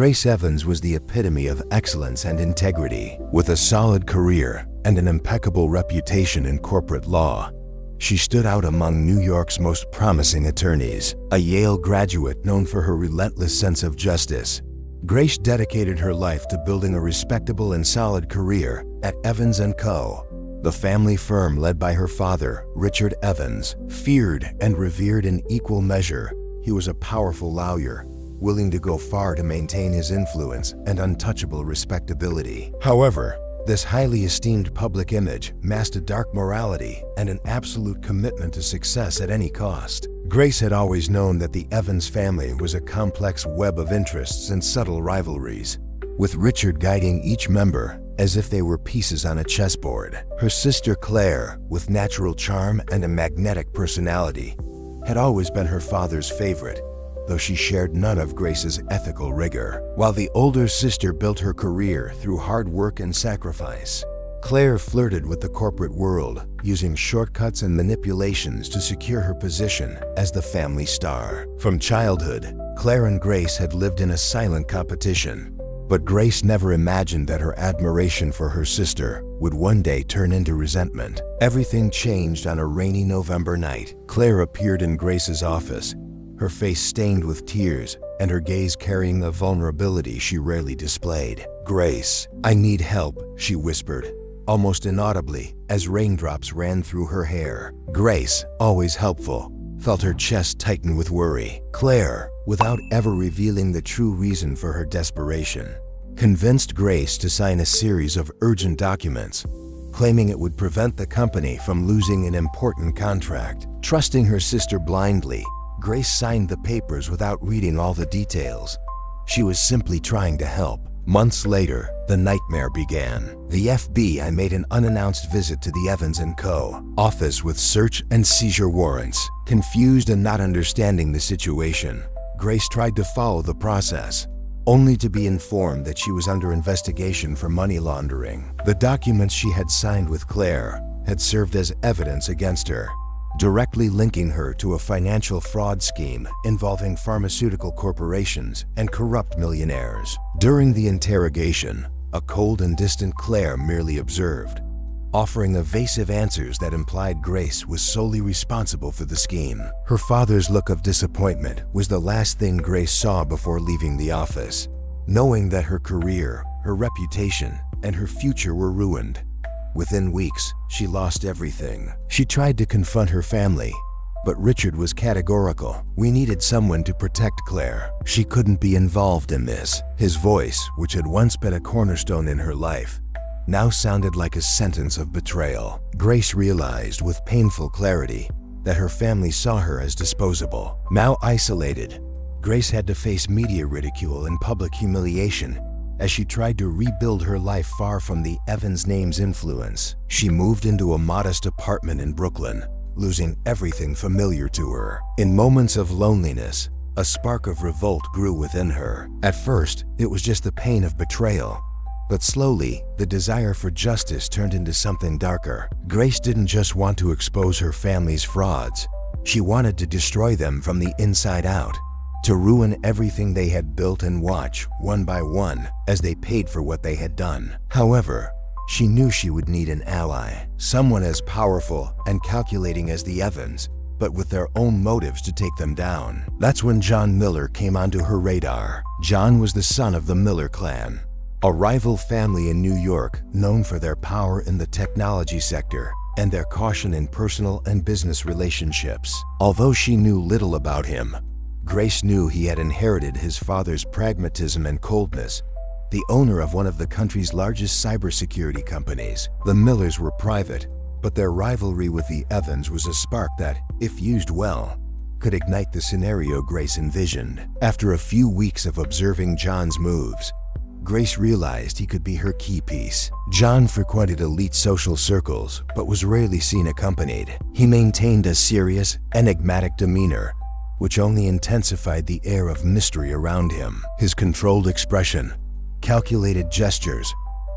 Grace Evans was the epitome of excellence and integrity. With a solid career and an impeccable reputation in corporate law, she stood out among New York's most promising attorneys. A Yale graduate known for her relentless sense of justice, Grace dedicated her life to building a respectable and solid career at Evans & Co., the family firm led by her father, Richard Evans. Feared and revered in equal measure, he was a powerful lawyer, willing to go far to maintain his influence and untouchable respectability. However, this highly esteemed public image masked a dark morality and an absolute commitment to success at any cost. Grace had always known that the Evans family was a complex web of interests and subtle rivalries, with Richard guiding each member as if they were pieces on a chessboard. Her sister Claire, with natural charm and a magnetic personality, had always been her father's favorite, though she shared none of Grace's ethical rigor. While the older sister built her career through hard work and sacrifice, Claire flirted with the corporate world, using shortcuts and manipulations to secure her position as the family star. From childhood, Claire and Grace had lived in a silent competition, but Grace never imagined that her admiration for her sister would one day turn into resentment. Everything changed on a rainy November night. Claire appeared in Grace's office, her face stained with tears and her gaze carrying a vulnerability she rarely displayed. "Grace, I need help," she whispered, almost inaudibly as raindrops ran through her hair. Grace, always helpful, felt her chest tighten with worry. Claire, without ever revealing the true reason for her desperation, convinced Grace to sign a series of urgent documents, claiming it would prevent the company from losing an important contract. Trusting her sister blindly, Grace signed the papers without reading all the details. She was simply trying to help. Months later, the nightmare began. The FBI made an unannounced visit to the Evans & Co. office with search and seizure warrants. Confused and not understanding the situation, Grace tried to follow the process, only to be informed that she was under investigation for money laundering. The documents she had signed with Claire had served as evidence against her, directly linking her to a financial fraud scheme involving pharmaceutical corporations and corrupt millionaires. During the interrogation, a cold and distant Claire merely observed, offering evasive answers that implied Grace was solely responsible for the scheme. Her father's look of disappointment was the last thing Grace saw before leaving the office. Knowing that her career, her reputation, and her future were ruined, within weeks, she lost everything. She tried to confront her family, but Richard was categorical. "We needed someone to protect Claire. She couldn't be involved in this." His voice, which had once been a cornerstone in her life, now sounded like a sentence of betrayal. Grace realized with painful clarity that her family saw her as disposable. Now isolated, Grace had to face media ridicule and public humiliation as she tried to rebuild her life far from the Evans name's influence. She moved into a modest apartment in Brooklyn, losing everything familiar to her. In moments of loneliness, a spark of revolt grew within her. At first, it was just the pain of betrayal, but slowly, the desire for justice turned into something darker. Grace didn't just want to expose her family's frauds. She wanted to destroy them from the inside out, to ruin everything they had built and watch, one by one, as they paid for what they had done. However, she knew she would need an ally, someone as powerful and calculating as the Evans, but with their own motives to take them down. That's when John Miller came onto her radar. John was the son of the Miller clan, a rival family in New York known for their power in the technology sector and their caution in personal and business relationships. Although she knew little about him, Grace knew he had inherited his father's pragmatism and coldness. The owner of one of the country's largest cybersecurity companies, the Millers were private, but their rivalry with the Evans was a spark that, if used well, could ignite the scenario Grace envisioned. After a few weeks of observing John's moves, Grace realized he could be her key piece. John frequented elite social circles, but was rarely seen accompanied. He maintained a serious, enigmatic demeanor, which only intensified the air of mystery around him. His controlled expression, calculated gestures,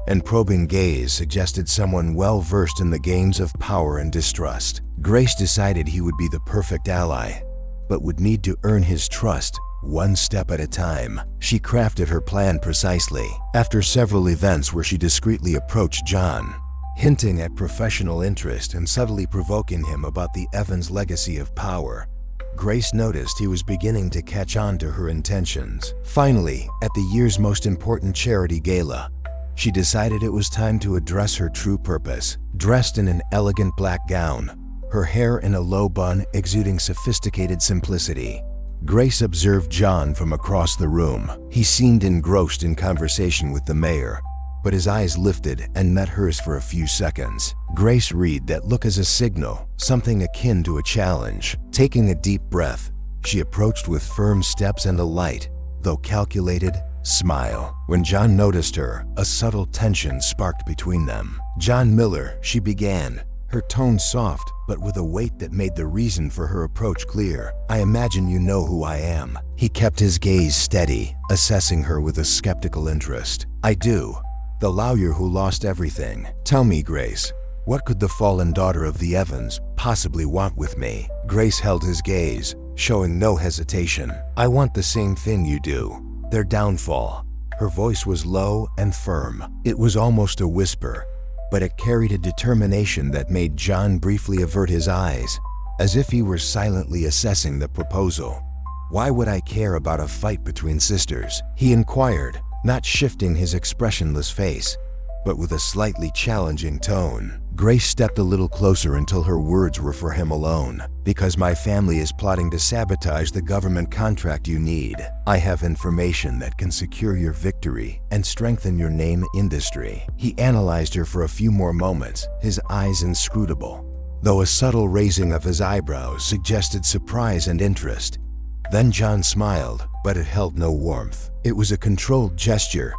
and probing gaze suggested someone well-versed in the games of power and distrust. Grace decided he would be the perfect ally, but would need to earn his trust one step at a time. She crafted her plan precisely. After several events where she discreetly approached John, hinting at professional interest and subtly provoking him about the Evans legacy of power, Grace noticed he was beginning to catch on to her intentions. Finally, at the year's most important charity gala, she decided it was time to address her true purpose. Dressed in an elegant black gown, her hair in a low bun exuding sophisticated simplicity, Grace observed John from across the room. He seemed engrossed in conversation with the mayor, but his eyes lifted and met hers for a few seconds. Grace read that look as a signal, something akin to a challenge. Taking a deep breath, she approached with firm steps and a light, though calculated, smile. When John noticed her, a subtle tension sparked between them. "John Miller," she began, her tone soft but with a weight that made the reason for her approach clear. "I imagine you know who I am." He kept his gaze steady, assessing her with a skeptical interest. "I do. The lawyer who lost everything. Tell me, Grace, what could the fallen daughter of the Evans possibly want with me?" Grace held his gaze, showing no hesitation. "I want the same thing you do. Their downfall." Her voice was low and firm. It was almost a whisper, but it carried a determination that made John briefly avert his eyes, as if he were silently assessing the proposal. "Why would I care about a fight between sisters?" he inquired, not shifting his expressionless face, but with a slightly challenging tone. Grace stepped a little closer until her words were for him alone. "Because my family is plotting to sabotage the government contract you need. I have information that can secure your victory and strengthen your name industry." He analyzed her for a few more moments, his eyes inscrutable, though a subtle raising of his eyebrows suggested surprise and interest. Then John smiled, but it held no warmth. It was a controlled gesture,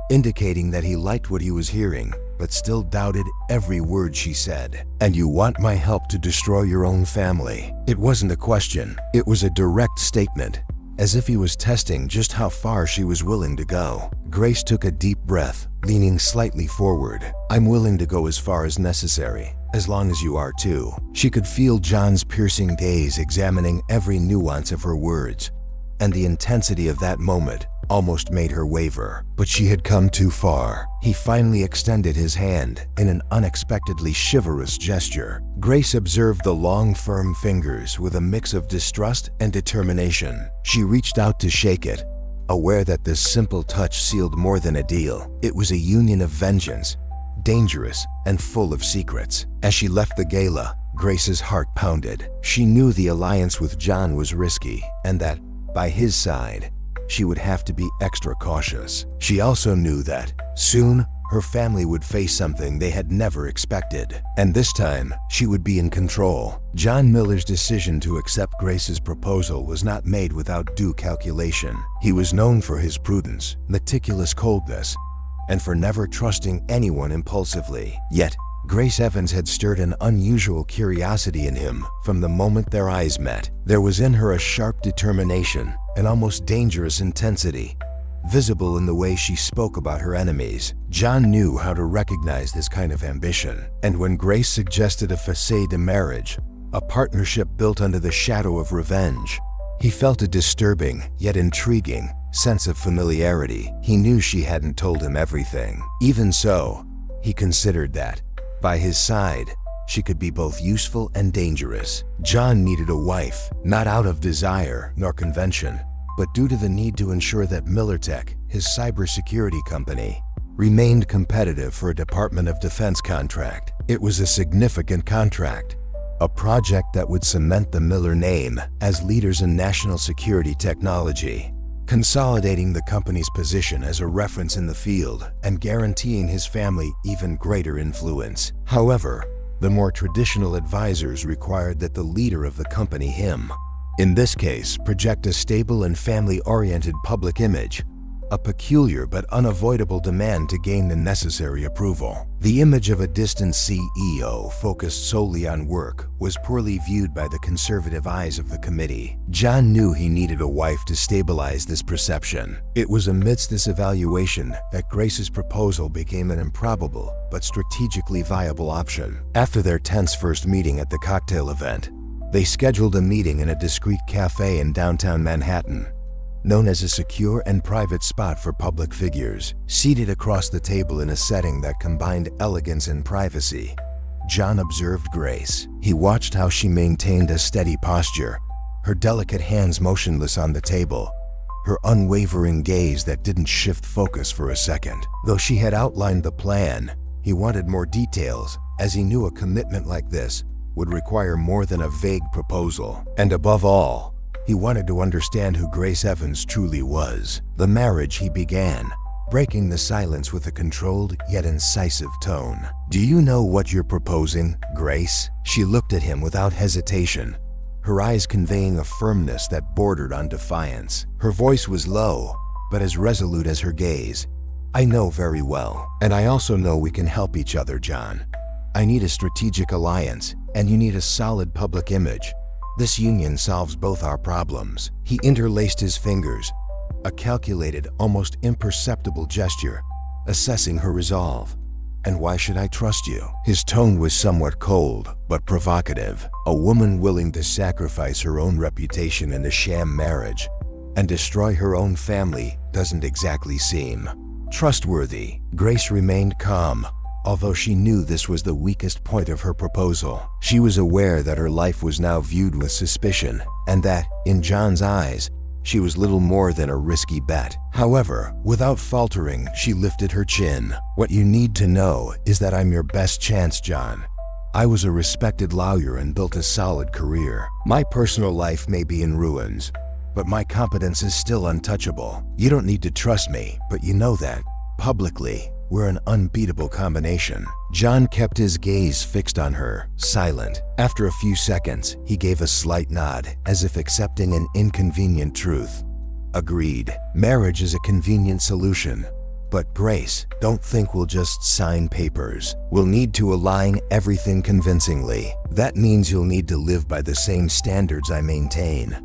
indicating that he liked what he was hearing, but still doubted every word she said. "And you want my help to destroy your own family?" It wasn't a question, it was a direct statement, as if he was testing just how far she was willing to go. Grace took a deep breath, leaning slightly forward. "I'm willing to go as far as necessary, as long as you are too." She could feel John's piercing gaze examining every nuance of her words, and the intensity of that moment almost made her waver. But she had come too far. He finally extended his hand in an unexpectedly chivalrous gesture. Grace observed the long, firm fingers with a mix of distrust and determination. She reached out to shake it, aware that this simple touch sealed more than a deal. It was a union of vengeance, dangerous and full of secrets. As she left the gala, Grace's heart pounded. She knew the alliance with John was risky, and that, by his side, she would have to be extra cautious. She also knew that, soon, her family would face something they had never expected. And this time, she would be in control. John Miller's decision to accept Grace's proposal was not made without due calculation. He was known for his prudence, meticulous coldness, and for never trusting anyone impulsively. Yet, Grace Evans had stirred an unusual curiosity in him from the moment their eyes met. There was in her a sharp determination, an almost dangerous intensity, visible in the way she spoke about her enemies. John knew how to recognize this kind of ambition, and when Grace suggested a facade de marriage, a partnership built under the shadow of revenge, he felt a disturbing, yet intriguing, sense of familiarity. He knew she hadn't told him everything. Even so, he considered that, by his side, she could be both useful and dangerous. John needed a wife, not out of desire nor convention, but due to the need to ensure that MillerTech, his cybersecurity company, remained competitive for a Department of Defense contract. It was a significant contract, a project that would cement the Miller name as leaders in national security technology, consolidating the company's position as a reference in the field and guaranteeing his family even greater influence. However, the more traditional advisors required that the leader of the company, in this case, project a stable and family-oriented public image, a peculiar but unavoidable demand to gain the necessary approval. The image of a distant CEO focused solely on work was poorly viewed by the conservative eyes of the committee. John knew he needed a wife to stabilize this perception. It was amidst this evaluation that Grace's proposal became an improbable but strategically viable option. After their tense first meeting at the cocktail event, they scheduled a meeting in a discreet cafe in downtown Manhattan. known as a secure and private spot for public figures. Seated across the table in a setting that combined elegance and privacy, John observed Grace. He watched how she maintained a steady posture, her delicate hands motionless on the table, her unwavering gaze that didn't shift focus for a second. Though she had outlined the plan, he wanted more details, as he knew a commitment like this would require more than a vague proposal. And above all, he wanted to understand who Grace Evans truly was. The marriage he began, breaking the silence with a controlled yet incisive tone. "Do you know what you're proposing, Grace?" She looked at him without hesitation, her eyes conveying a firmness that bordered on defiance. Her voice was low, but as resolute as her gaze. "I know very well, and I also know we can help each other, John. I need a strategic alliance, and you need a solid public image. This union solves both our problems." He interlaced his fingers, a calculated, almost imperceptible gesture, assessing her resolve. "And why should I trust you?" His tone was somewhat cold, but provocative. A woman willing to sacrifice her own reputation in a sham marriage and destroy her own family doesn't exactly seem trustworthy. Grace remained calm, although she knew this was the weakest point of her proposal. She was aware that her life was now viewed with suspicion, and that, in John's eyes, she was little more than a risky bet. However, without faltering, she lifted her chin. "What you need to know is that I'm your best chance, John. I was a respected lawyer and built a solid career. My personal life may be in ruins, but my competence is still untouchable. You don't need to trust me, but you know that. Publicly, we're an unbeatable combination." John kept his gaze fixed on her, silent. After a few seconds, he gave a slight nod, as if accepting an inconvenient truth. "Agreed. Marriage is a convenient solution. But Grace, don't think we'll just sign papers. We'll need to align everything convincingly. That means you'll need to live by the same standards I maintain."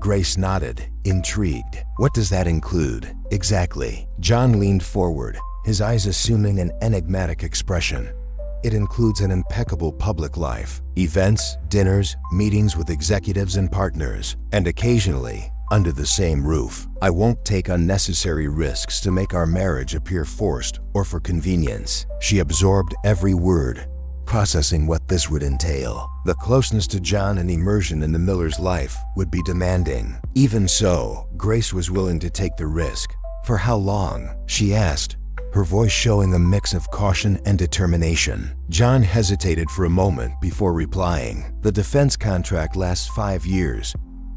Grace nodded, intrigued. "What does that include, exactly?" John leaned forward, his eyes assuming an enigmatic expression. "It includes an impeccable public life, events, dinners, meetings with executives and partners, and occasionally, under the same roof. I won't take unnecessary risks to make our marriage appear forced or for convenience." She absorbed every word, processing what this would entail. The closeness to John and immersion in the Miller's life would be demanding. Even so, Grace was willing to take the risk. "For how long?" she asked, her voice showing a mix of caution and determination. John hesitated for a moment before replying. "The defense contract lasts 5 years,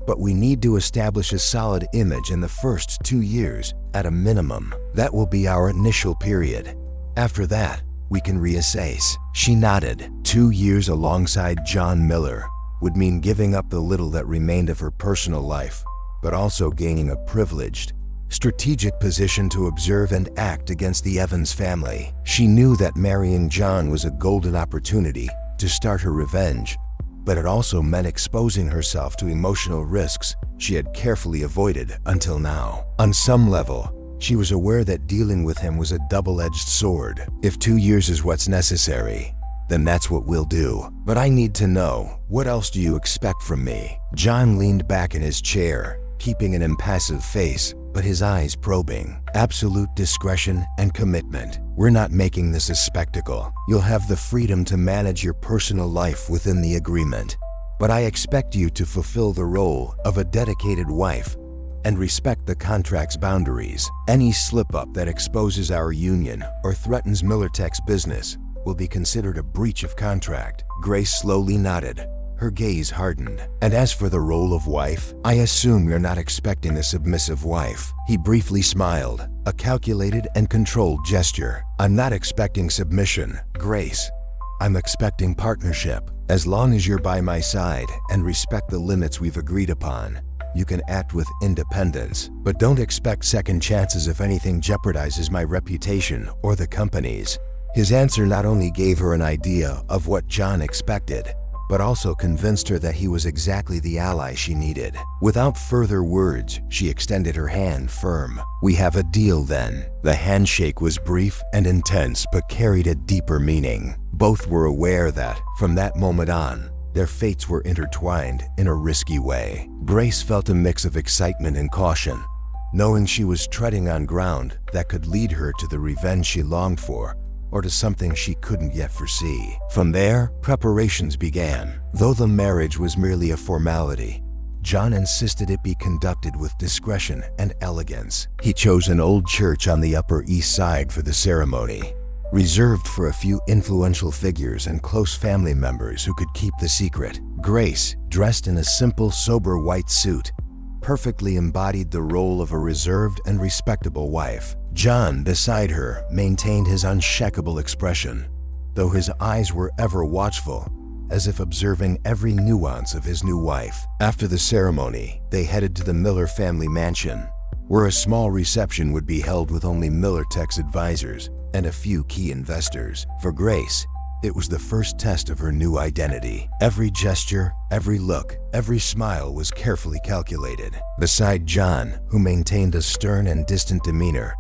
but we need to establish a solid image in the first 2 years, at a minimum. That will be our initial period. After that, we can reassess." She nodded. 2 years alongside John Miller would mean giving up the little that remained of her personal life, but also gaining a privileged, strategic position to observe and act against the Evans family. She knew that marrying John was a golden opportunity to start her revenge, but it also meant exposing herself to emotional risks she had carefully avoided until now. On some level, she was aware that dealing with him was a double-edged sword. "If 2 years is what's necessary, then that's what we'll do. But I need to know, what else do you expect from me?" John leaned back in his chair, keeping an impassive face, but his eyes probing. "Absolute discretion and commitment. We're not making this a spectacle. You'll have the freedom to manage your personal life within the agreement. But I expect you to fulfill the role of a dedicated wife and respect the contract's boundaries. Any slip-up that exposes our union or threatens Millertech's business will be considered a breach of contract." Grace slowly nodded, her gaze hardened. "And as for the role of wife, I assume you're not expecting a submissive wife." He briefly smiled, a calculated and controlled gesture. "I'm not expecting submission, Grace. I'm expecting partnership. As long as you're by my side and respect the limits we've agreed upon, you can act with independence. But don't expect second chances if anything jeopardizes my reputation or the company's." His answer not only gave her an idea of what John expected, but also convinced her that he was exactly the ally she needed. Without further words, she extended her hand firm. "We have a deal then." The handshake was brief and intense, but carried a deeper meaning. Both were aware that, from that moment on, their fates were intertwined in a risky way. Grace felt a mix of excitement and caution, knowing she was treading on ground that could lead her to the revenge she longed for, or to something she couldn't yet foresee. From there, preparations began. Though the marriage was merely a formality, John insisted it be conducted with discretion and elegance. He chose an old church on the Upper East Side for the ceremony, reserved for a few influential figures and close family members who could keep the secret. Grace, dressed in a simple, sober white suit, perfectly embodied the role of a reserved and respectable wife. John, beside her, maintained his unshakable expression, though his eyes were ever watchful, as if observing every nuance of his new wife. After the ceremony, they headed to the Miller family mansion, where a small reception would be held with only Miller Tech's advisors and a few key investors. For Grace, it was the first test of her new identity. Every gesture, every look, every smile was carefully calculated. Beside John, who maintained a stern and distant demeanor,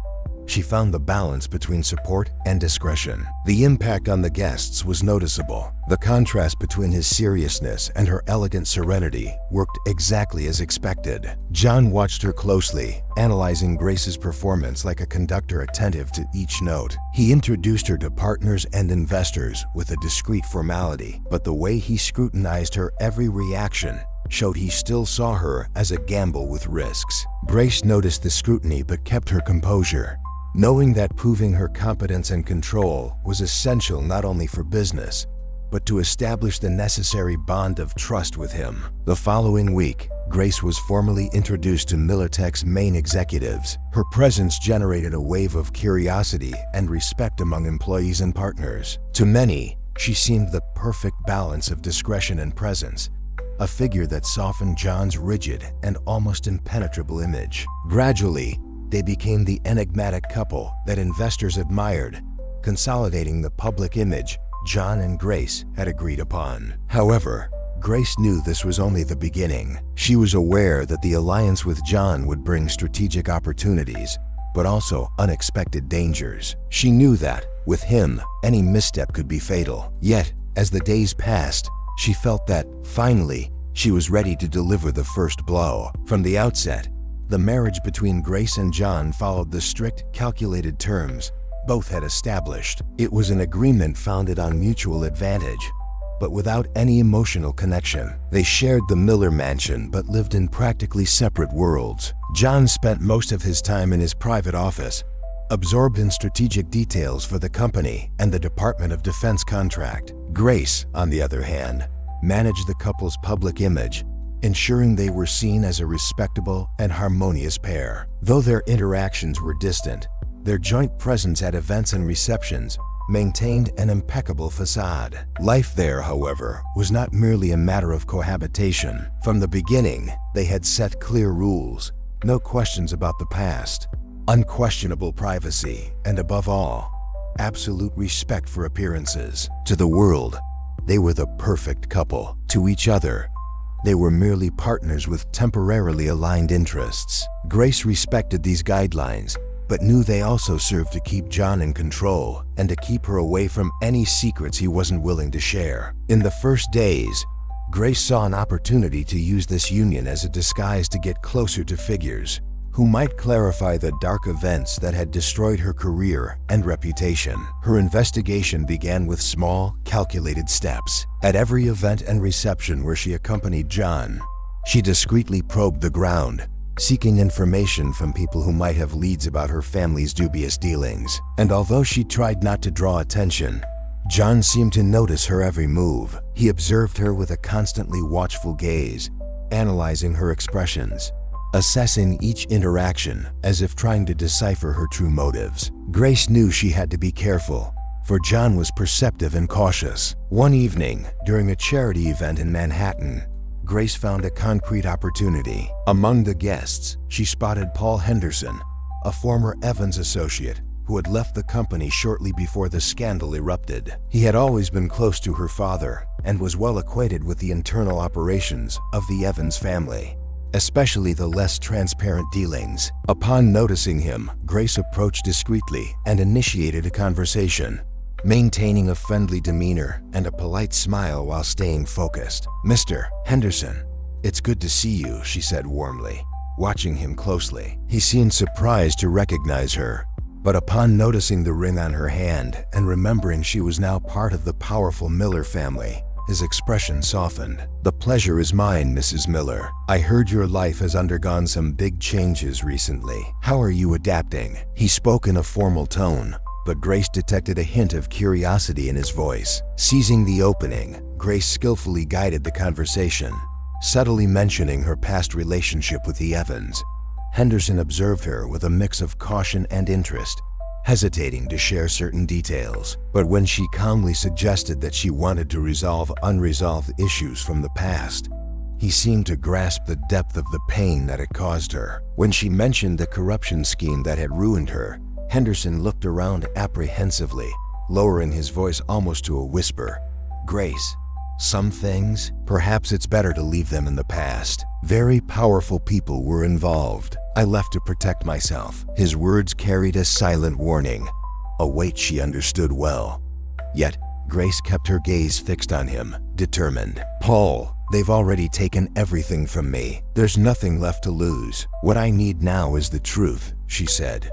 she found the balance between support and discretion. The impact on the guests was noticeable. The contrast between his seriousness and her elegant serenity worked exactly as expected. John watched her closely, analyzing Grace's performance like a conductor attentive to each note. He introduced her to partners and investors with a discreet formality, but the way he scrutinized her every reaction showed he still saw her as a gamble with risks. Grace noticed the scrutiny but kept her composure, knowing that proving her competence and control was essential not only for business, but to establish the necessary bond of trust with him. The following week, Grace was formally introduced to Miller Tech's main executives. Her presence generated a wave of curiosity and respect among employees and partners. To many, she seemed the perfect balance of discretion and presence, a figure that softened John's rigid and almost impenetrable image. Gradually, they became the enigmatic couple that investors admired, consolidating the public image John and Grace had agreed upon. However, Grace knew this was only the beginning. She was aware that the alliance with John would bring strategic opportunities, but also unexpected dangers. She knew that, with him, any misstep could be fatal. Yet, as the days passed, she felt that, finally, she was ready to deliver the first blow. From the outset, the marriage between Grace and John followed the strict, calculated terms both had established. It was an agreement founded on mutual advantage, but without any emotional connection. They shared the Miller mansion but lived in practically separate worlds. John spent most of his time in his private office, absorbed in strategic details for the company and the Department of Defense contract. Grace, on the other hand, managed the couple's public image, ensuring they were seen as a respectable and harmonious pair. Though their interactions were distant, their joint presence at events and receptions maintained an impeccable facade. Life there, however, was not merely a matter of cohabitation. From the beginning, they had set clear rules: no questions about the past, unquestionable privacy, and above all, absolute respect for appearances. To the world, they were the perfect couple. To each other, they were merely partners with temporarily aligned interests. Grace respected these guidelines, but knew they also served to keep John in control and to keep her away from any secrets he wasn't willing to share. In the first days, Grace saw an opportunity to use this union as a disguise to get closer to figures who might clarify the dark events that had destroyed her career and reputation. Her investigation began with small, calculated steps. At every event and reception where she accompanied John, she discreetly probed the ground, seeking information from people who might have leads about her family's dubious dealings. And although she tried not to draw attention, John seemed to notice her every move. He observed her with a constantly watchful gaze, analyzing her expressions, assessing each interaction as if trying to decipher her true motives. Grace knew she had to be careful, for John was perceptive and cautious. One evening, during a charity event in Manhattan, Grace found a concrete opportunity. Among the guests, she spotted Paul Henderson, a former Evans associate who had left the company shortly before the scandal erupted. He had always been close to her father and was well acquainted with the internal operations of the Evans family, especially the less transparent dealings. Upon noticing him, Grace approached discreetly and initiated a conversation, maintaining a friendly demeanor and a polite smile while staying focused. "Mr. Henderson, it's good to see you," she said warmly. watching him closely. He seemed surprised to recognize her, but upon noticing the ring on her hand and remembering she was now part of the powerful Miller family, his expression softened. "The pleasure is mine, Mrs. Miller. I heard your life has undergone some big changes recently. How are you adapting?" He spoke in a formal tone, but Grace detected a hint of curiosity in his voice. Seizing the opening, Grace skillfully guided the conversation, subtly mentioning her past relationship with the Evans. Henderson observed her with a mix of caution and interest, hesitating to share certain details. But when she calmly suggested that she wanted to resolve unresolved issues from the past, he seemed to grasp the depth of the pain that it caused her. When she mentioned the corruption scheme that had ruined her, Henderson looked around apprehensively, lowering his voice almost to a whisper. "Grace, some things, perhaps it's better to leave them in the past. Very powerful people were involved. I left to protect myself." His words carried a silent warning, a weight she understood well. Yet, Grace kept her gaze fixed on him, determined. "Paul, they've already taken everything from me. There's nothing left to lose. What I need now is the truth," she said,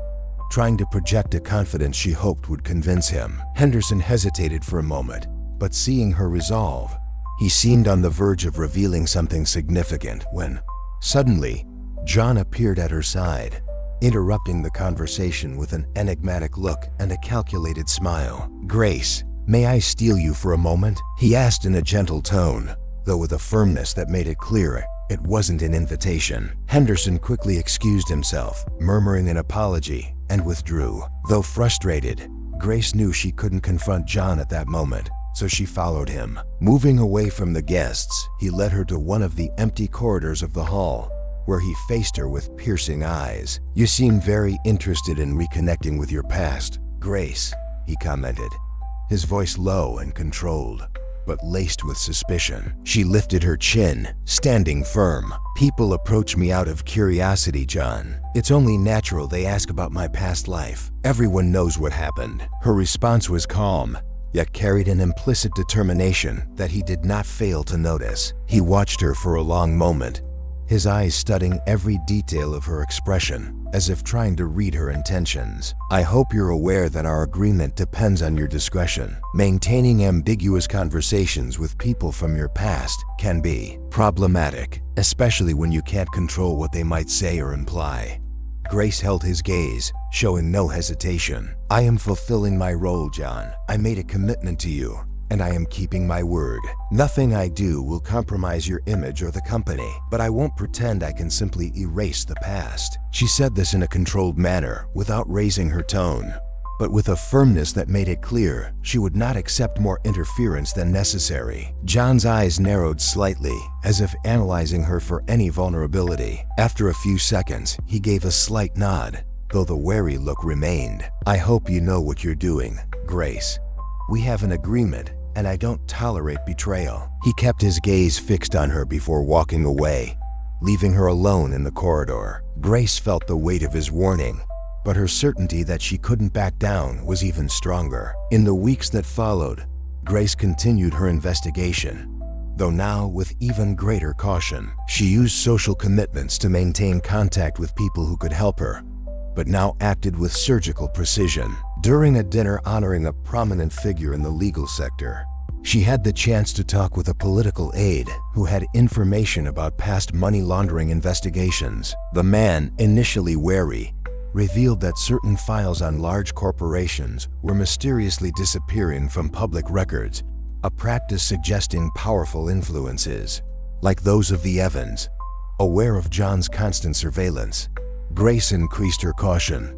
trying to project a confidence she hoped would convince him. Henderson hesitated for a moment, but seeing her resolve, he seemed on the verge of revealing something significant when, suddenly, John appeared at her side, interrupting the conversation with an enigmatic look and a calculated smile. "Grace, may I steal you for a moment?" he asked in a gentle tone, though with a firmness that made it clear it wasn't an invitation. Henderson quickly excused himself, murmuring an apology, and withdrew. Though frustrated, Grace knew she couldn't confront John at that moment, so she followed him. Moving away from the guests, he led her to one of the empty corridors of the hall, where he faced her with piercing eyes. "You seem very interested in reconnecting with your past, Grace," he commented, his voice low and controlled, but laced with suspicion. She lifted her chin, standing firm. "People approach me out of curiosity, John. It's only natural they ask about my past life. Everyone knows what happened." Her response was calm, yet carried an implicit determination that he did not fail to notice. He watched her for a long moment, his eyes studying every detail of her expression, as if trying to read her intentions. "I hope you're aware that our agreement depends on your discretion. Maintaining ambiguous conversations with people from your past can be problematic, especially when you can't control what they might say or imply." Grace held his gaze, showing no hesitation. "I am fulfilling my role, John. I made a commitment to you, and I am keeping my word. Nothing I do will compromise your image or the company, but I won't pretend I can simply erase the past." She said this in a controlled manner, without raising her tone, but with a firmness that made it clear she would not accept more interference than necessary. John's eyes narrowed slightly, as if analyzing her for any vulnerability. After a few seconds, he gave a slight nod, though the wary look remained. "I hope you know what you're doing, Grace. We have an agreement, and I don't tolerate betrayal." He kept his gaze fixed on her before walking away, leaving her alone in the corridor. Grace felt the weight of his warning, but her certainty that she couldn't back down was even stronger. In the weeks that followed, Grace continued her investigation, though now with even greater caution. She used social commitments to maintain contact with people who could help her, but now acted with surgical precision. During a dinner honoring a prominent figure in the legal sector, she had the chance to talk with a political aide who had information about past money laundering investigations. The man, initially wary, revealed that certain files on large corporations were mysteriously disappearing from public records, a practice suggesting powerful influences, like those of the Evans. Aware of John's constant surveillance, Grace increased her caution,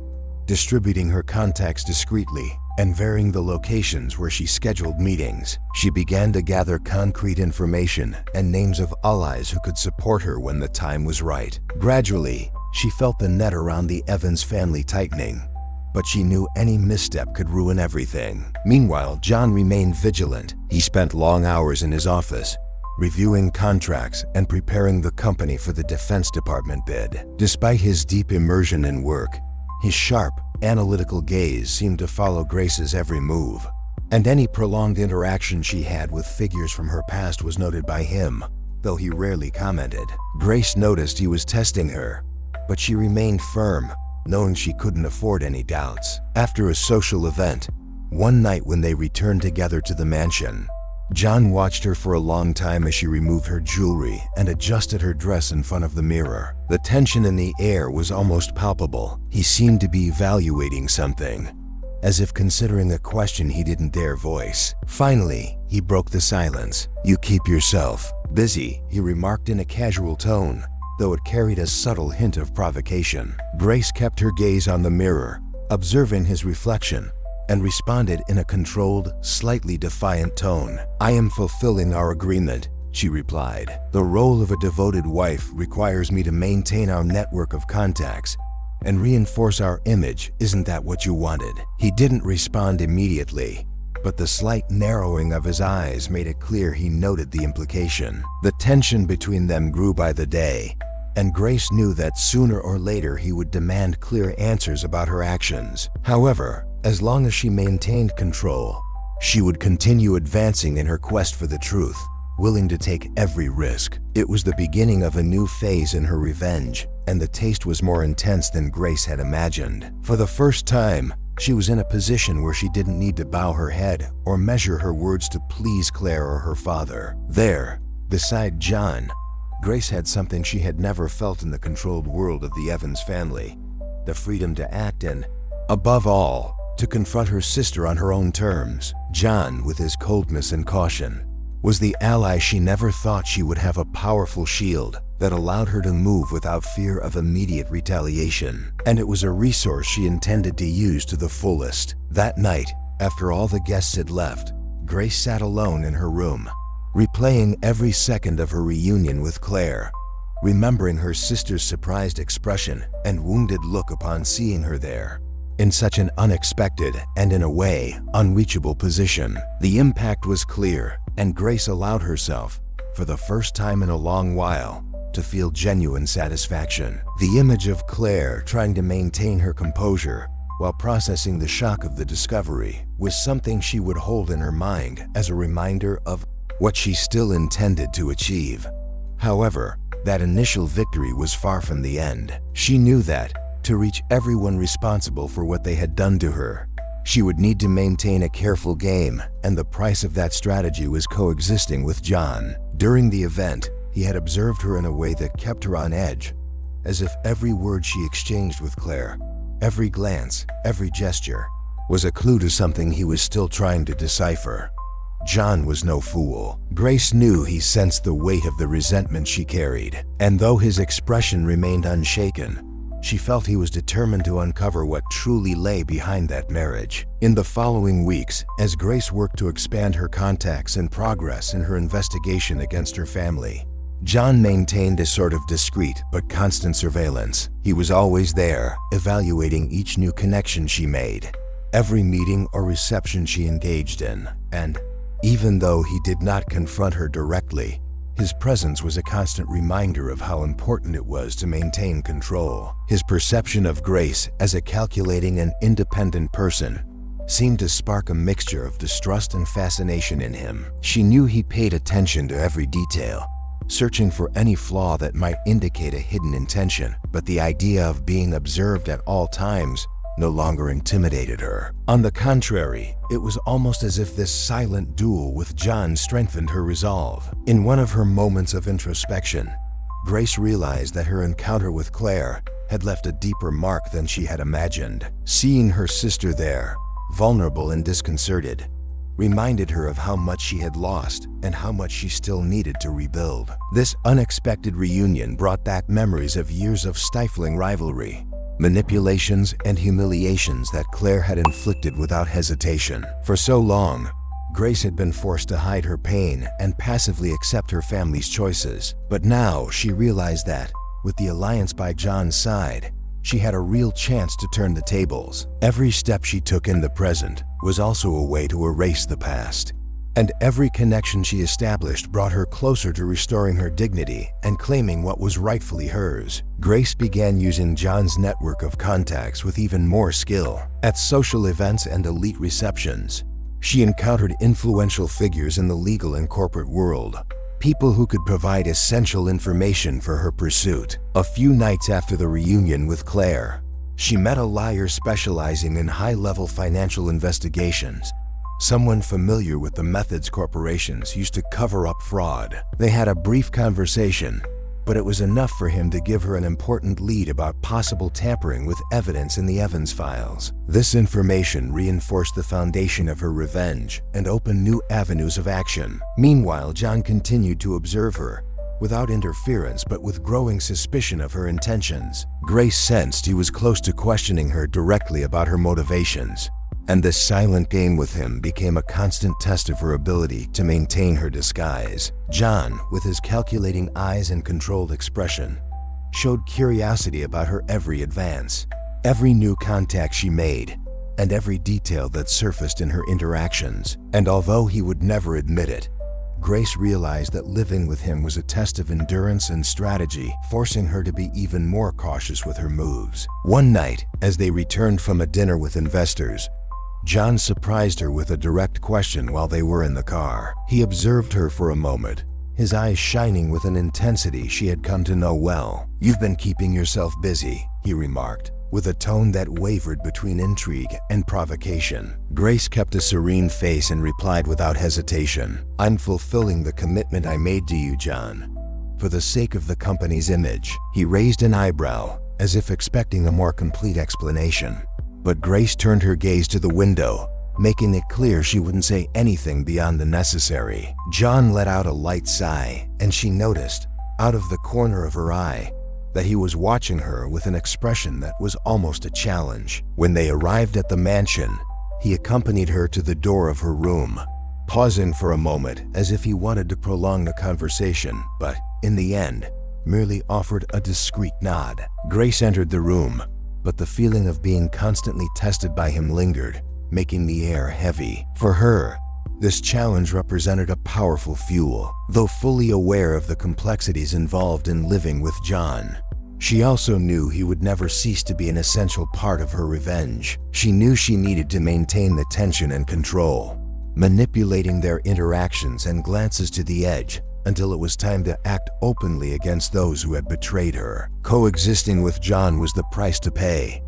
distributing her contacts discreetly and varying the locations where she scheduled meetings. She began to gather concrete information and names of allies who could support her when the time was right. Gradually, she felt the net around the Evans family tightening, but she knew any misstep could ruin everything. Meanwhile, John remained vigilant. He spent long hours in his office, reviewing contracts and preparing the company for the Defense Department bid. Despite his deep immersion in work, his sharp, analytical gaze seemed to follow Grace's every move, and any prolonged interaction she had with figures from her past was noted by him, though he rarely commented. Grace noticed he was testing her, but she remained firm, knowing she couldn't afford any doubts. After a social event, one night when they returned together to the mansion, John watched her for a long time as she removed her jewelry and adjusted her dress in front of the mirror. The tension in the air was almost palpable. He seemed to be evaluating something, as if considering a question he didn't dare voice. Finally, he broke the silence. "You keep yourself busy," he remarked in a casual tone, though it carried a subtle hint of provocation. Grace kept her gaze on the mirror, observing his reflection, and responded in a controlled, slightly defiant tone. "I am fulfilling our agreement," she replied. "The role of a devoted wife requires me to maintain our network of contacts and reinforce our image. Isn't that what you wanted?" He didn't respond immediately, but the slight narrowing of his eyes made it clear he noted the implication. The tension between them grew by the day, and Grace knew that sooner or later he would demand clear answers about her actions. However, as long as she maintained control, she would continue advancing in her quest for the truth, willing to take every risk. It was the beginning of a new phase in her revenge, and the taste was more intense than Grace had imagined. For the first time, she was in a position where she didn't need to bow her head or measure her words to please Claire or her father. There, beside John, Grace had something she had never felt in the controlled world of the Evans family: the freedom to act and, above all, to confront her sister on her own terms. John, with his coldness and caution, was the ally she never thought she would have, a powerful shield that allowed her to move without fear of immediate retaliation. And it was a resource she intended to use to the fullest. That night, after all the guests had left, Grace sat alone in her room, replaying every second of her reunion with Claire, remembering her sister's surprised expression and wounded look upon seeing her there, in such an unexpected and, in a way, unreachable position. The impact was clear, and Grace allowed herself, for the first time in a long while, to feel genuine satisfaction. The image of Claire trying to maintain her composure while processing the shock of the discovery was something she would hold in her mind as a reminder of what she still intended to achieve. However, that initial victory was far from the end. She knew that, to reach everyone responsible for what they had done to her, she would need to maintain a careful game, and the price of that strategy was coexisting with John. During the event, he had observed her in a way that kept her on edge, as if every word she exchanged with Claire, every glance, every gesture, was a clue to something he was still trying to decipher. John was no fool. Grace knew he sensed the weight of the resentment she carried, and though his expression remained unshaken, she felt he was determined to uncover what truly lay behind that marriage. In the following weeks, as Grace worked to expand her contacts and progress in her investigation against her family, John maintained a sort of discreet but constant surveillance. He was always there, evaluating each new connection she made, every meeting or reception she engaged in, and, even though he did not confront her directly, his presence was a constant reminder of how important it was to maintain control. His perception of Grace as a calculating and independent person seemed to spark a mixture of distrust and fascination in him. She knew he paid attention to every detail, searching for any flaw that might indicate a hidden intention, but the idea of being observed at all times no longer intimidated her. On the contrary, it was almost as if this silent duel with John strengthened her resolve. In one of her moments of introspection, Grace realized that her encounter with Claire had left a deeper mark than she had imagined. Seeing her sister there, vulnerable and disconcerted, reminded her of how much she had lost and how much she still needed to rebuild. This unexpected reunion brought back memories of years of stifling rivalry, manipulations and humiliations that Claire had inflicted without hesitation. For so long, Grace had been forced to hide her pain and passively accept her family's choices. But now she realized that, with the alliance by John's side, she had a real chance to turn the tables. Every step she took in the present was also a way to erase the past, and every connection she established brought her closer to restoring her dignity and claiming what was rightfully hers. Grace began using John's network of contacts with even more skill. At social events and elite receptions, she encountered influential figures in the legal and corporate world, people who could provide essential information for her pursuit. A few nights after the reunion with Claire, she met a liar specializing in high-level financial investigations, someone familiar with the methods corporations used to cover up fraud. They had a brief conversation, but it was enough for him to give her an important lead about possible tampering with evidence in the Evans files. This information reinforced the foundation of her revenge and opened new avenues of action. Meanwhile, John continued to observe her, without interference but with growing suspicion of her intentions. Grace sensed he was close to questioning her directly about her motivations, and this silent game with him became a constant test of her ability to maintain her disguise. John, with his calculating eyes and controlled expression, showed curiosity about her every advance, every new contact she made, and every detail that surfaced in her interactions. And although he would never admit it, Grace realized that living with him was a test of endurance and strategy, forcing her to be even more cautious with her moves. One night, as they returned from a dinner with investors, John surprised her with a direct question while they were in the car. He observed her for a moment, his eyes shining with an intensity she had come to know well. "You've been keeping yourself busy," he remarked, with a tone that wavered between intrigue and provocation. Grace kept a serene face and replied without hesitation, "I'm fulfilling the commitment I made to you, John, for the sake of the company's image." He raised an eyebrow, as if expecting a more complete explanation. But Grace turned her gaze to the window, making it clear she wouldn't say anything beyond the necessary. John let out a light sigh, and she noticed, out of the corner of her eye, that he was watching her with an expression that was almost a challenge. When they arrived at the mansion, he accompanied her to the door of her room, pausing for a moment as if he wanted to prolong the conversation, but, in the end, merely offered a discreet nod. Grace entered the room, but the feeling of being constantly tested by him lingered, making the air heavy. For her, this challenge represented a powerful fuel. Though fully aware of the complexities involved in living with John, she also knew he would never cease to be an essential part of her revenge. She knew she needed to maintain the tension and control, manipulating their interactions and glances to the edge until it was time to act openly against those who had betrayed her. Coexisting with John was the price to pay,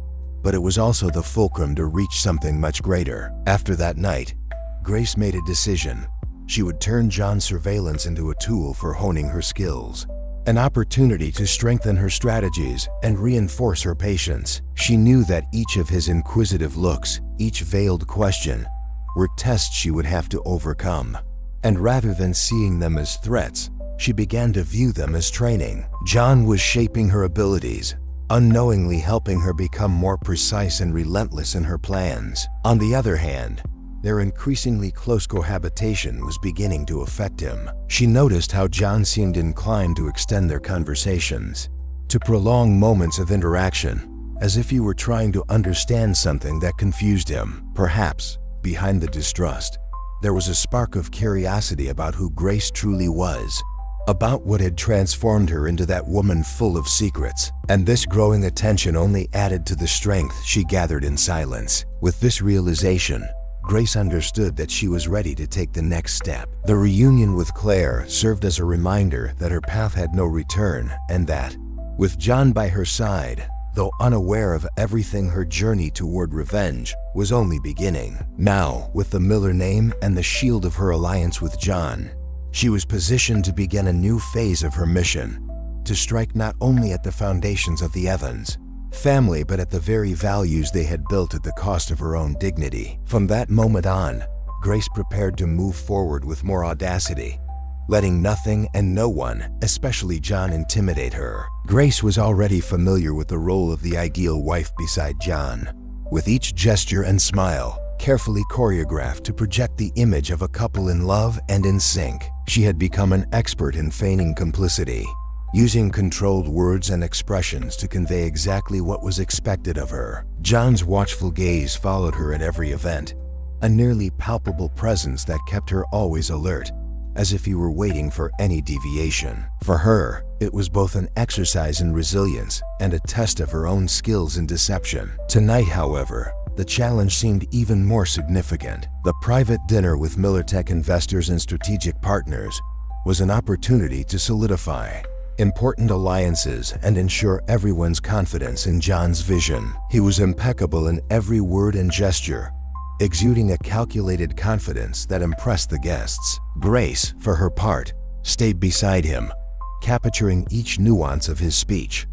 but it was also the fulcrum to reach something much greater. After that night, Grace made a decision. She would turn John's surveillance into a tool for honing her skills, an opportunity to strengthen her strategies and reinforce her patience. She knew that each of his inquisitive looks, each veiled question, were tests she would have to overcome. And rather than seeing them as threats, she began to view them as training. John was shaping her abilities, unknowingly helping her become more precise and relentless in her plans. On the other hand, their increasingly close cohabitation was beginning to affect him. She noticed how John seemed inclined to extend their conversations, to prolong moments of interaction, as if he were trying to understand something that confused him. Perhaps, behind the distrust, there was a spark of curiosity about who Grace truly was, about what had transformed her into that woman full of secrets. And this growing attention only added to the strength she gathered in silence. With this realization, Grace understood that she was ready to take the next step. The reunion with Claire served as a reminder that her path had no return, and that, with John by her side, though unaware of everything, her journey toward revenge was only beginning. Now, with the Miller name and the shield of her alliance with John, she was positioned to begin a new phase of her mission, to strike not only at the foundations of the Evans family but at the very values they had built at the cost of her own dignity. From that moment on, Grace prepared to move forward with more audacity, letting nothing and no one, especially John, intimidate her. Grace was already familiar with the role of the ideal wife beside John, with each gesture and smile carefully choreographed to project the image of a couple in love and in sync. She had become an expert in feigning complicity, using controlled words and expressions to convey exactly what was expected of her. John's watchful gaze followed her at every event, a nearly palpable presence that kept her always alert, as if he were waiting for any deviation. For her, it was both an exercise in resilience and a test of her own skills in deception. Tonight, however, the challenge seemed even more significant. The private dinner with Millertech investors and strategic partners was an opportunity to solidify important alliances and ensure everyone's confidence in John's vision. He was impeccable in every word and gesture, exuding a calculated confidence that impressed the guests. Grace, for her part, stayed beside him, capturing each nuance of his speech,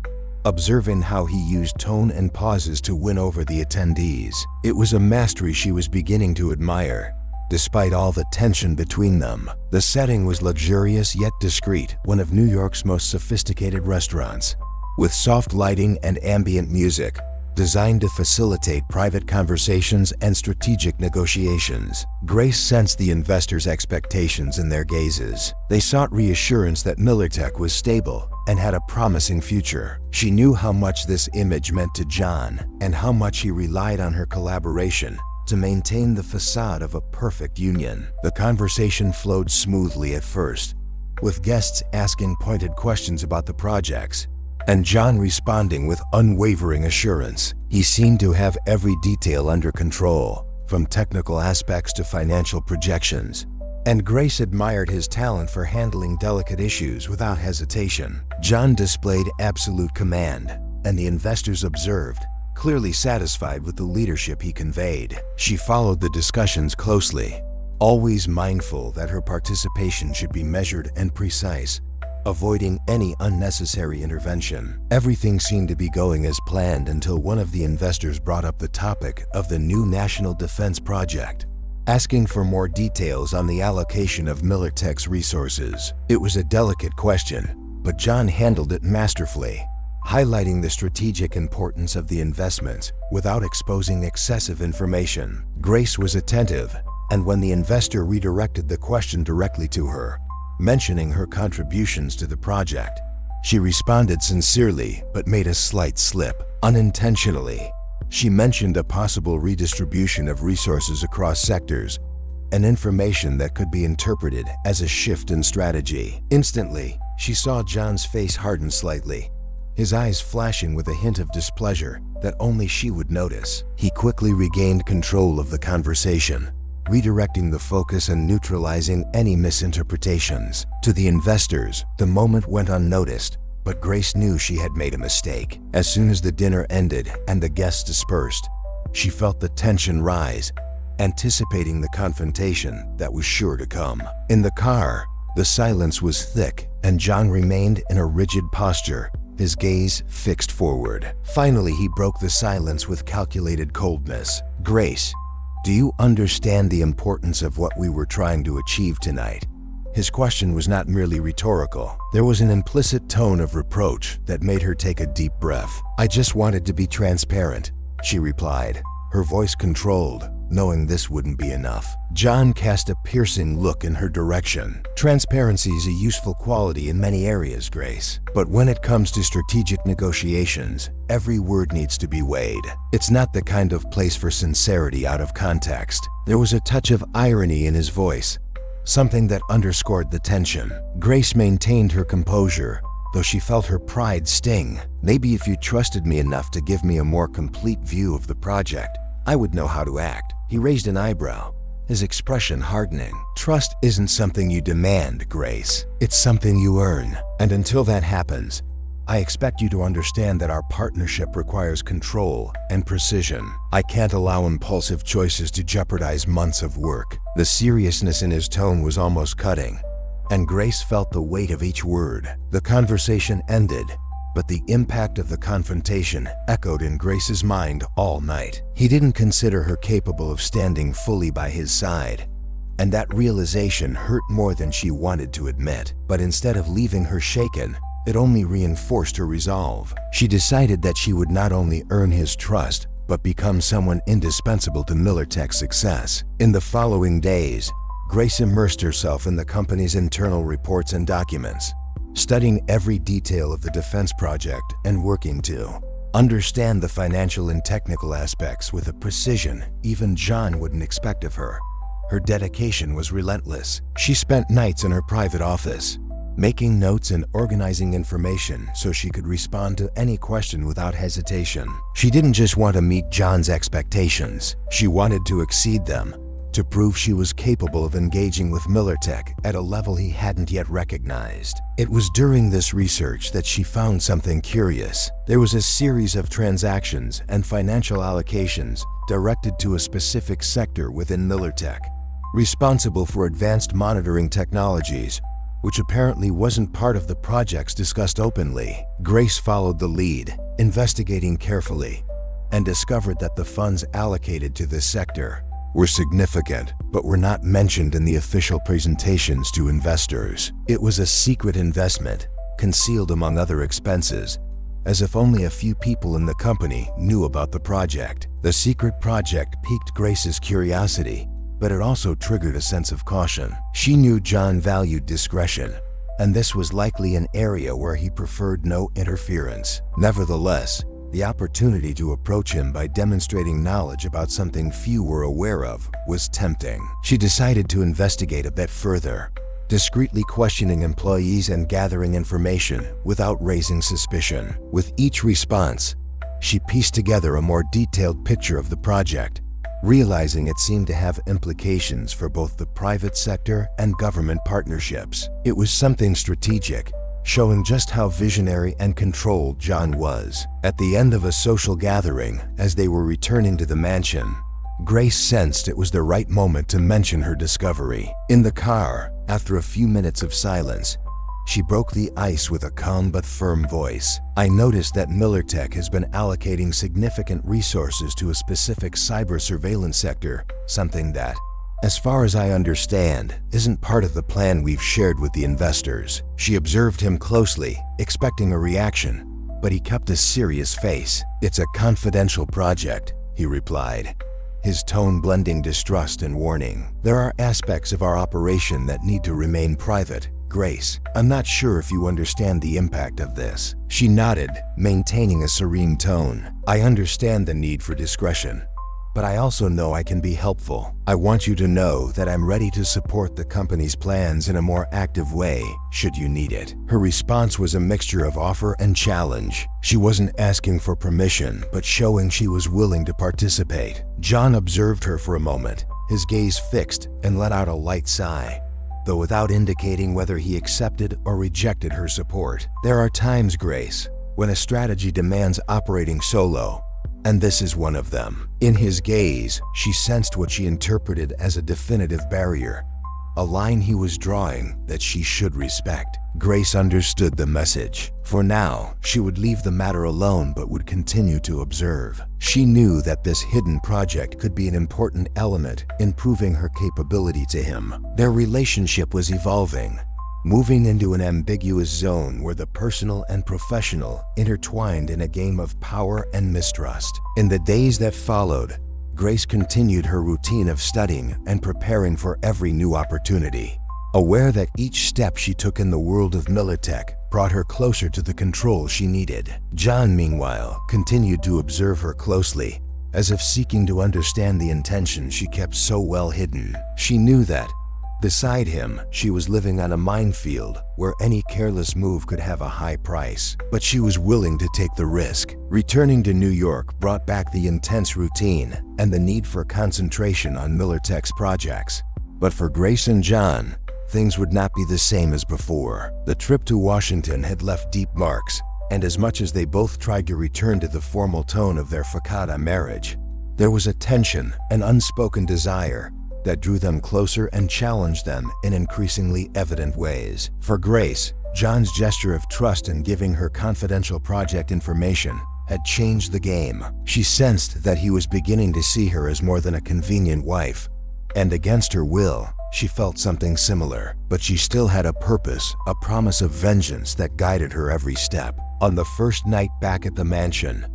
observing how he used tone and pauses to win over the attendees. It was a mastery she was beginning to admire, despite all the tension between them. The setting was luxurious yet discreet, one of New York's most sophisticated restaurants, with soft lighting and ambient music, designed to facilitate private conversations and strategic negotiations. Grace sensed the investors' expectations in their gazes. They sought reassurance that MillerTech was stable and had a promising future. She knew how much this image meant to John and how much he relied on her collaboration to maintain the facade of a perfect union. The conversation flowed smoothly at first, with guests asking pointed questions about the projects, and John responding with unwavering assurance. He seemed to have every detail under control, from technical aspects to financial projections, and Grace admired his talent for handling delicate issues without hesitation. John displayed absolute command, and the investors observed, clearly satisfied with the leadership he conveyed. She followed the discussions closely, always mindful that her participation should be measured and precise, avoiding any unnecessary intervention. Everything seemed to be going as planned until one of the investors brought up the topic of the new National Defense Project, asking for more details on the allocation of MillerTech's resources. It was a delicate question, but John handled it masterfully, highlighting the strategic importance of the investments without exposing excessive information. Grace was attentive, and when the investor redirected the question directly to her, mentioning her contributions to the project, she responded sincerely but made a slight slip. Unintentionally, she mentioned a possible redistribution of resources across sectors, an information that could be interpreted as a shift in strategy. Instantly, she saw John's face harden slightly, his eyes flashing with a hint of displeasure that only she would notice. He quickly regained control of the conversation, redirecting the focus and neutralizing any misinterpretations. To the investors, the moment went unnoticed, but Grace knew she had made a mistake. As soon as the dinner ended and the guests dispersed, she felt the tension rise, anticipating the confrontation that was sure to come. In the car, the silence was thick, and John remained in a rigid posture, his gaze fixed forward. Finally, he broke the silence with calculated coldness. "Grace, do you understand the importance of what we were trying to achieve tonight?" His question was not merely rhetorical. There was an implicit tone of reproach that made her take a deep breath. "I just wanted to be transparent," she replied, her voice controlled, knowing this wouldn't be enough. John cast a piercing look in her direction. "Transparency is a useful quality in many areas, Grace. But when it comes to strategic negotiations, every word needs to be weighed. It's not the kind of place for sincerity out of context." There was a touch of irony in his voice, something that underscored the tension. Grace maintained her composure, though she felt her pride sting. "Maybe if you trusted me enough to give me a more complete view of the project, I would know how to act." He raised an eyebrow, his expression hardening. "Trust isn't something you demand, Grace. It's something you earn. And until that happens, I expect you to understand that our partnership requires control and precision. I can't allow impulsive choices to jeopardize months of work." The seriousness in his tone was almost cutting, and Grace felt the weight of each word. The conversation ended, but the impact of the confrontation echoed in Grace's mind all night. He didn't consider her capable of standing fully by his side, and that realization hurt more than she wanted to admit. But instead of leaving her shaken, it only reinforced her resolve. She decided that she would not only earn his trust, but become someone indispensable to MillerTech's success. In the following days, Grace immersed herself in the company's internal reports and documents, studying every detail of the defense project and working to understand the financial and technical aspects with a precision even John wouldn't expect of her. Her dedication was relentless. She spent nights in her private office, making notes and organizing information so she could respond to any question without hesitation. She didn't just want to meet John's expectations, she wanted to exceed them, to prove she was capable of engaging with Millertech at a level he hadn't yet recognized. It was during this research that she found something curious. There was a series of transactions and financial allocations directed to a specific sector within Millertech, responsible for advanced monitoring technologies, which apparently wasn't part of the projects discussed openly. Grace followed the lead, investigating carefully, and discovered that the funds allocated to this sector were significant, but were not mentioned in the official presentations to investors. It was a secret investment, concealed among other expenses, as if only a few people in the company knew about the project. The secret project piqued Grace's curiosity, but it also triggered a sense of caution. She knew John valued discretion, and this was likely an area where he preferred no interference. Nevertheless, the opportunity to approach him by demonstrating knowledge about something few were aware of was tempting. She decided to investigate a bit further, discreetly questioning employees and gathering information without raising suspicion. With each response, she pieced together a more detailed picture of the project, realizing it seemed to have implications for both the private sector and government partnerships. It was something strategic, showing just how visionary and controlled John was. At the end of a social gathering, as they were returning to the mansion, Grace sensed it was the right moment to mention her discovery. In the car, after a few minutes of silence, she broke the ice with a calm but firm voice. "I noticed that Millertech has been allocating significant resources to a specific cyber surveillance sector, something that, as far as I understand, isn't part of the plan we've shared with the investors." She observed him closely, expecting a reaction, but he kept a serious face. "It's a confidential project," he replied, his tone blending distrust and warning. "There are aspects of our operation that need to remain private, Grace. I'm not sure if you understand the impact of this." She nodded, maintaining a serene tone. "I understand the need for discretion, but I also know I can be helpful. I want you to know that I'm ready to support the company's plans in a more active way, should you need it." Her response was a mixture of offer and challenge. She wasn't asking for permission, but showing she was willing to participate. John observed her for a moment, his gaze fixed, and let out a light sigh, though without indicating whether he accepted or rejected her support. "There are times, Grace, when a strategy demands operating solo, and this is one of them." In his gaze, she sensed what she interpreted as a definitive barrier, a line he was drawing that she should respect. Grace understood the message. For now, she would leave the matter alone but would continue to observe. She knew that this hidden project could be an important element in proving her capability to him. Their relationship was evolving, moving into an ambiguous zone where the personal and professional intertwined in a game of power and mistrust. In the days that followed, Grace continued her routine of studying and preparing for every new opportunity, aware that each step she took in the world of Millertech brought her closer to the control she needed. John, meanwhile, continued to observe her closely, as if seeking to understand the intention she kept so well hidden. She knew that, beside him, she was living on a minefield where any careless move could have a high price, but she was willing to take the risk. Returning to New York brought back the intense routine and the need for concentration on Millertech's projects. But for Grace and John, things would not be the same as before. The trip to Washington had left deep marks, and as much as they both tried to return to the formal tone of their facada marriage, there was a tension, an unspoken desire, that drew them closer and challenged them in increasingly evident ways. For Grace, John's gesture of trust in giving her confidential project information had changed the game. She sensed that he was beginning to see her as more than a convenient wife, and against her will, she felt something similar. But she still had a purpose, a promise of vengeance that guided her every step. On the first night back at the mansion,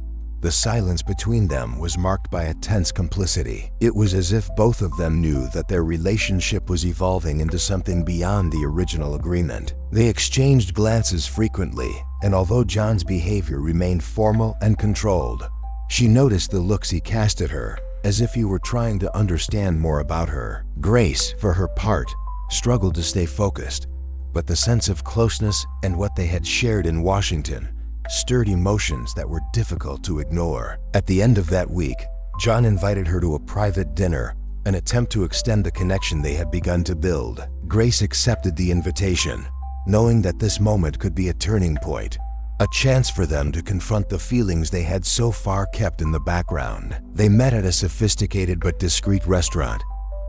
the silence between them was marked by a tense complicity. It was as if both of them knew that their relationship was evolving into something beyond the original agreement. They exchanged glances frequently, and although John's behavior remained formal and controlled, she noticed the looks he cast at her, as if he were trying to understand more about her. Grace, for her part, struggled to stay focused, but the sense of closeness and what they had shared in Washington stirred emotions that were difficult to ignore. At the end of that week, John invited her to a private dinner an attempt to extend the connection they had begun to build. Grace accepted the invitation, knowing that this moment could be a turning point, a chance for them to confront the feelings they had so far kept in the background. They met at a sophisticated but discreet restaurant,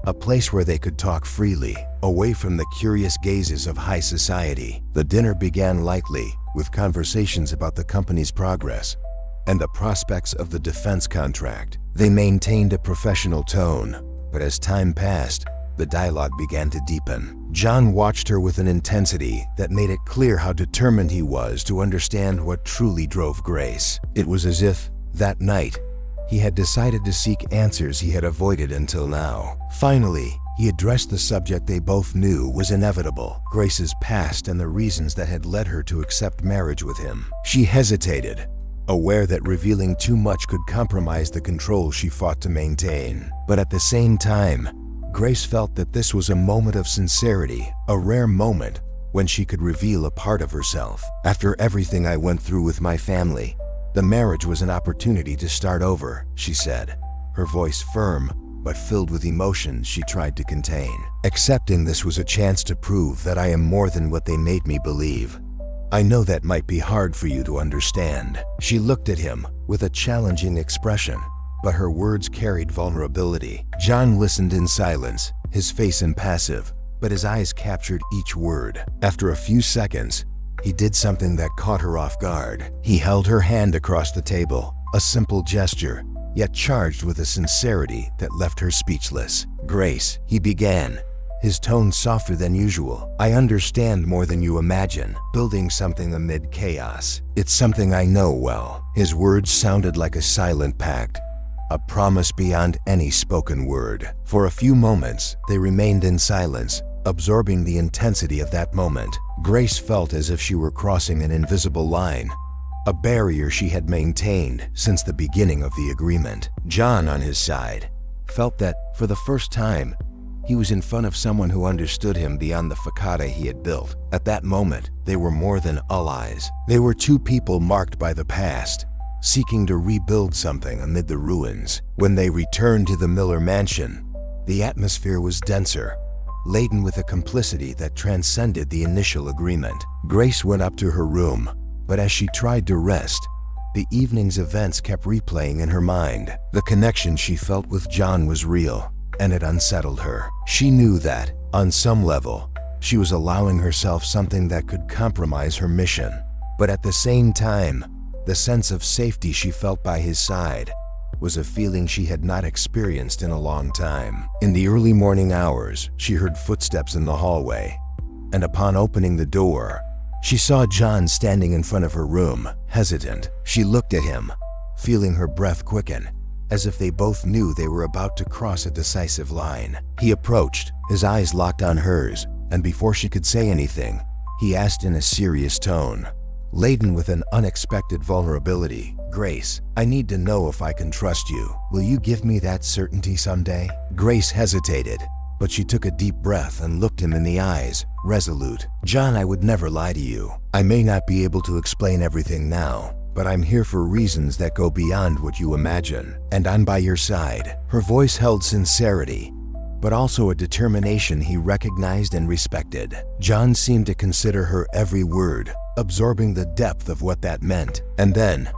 a place where they could talk freely, away from the curious gazes of high society. The dinner began lightly, with conversations about the company's progress and the prospects of the defense contract. They maintained a professional tone, but as time passed, the dialogue began to deepen. John watched her with an intensity that made it clear how determined he was to understand what truly drove Grace. It was as if, that night, he had decided to seek answers he had avoided until now. Finally, he addressed the subject they both knew was inevitable: Grace's past and the reasons that had led her to accept marriage with him. She hesitated, aware that revealing too much could compromise the control she fought to maintain. But at the same time, Grace felt that this was a moment of sincerity, a rare moment when she could reveal a part of herself. "After everything I went through with my family, the marriage was an opportunity to start over," she said, her voice firm but filled with emotions she tried to contain. "Accepting this was a chance to prove that I am more than what they made me believe. I know that might be hard for you to understand." She looked at him with a challenging expression, but her words carried vulnerability. John listened in silence, his face impassive, but his eyes captured each word. After a few seconds, he did something that caught her off guard. He held her hand across the table, a simple gesture, yet charged with a sincerity that left her speechless. "Grace," he began, his tone softer than usual, "I understand more than you imagine, building something amid chaos. It's something I know well." His words sounded like a silent pact, a promise beyond any spoken word. For a few moments, they remained in silence, absorbing the intensity of that moment. Grace felt as if she were crossing an invisible line, a barrier she had maintained since the beginning of the agreement. John, on his side, felt that, for the first time, he was in front of someone who understood him beyond the facade he had built. At that moment, they were more than allies. They were two people marked by the past, seeking to rebuild something amid the ruins. When they returned to the Miller mansion, the atmosphere was denser, laden with a complicity that transcended the initial agreement. Grace went up to her room, but as she tried to rest, the evening's events kept replaying in her mind. The connection she felt with John was real, and it unsettled her. She knew that, on some level, she was allowing herself something that could compromise her mission. But at the same time, the sense of safety she felt by his side was a feeling she had not experienced in a long time. In the early morning hours, she heard footsteps in the hallway, and upon opening the door, she saw John standing in front of her room, hesitant. She looked at him, feeling her breath quicken, as if they both knew they were about to cross a decisive line. He approached, his eyes locked on hers, and before she could say anything, he asked in a serious tone, laden with an unexpected vulnerability, "Grace, I need to know if I can trust you. Will you give me that certainty someday?" Grace hesitated, but she took a deep breath and looked him in the eyes, resolute. "John, I would never lie to you. I may not be able to explain everything now, but I'm here for reasons that go beyond what you imagine, and I'm by your side." Her voice held sincerity, but also a determination he recognized and respected. John seemed to consider her every word, absorbing the depth of what that meant. And then,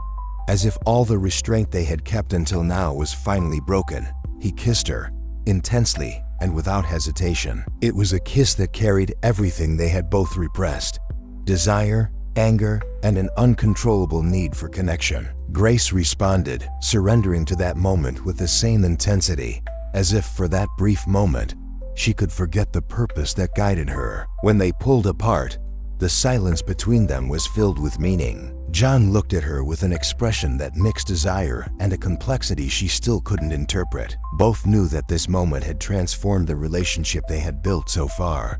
as if all the restraint they had kept until now was finally broken, he kissed her, intensely and without hesitation. It was a kiss that carried everything they had both repressed: desire, anger, and an uncontrollable need for connection. Grace responded, surrendering to that moment with the same intensity, as if for that brief moment, she could forget the purpose that guided her. When they pulled apart, the silence between them was filled with meaning. John looked at her with an expression that mixed desire and a complexity she still couldn't interpret. Both knew that this moment had transformed the relationship they had built so far,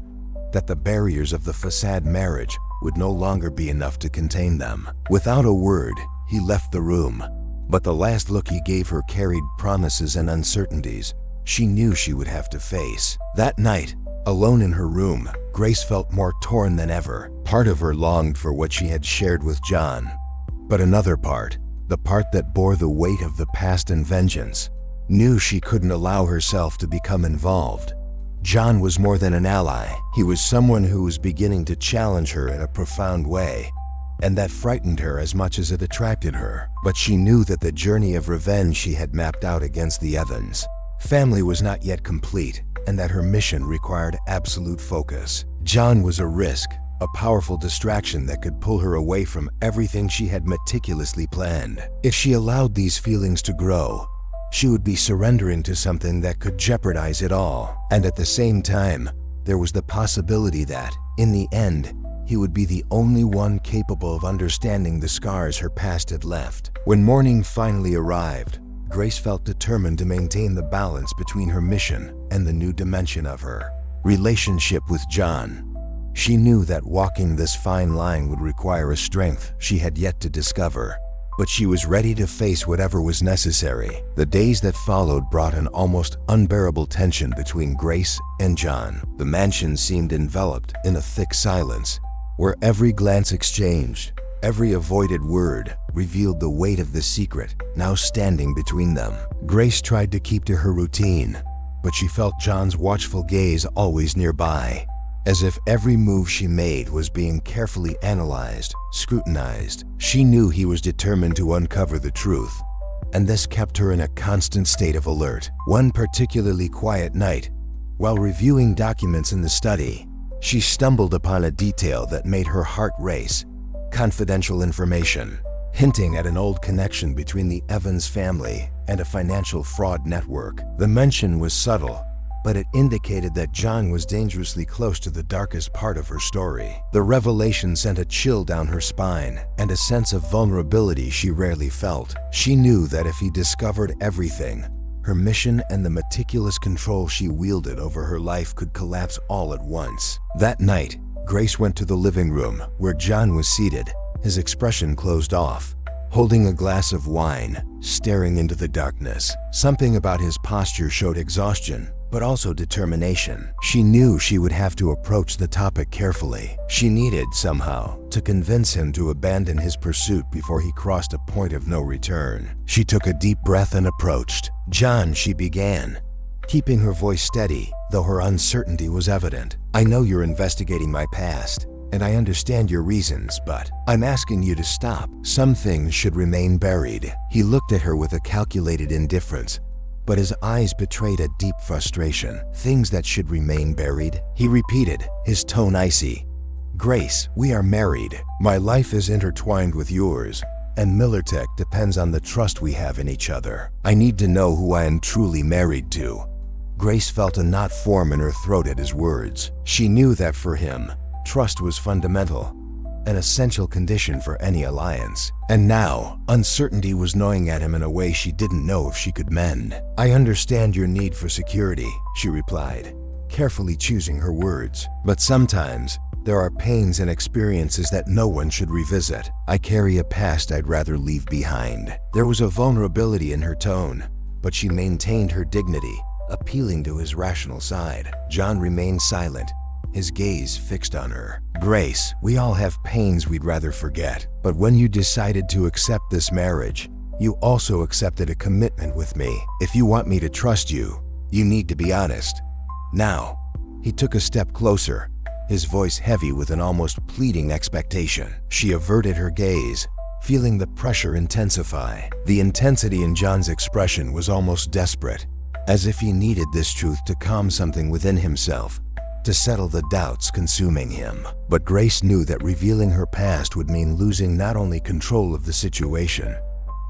that the barriers of the facade marriage would no longer be enough to contain them. Without a word, he left the room, but the last look he gave her carried promises and uncertainties she knew she would have to face. That night, alone in her room, Grace felt more torn than ever. Part of her longed for what she had shared with John, but another part, the part that bore the weight of the past and vengeance, knew she couldn't allow herself to become involved. John was more than an ally. He was someone who was beginning to challenge her in a profound way, and that frightened her as much as it attracted her. But she knew that the journey of revenge she had mapped out against the Evans family was not yet complete, and that her mission required absolute focus. John was a risk, a powerful distraction that could pull her away from everything she had meticulously planned. If she allowed these feelings to grow, she would be surrendering to something that could jeopardize it all. And at the same time, there was the possibility that, in the end, he would be the only one capable of understanding the scars her past had left. When morning finally arrived, Grace felt determined to maintain the balance between her mission and the new dimension of her relationship with John. She knew that walking this fine line would require a strength she had yet to discover, but she was ready to face whatever was necessary. The days that followed brought an almost unbearable tension between Grace and John. The mansion seemed enveloped in a thick silence, where every glance exchanged, every avoided word revealed the weight of the secret now standing between them. Grace tried to keep to her routine, but she felt John's watchful gaze always nearby, as if every move she made was being carefully analyzed, scrutinized. She knew he was determined to uncover the truth, and this kept her in a constant state of alert. One particularly quiet night, while reviewing documents in the study, she stumbled upon a detail that made her heart race. Confidential information, hinting at an old connection between the Evans family and a financial fraud network. The mention was subtle, but it indicated that John was dangerously close to the darkest part of her story. The revelation sent a chill down her spine and a sense of vulnerability she rarely felt. She knew that if he discovered everything, her mission and the meticulous control she wielded over her life could collapse all at once. That night, Grace went to the living room where John was seated, his expression closed off, holding a glass of wine, staring into the darkness. Something about his posture showed exhaustion, but also determination. She knew she would have to approach the topic carefully. She needed, somehow, to convince him to abandon his pursuit before he crossed a point of no return. She took a deep breath and approached. "John," she began, keeping her voice steady, though her uncertainty was evident. "I know you're investigating my past, and I understand your reasons, but I'm asking you to stop. Some things should remain buried." He looked at her with a calculated indifference, but his eyes betrayed a deep frustration. "Things that should remain buried?" he repeated, his tone icy. "Grace, we are married. My life is intertwined with yours, and Millertech depends on the trust we have in each other. I need to know who I am truly married to." Grace felt a knot form in her throat at his words. She knew that for him, trust was fundamental, an essential condition for any alliance. And now, uncertainty was gnawing at him in a way she didn't know if she could mend. "I understand your need for security," she replied, carefully choosing her words. "But sometimes, there are pains and experiences that no one should revisit. I carry a past I'd rather leave behind." There was a vulnerability in her tone, but she maintained her dignity, appealing to his rational side. John remained silent, his gaze fixed on her. "Grace, we all have pains we'd rather forget, but when you decided to accept this marriage, you also accepted a commitment with me. If you want me to trust you, you need to be honest. Now." He took a step closer, his voice heavy with an almost pleading expectation. She averted her gaze, feeling the pressure intensify. The intensity in John's expression was almost desperate, as if he needed this truth to calm something within himself, to settle the doubts consuming him. But Grace knew that revealing her past would mean losing not only control of the situation,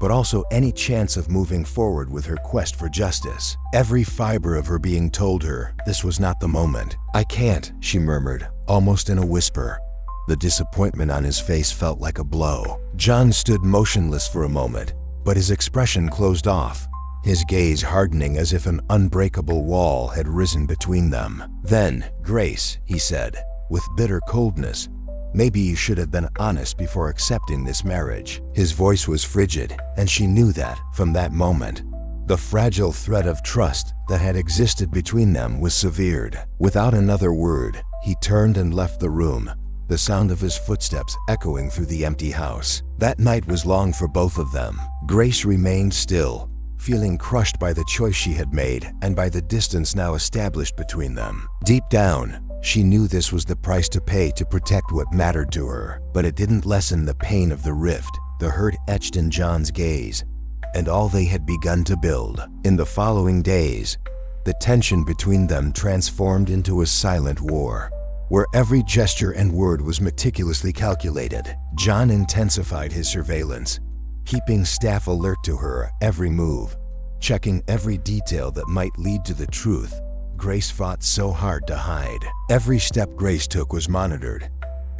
but also any chance of moving forward with her quest for justice. Every fiber of her being told her this was not the moment. "I can't," she murmured, almost in a whisper. The disappointment on his face felt like a blow. John stood motionless for a moment, but his expression closed off, his gaze hardening as if an unbreakable wall had risen between them. Then, "Grace," he said, with bitter coldness, "maybe you should have been honest before accepting this marriage." His voice was frigid, and she knew that, from that moment, the fragile thread of trust that had existed between them was severed. Without another word, he turned and left the room, the sound of his footsteps echoing through the empty house. That night was long for both of them. Grace remained still, feeling crushed by the choice she had made and by the distance now established between them. Deep down, she knew this was the price to pay to protect what mattered to her, but it didn't lessen the pain of the rift, the hurt etched in John's gaze, and all they had begun to build. In the following days, the tension between them transformed into a silent war, where every gesture and word was meticulously calculated. John intensified his surveillance, keeping staff alert to her every move, checking every detail that might lead to the truth Grace fought so hard to hide. Every step Grace took was monitored,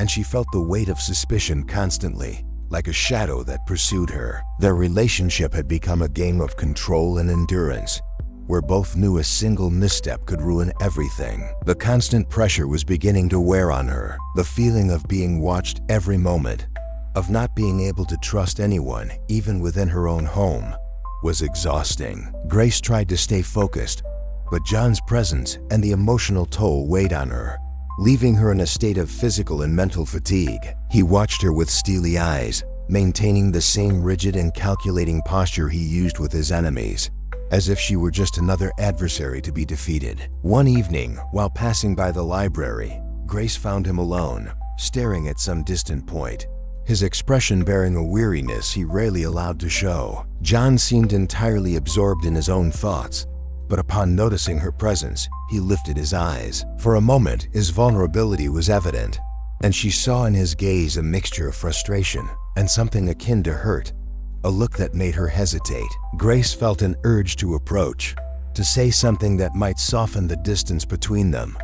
and she felt the weight of suspicion constantly, like a shadow that pursued her. Their relationship had become a game of control and endurance, where both knew a single misstep could ruin everything. The constant pressure was beginning to wear on her. The feeling of being watched every moment, of not being able to trust anyone, even within her own home, was exhausting. Grace tried to stay focused, but John's presence and the emotional toll weighed on her, leaving her in a state of physical and mental fatigue. He watched her with steely eyes, maintaining the same rigid and calculating posture he used with his enemies, as if she were just another adversary to be defeated. One evening, while passing by the library, Grace found him alone, staring at some distant point, his expression bearing a weariness he rarely allowed to show. John seemed entirely absorbed in his own thoughts, but upon noticing her presence, he lifted his eyes. For a moment, his vulnerability was evident, and she saw in his gaze a mixture of frustration and something akin to hurt, a look that made her hesitate. Grace felt an urge to approach, to say something that might soften the distance between them,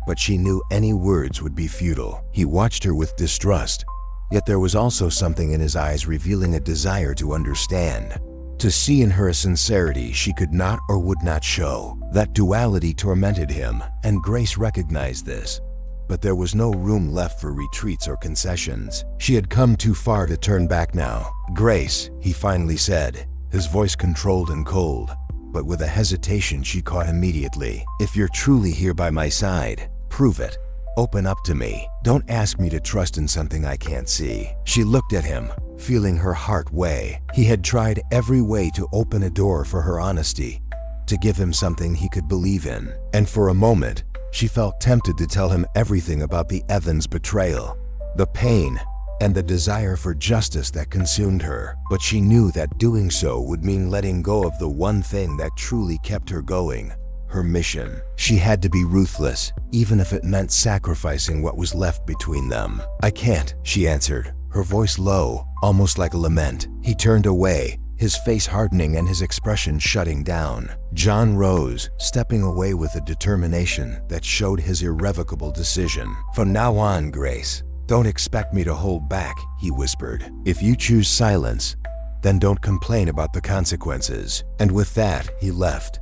but she knew any words would be futile. He watched her with distrust, yet there was also something in his eyes revealing a desire to understand, to see in her a sincerity she could not or would not show. That duality tormented him, and Grace recognized this. But there was no room left for retreats or concessions. She had come too far to turn back now. "Grace," he finally said, his voice controlled and cold, but with a hesitation she caught immediately. "If you're truly here by my side, prove it. Open up to me. Don't ask me to trust in something I can't see." She looked at him, feeling her heart weigh. He had tried every way to open a door for her honesty, to give him something he could believe in. And for a moment, she felt tempted to tell him everything about the Evans betrayal, the pain, and the desire for justice that consumed her. But she knew that doing so would mean letting go of the one thing that truly kept her going, her mission. She had to be ruthless, even if it meant sacrificing what was left between them. "I can't," she answered, her voice low, almost like a lament. He turned away, his face hardening and his expression shutting down. John rose, stepping away with a determination that showed his irrevocable decision. "From now on, Grace, don't expect me to hold back," he whispered. "If you choose silence, then don't complain about the consequences." And with that, he left,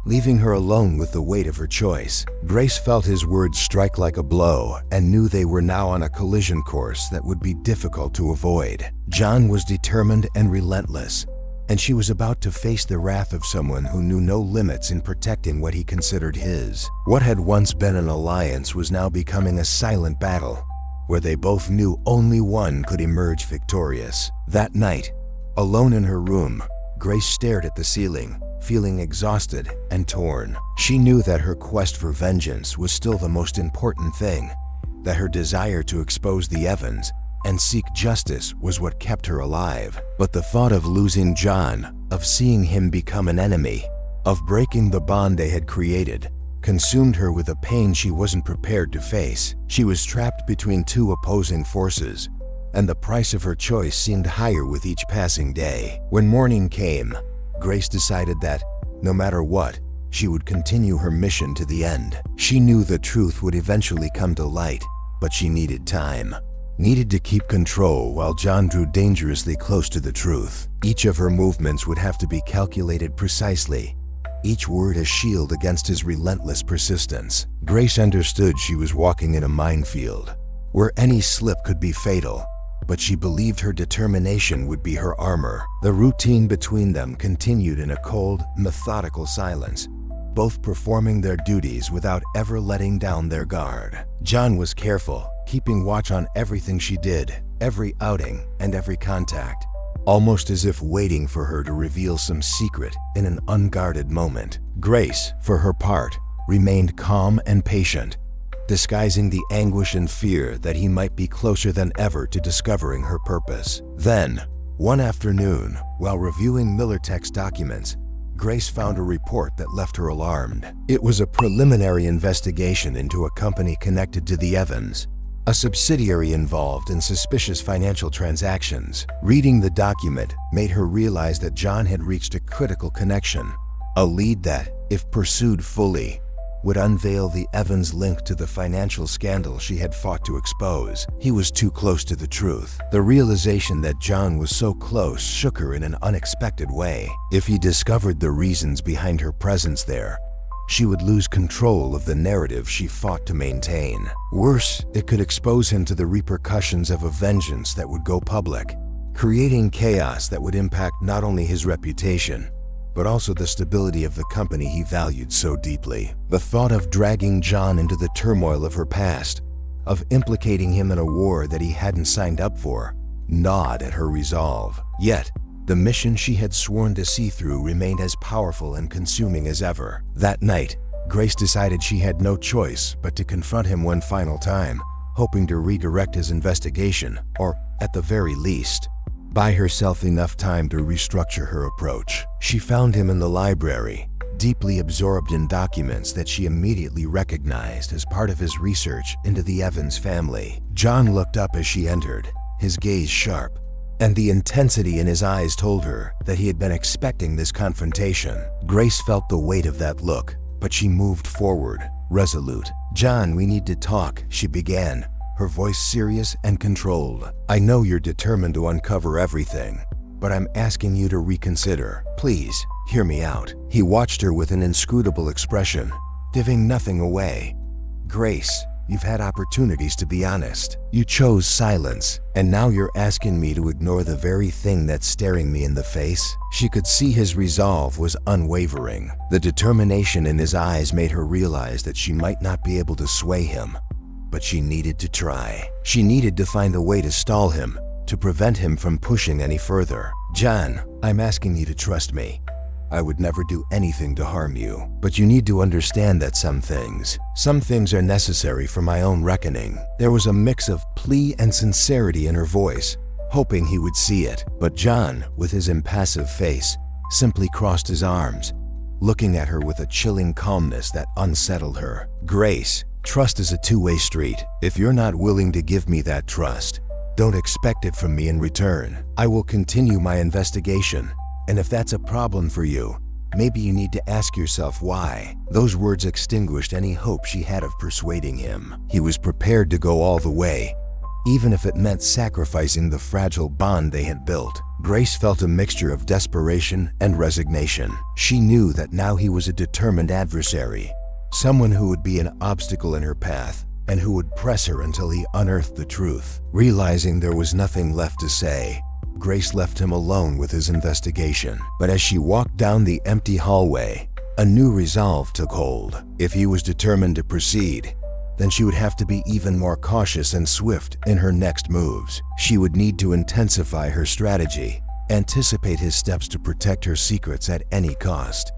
leaving her alone with the weight of her choice. Grace felt his words strike like a blow and knew they were now on a collision course that would be difficult to avoid. John was determined and relentless, and she was about to face the wrath of someone who knew no limits in protecting what he considered his. What had once been an alliance was now becoming a silent battle, where they both knew only one could emerge victorious. That night, alone in her room, Grace stared at the ceiling, feeling exhausted and torn. She knew that her quest for vengeance was still the most important thing, that her desire to expose the Evans and seek justice was what kept her alive. But the thought of losing John, of seeing him become an enemy, of breaking the bond they had created, consumed her with a pain she wasn't prepared to face. She was trapped between two opposing forces, and the price of her choice seemed higher with each passing day. When morning came, Grace decided that, no matter what, she would continue her mission to the end. She knew the truth would eventually come to light, but she needed time. Needed to keep control while John drew dangerously close to the truth. Each of her movements would have to be calculated precisely, each word a shield against his relentless persistence. Grace understood she was walking in a minefield, where any slip could be fatal, but she believed her determination would be her armor. The routine between them continued in a cold, methodical silence, both performing their duties without ever letting down their guard. John was careful, keeping watch on everything she did, every outing and every contact. almost as if waiting for her to reveal some secret in an unguarded moment. Grace, for her part, remained calm and patient, disguising the anguish and fear that he might be closer than ever to discovering her purpose. Then, one afternoon, while reviewing Millertech's documents, Grace found a report that left her alarmed. It was a preliminary investigation into a company connected to the Evans, a subsidiary involved in suspicious financial transactions. Reading the document made her realize that John had reached a critical connection, a lead that, if pursued fully, would unveil the Evans' link to the financial scandal she had fought to expose. He was too close to the truth. The realization that John was so close shook her in an unexpected way. If he discovered the reasons behind her presence there, she would lose control of the narrative she fought to maintain. Worse, it could expose him to the repercussions of a vengeance that would go public, creating chaos that would impact not only his reputation, but also the stability of the company he valued so deeply. The thought of dragging John into the turmoil of her past, of implicating him in a war that he hadn't signed up for, gnawed at her resolve. Yet, the mission she had sworn to see through remained as powerful and consuming as ever. That night, Grace decided she had no choice but to confront him one final time, hoping to redirect his investigation, or, at the very least, buy herself enough time to restructure her approach. She found him in the library, deeply absorbed in documents that she immediately recognized as part of his research into the Evans family. John looked up as she entered, his gaze sharp, and the intensity in his eyes told her that he had been expecting this confrontation. Grace felt the weight of that look, but she moved forward, resolute. "John, we need to talk," she began, her voice serious and controlled. "I know you're determined to uncover everything, but I'm asking you to reconsider. Please, hear me out." He watched her with an inscrutable expression, giving nothing away. "Grace, you've had opportunities to be honest. You chose silence, and now you're asking me to ignore the very thing that's staring me in the face?" She could see his resolve was unwavering. The determination in his eyes made her realize that she might not be able to sway him, but she needed to try. She needed to find a way to stall him, to prevent him from pushing any further. "John, I'm asking you to trust me. I would never do anything to harm you, but you need to understand that some things are necessary for my own reckoning." There was a mix of plea and sincerity in her voice, hoping he would see it. But John, with his impassive face, simply crossed his arms, looking at her with a chilling calmness that unsettled her. "Grace, trust is a two-way street. If you're not willing to give me that trust, don't expect it from me in return. I will continue my investigation, and if that's a problem for you, maybe you need to ask yourself why." Those words extinguished any hope she had of persuading him. He was prepared to go all the way, even if it meant sacrificing the fragile bond they had built. Grace felt a mixture of desperation and resignation. She knew that now he was a determined adversary, someone who would be an obstacle in her path and who would press her until he unearthed the truth. Realizing there was nothing left to say, Grace left him alone with his investigation. But as she walked down the empty hallway, a new resolve took hold. If he was determined to proceed, then she would have to be even more cautious and swift in her next moves. She would need to intensify her strategy, anticipate his steps to protect her secrets at any cost.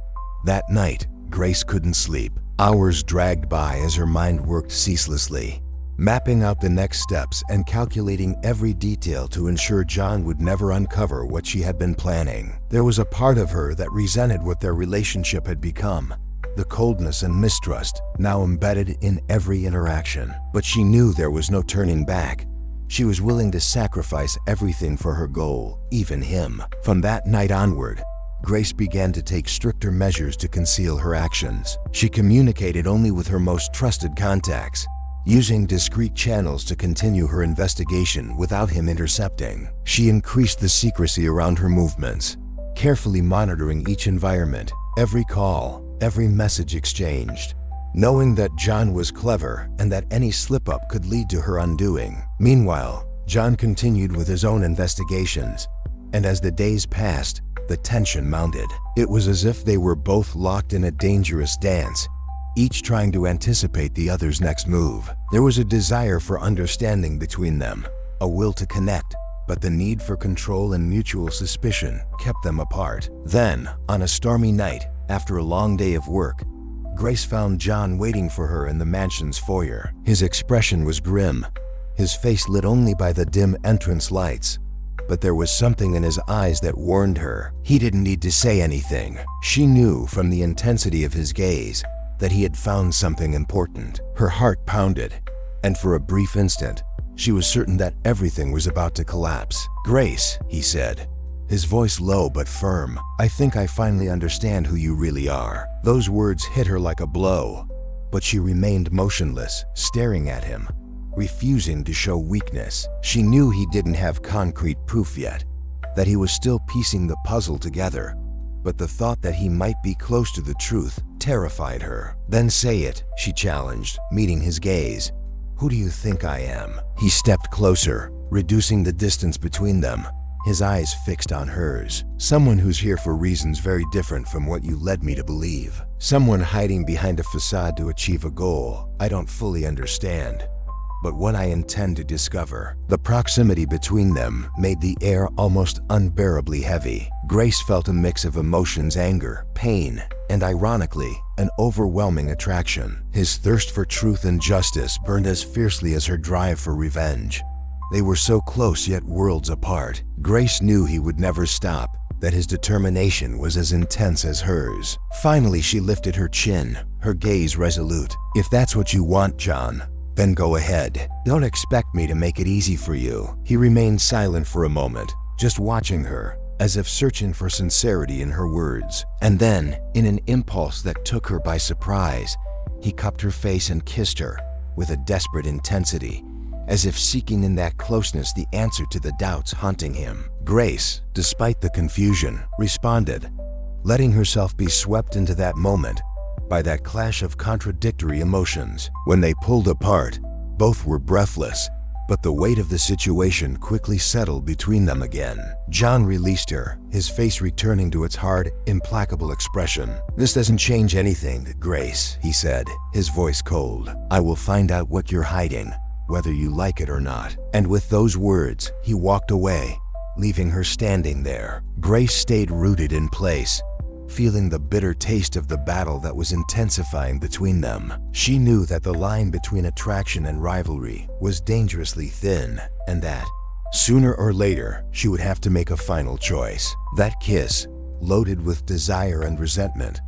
That night, Grace couldn't sleep. Hours dragged by as her mind worked ceaselessly, mapping out the next steps and calculating every detail to ensure John would never uncover what she had been planning. There was a part of her that resented what their relationship had become, the coldness and mistrust now embedded in every interaction. But she knew there was no turning back. She was willing to sacrifice everything for her goal, even him. From that night onward, Grace began to take stricter measures to conceal her actions. She communicated only with her most trusted contacts, using discreet channels to continue her investigation without him intercepting. She increased the secrecy around her movements, carefully monitoring each environment, every call, every message exchanged, knowing that John was clever and that any slip-up could lead to her undoing. Meanwhile, John continued with his own investigations, and as the days passed, the tension mounted. It was as if they were both locked in a dangerous dance, each trying to anticipate the other's next move. There was a desire for understanding between them, a will to connect, but the need for control and mutual suspicion kept them apart. Then, on a stormy night, after a long day of work, Grace found John waiting for her in the mansion's foyer. His expression was grim, his face lit only by the dim entrance lights. But there was something in his eyes that warned her. He didn't need to say anything. She knew from the intensity of his gaze that he had found something important. Her heart pounded, and for a brief instant, she was certain that everything was about to collapse. "Grace," he said, his voice low but firm, "I think I finally understand who you really are." Those words hit her like a blow, but she remained motionless, staring at him, refusing to show weakness. She knew he didn't have concrete proof yet, that he was still piecing the puzzle together, but the thought that he might be close to the truth terrified her. "Then say it," she challenged, meeting his gaze. "Who do you think I am?" He stepped closer, reducing the distance between them, his eyes fixed on hers. "Someone who's here for reasons very different from what you led me to believe. Someone hiding behind a facade to achieve a goal I don't fully understand, but what I intend to discover." The proximity between them made the air almost unbearably heavy. Grace felt a mix of emotions: anger, pain, and ironically, an overwhelming attraction. His thirst for truth and justice burned as fiercely as her drive for revenge. They were so close yet worlds apart. Grace knew he would never stop, that his determination was as intense as hers. Finally, she lifted her chin, her gaze resolute. "If that's what you want, John, then go ahead. Don't expect me to make it easy for you." He remained silent for a moment, just watching her, as if searching for sincerity in her words. And then, in an impulse that took her by surprise, he cupped her face and kissed her with a desperate intensity, as if seeking in that closeness the answer to the doubts haunting him. Grace, despite the confusion, responded, letting herself be swept into that moment by that clash of contradictory emotions. When they pulled apart, both were breathless, but the weight of the situation quickly settled between them again. John released her, his face returning to its hard, implacable expression. "This doesn't change anything, Grace," he said, his voice cold. "I will find out what you're hiding, whether you like it or not." And with those words, he walked away, leaving her standing there. Grace stayed rooted in place, feeling the bitter taste of the battle that was intensifying between them. She knew that the line between attraction and rivalry was dangerously thin, and that, sooner or later, she would have to make a final choice. That kiss, loaded with desire and resentment,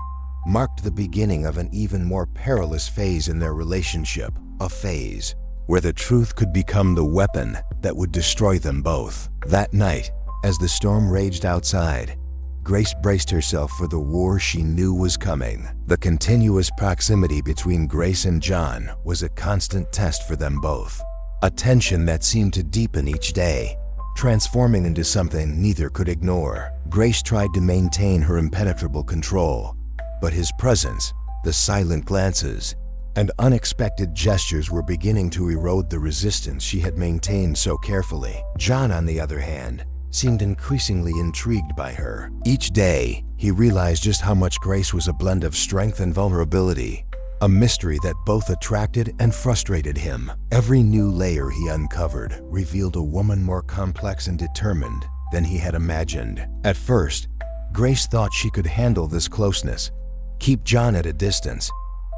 marked the beginning of an even more perilous phase in their relationship, a phase where the truth could become the weapon that would destroy them both. That night, as the storm raged outside, Grace braced herself for the war she knew was coming. The continuous proximity between Grace and John was a constant test for them both, a tension that seemed to deepen each day, transforming into something neither could ignore. Grace tried to maintain her impenetrable control, but his presence, the silent glances, and unexpected gestures were beginning to erode the resistance she had maintained so carefully. John, on the other hand, seemed increasingly intrigued by her. Each day, he realized just how much Grace was a blend of strength and vulnerability, a mystery that both attracted and frustrated him. Every new layer he uncovered revealed a woman more complex and determined than he had imagined. At first, Grace thought she could handle this closeness, keep John at a distance,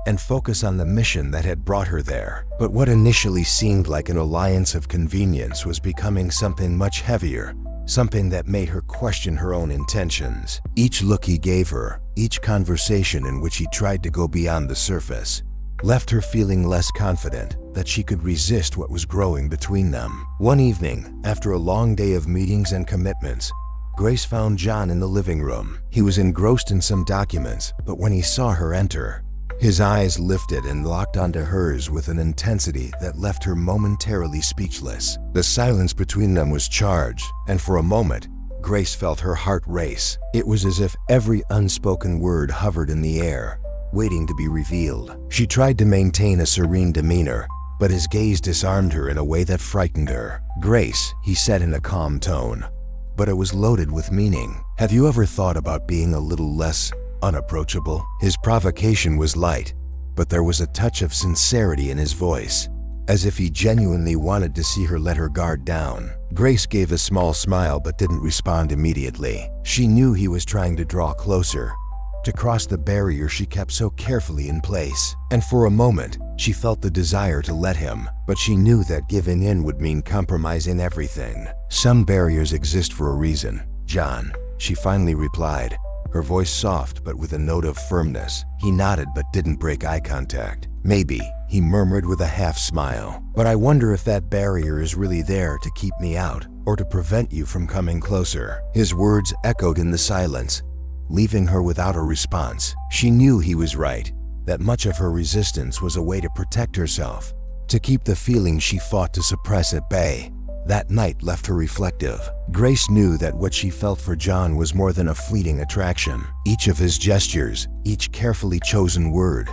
and focus on the mission that had brought her there. But what initially seemed like an alliance of convenience was becoming something much heavier, something that made her question her own intentions. Each look he gave her, each conversation in which he tried to go beyond the surface, left her feeling less confident that she could resist what was growing between them. One evening, after a long day of meetings and commitments, Grace found John in the living room. He was engrossed in some documents, but when he saw her enter, his eyes lifted and locked onto hers with an intensity that left her momentarily speechless. The silence between them was charged, and for a moment, Grace felt her heart race. It was as if every unspoken word hovered in the air, waiting to be revealed. She tried to maintain a serene demeanor, but his gaze disarmed her in a way that frightened her. "Grace," he said in a calm tone, but it was loaded with meaning. "Have you ever thought about being a little less unapproachable?" His provocation was light, but there was a touch of sincerity in his voice, as if he genuinely wanted to see her let her guard down. Grace gave a small smile but didn't respond immediately. She knew he was trying to draw closer, to cross the barrier she kept so carefully in place. And for a moment, she felt the desire to let him, but she knew that giving in would mean compromising everything. Some barriers exist for a reason, John, she finally replied, her voice soft but with a note of firmness. He nodded but didn't break eye contact. Maybe, he murmured with a half smile, but I wonder if that barrier is really there to keep me out or to prevent you from coming closer. His words echoed in the silence, leaving her without a response. She knew he was right, that much of her resistance was a way to protect herself, to keep the feelings she fought to suppress at bay. That night left her reflective. Grace knew that what she felt for John was more than a fleeting attraction. Each of his gestures, each carefully chosen word,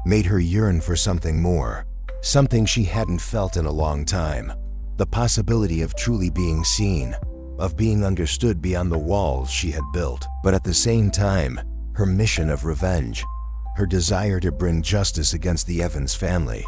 made her yearn for something more, something she hadn't felt in a long time. The possibility of truly being seen, of being understood beyond the walls she had built. But at the same time, her mission of revenge, her desire to bring justice against the Evans family,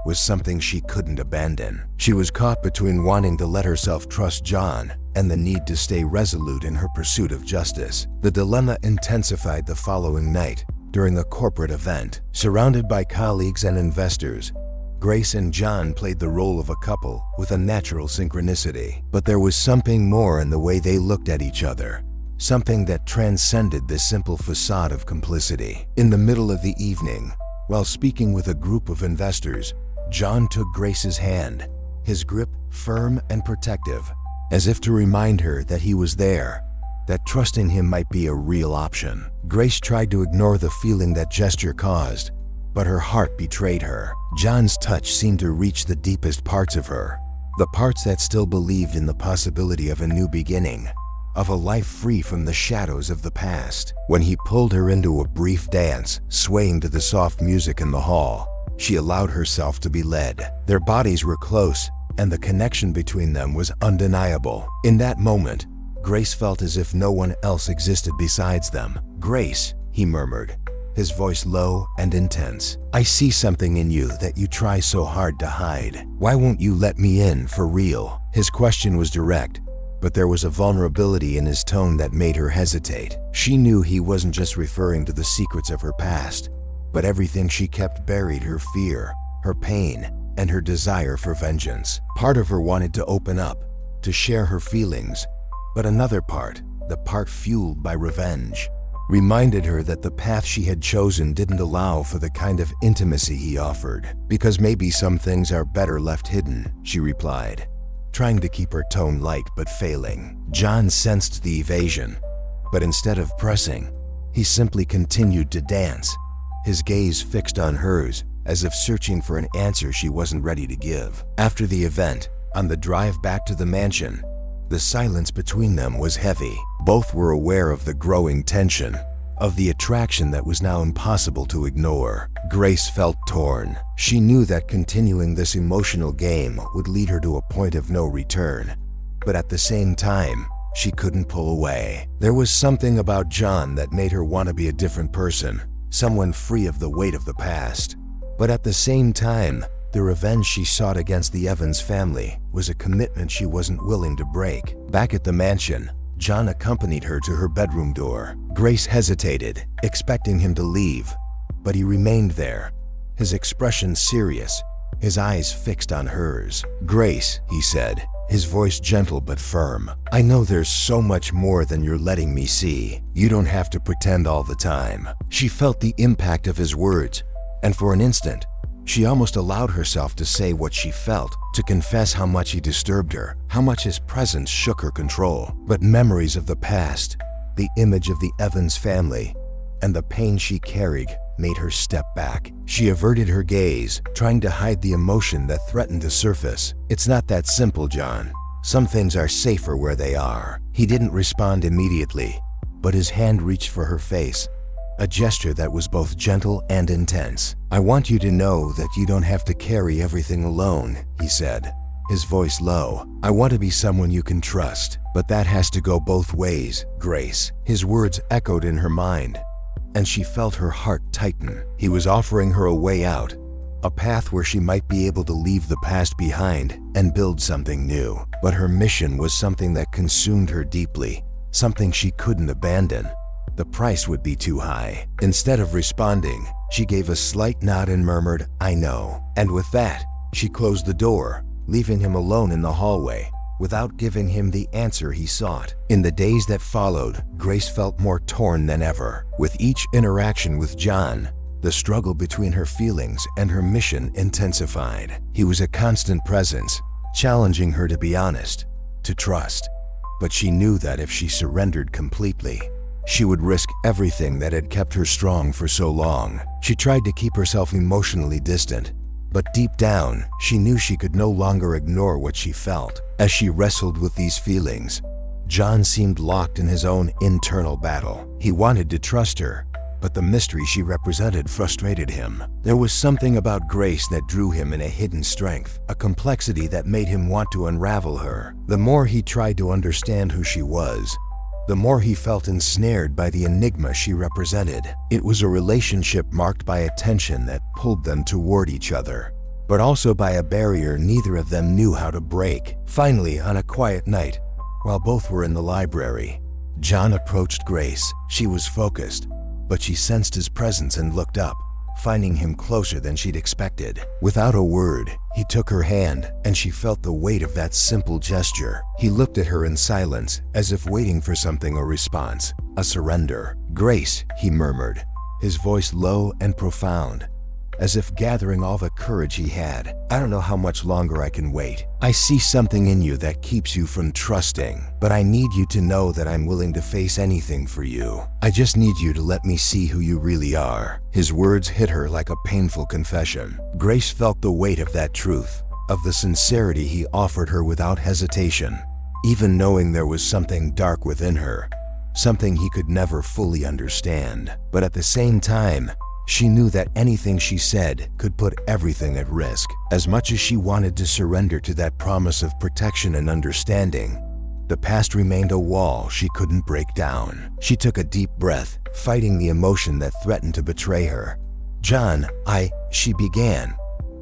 was something she couldn't abandon. She was caught between wanting to let herself trust John and the need to stay resolute in her pursuit of justice. The dilemma intensified the following night during a corporate event. Surrounded by colleagues and investors, Grace and John played the role of a couple with a natural synchronicity. But there was something more in the way they looked at each other, something that transcended the simple facade of complicity. In the middle of the evening, while speaking with a group of investors, John took Grace's hand, his grip firm and protective, as if to remind her that he was there, that trusting him might be a real option. Grace tried to ignore the feeling that gesture caused, but her heart betrayed her. John's touch seemed to reach the deepest parts of her, the parts that still believed in the possibility of a new beginning, of a life free from the shadows of the past. When he pulled her into a brief dance, swaying to the soft music in the hall, she allowed herself to be led. Their bodies were close, and the connection between them was undeniable. In that moment, Grace felt as if no one else existed besides them. "Grace," he murmured, his voice low and intense, "I see something in you that you try so hard to hide. Why won't you let me in for real?" His question was direct, but there was a vulnerability in his tone that made her hesitate. She knew he wasn't just referring to the secrets of her past, but everything she kept buried: her fear, her pain, and her desire for vengeance. Part of her wanted to open up, to share her feelings, but another part, the part fueled by revenge, reminded her that the path she had chosen didn't allow for the kind of intimacy he offered. "Because maybe some things are better left hidden," she replied, trying to keep her tone light but failing. John sensed the evasion, but instead of pressing, he simply continued to dance, his gaze fixed on hers, as if searching for an answer she wasn't ready to give. After the event, on the drive back to the mansion, the silence between them was heavy. Both were aware of the growing tension, of the attraction that was now impossible to ignore. Grace felt torn. She knew that continuing this emotional game would lead her to a point of no return, but at the same time, she couldn't pull away. There was something about John that made her want to be a different person, someone free of the weight of the past. But at the same time, the revenge she sought against the Evans family was a commitment she wasn't willing to break. Back at the mansion, John accompanied her to her bedroom door. Grace hesitated, expecting him to leave, but he remained there, his expression serious, his eyes fixed on hers. "Grace," he said, his voice gentle but firm, "I know there's so much more than you're letting me see. You don't have to pretend all the time." She felt the impact of his words, and for an instant, she almost allowed herself to say what she felt, to confess how much he disturbed her, how much his presence shook her control. But memories of the past, the image of the Evans family, and the pain she carried made her step back. She averted her gaze, trying to hide the emotion that threatened to surface. "It's not that simple, John. Some things are safer where they are." He didn't respond immediately, but his hand reached for her face, a gesture that was both gentle and intense. "I want you to know that you don't have to carry everything alone," he said, his voice low. "I want to be someone you can trust, but that has to go both ways, Grace." His words echoed in her mind, and she felt her heart tighten. He was offering her a way out, a path where she might be able to leave the past behind and build something new. But her mission was something that consumed her deeply, something she couldn't abandon. The price would be too high. Instead of responding, she gave a slight nod and murmured, "I know." And with that, she closed the door, leaving him alone in the hallway, without giving him the answer he sought. In the days that followed, Grace felt more torn than ever. With each interaction with John, the struggle between her feelings and her mission intensified. He was a constant presence, challenging her to be honest, to trust. But she knew that if she surrendered completely, she would risk everything that had kept her strong for so long. She tried to keep herself emotionally distant, but deep down, she knew she could no longer ignore what she felt. As she wrestled with these feelings, John seemed locked in his own internal battle. He wanted to trust her, but the mystery she represented frustrated him. There was something about Grace that drew him in a hidden strength, a complexity that made him want to unravel her. The more he tried to understand who she was, the more he felt ensnared by the enigma she represented. It was a relationship marked by a tension that pulled them toward each other, but also by a barrier neither of them knew how to break. Finally, on a quiet night, while both were in the library, John approached Grace. She was focused, but she sensed his presence and looked up, finding him closer than she'd expected. Without a word, he took her hand, and she felt the weight of that simple gesture. He looked at her in silence, as if waiting for something, a response, a surrender. "Grace," he murmured, his voice low and profound, as if gathering all the courage he had. "I don't know how much longer I can wait. I see something in you that keeps you from trusting, but I need you to know that I'm willing to face anything for you. I just need you to let me see who you really are." His words hit her like a painful confession. Grace felt the weight of that truth, of the sincerity he offered her without hesitation, even knowing there was something dark within her, something he could never fully understand. But at the same time, she knew that anything she said could put everything at risk. As much as she wanted to surrender to that promise of protection and understanding, the past remained a wall she couldn't break down. She took a deep breath, fighting the emotion that threatened to betray her. "John, she began,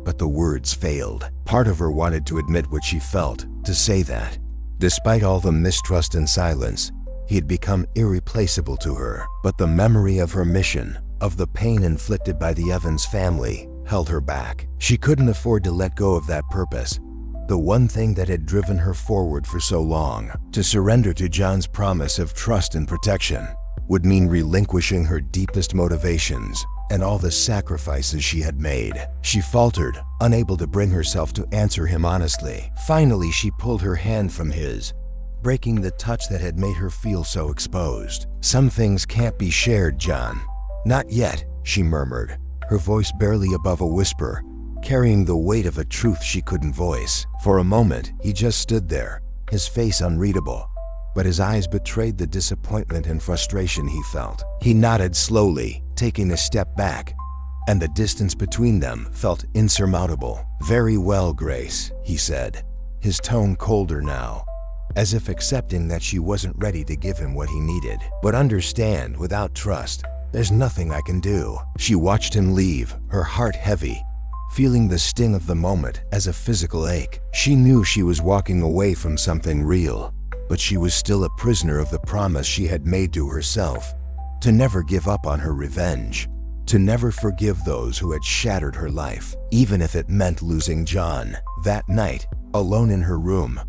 but the words failed. Part of her wanted to admit what she felt, to say that, despite all the mistrust and silence, he had become irreplaceable to her. But the memory of her mission, of the pain inflicted by the Evans family, held her back. She couldn't afford to let go of that purpose, the one thing that had driven her forward for so long. To surrender to John's promise of trust and protection would mean relinquishing her deepest motivations and all the sacrifices she had made. She faltered, unable to bring herself to answer him honestly. Finally, she pulled her hand from his, breaking the touch that had made her feel so exposed. "Some things can't be shared, John." "Not yet," she murmured, her voice barely above a whisper, carrying the weight of a truth she couldn't voice. For a moment, he just stood there, his face unreadable, but his eyes betrayed the disappointment and frustration he felt. He nodded slowly, taking a step back, and the distance between them felt insurmountable. "Very well, Grace," he said, his tone colder now, as if accepting that she wasn't ready to give him what he needed. "But understand, without trust, there's nothing I can do." She watched him leave, her heart heavy, feeling the sting of the moment as a physical ache. She knew she was walking away from something real, but she was still a prisoner of the promise she had made to herself, to never give up on her revenge, to never forgive those who had shattered her life, even if it meant losing John. That night, alone in her room,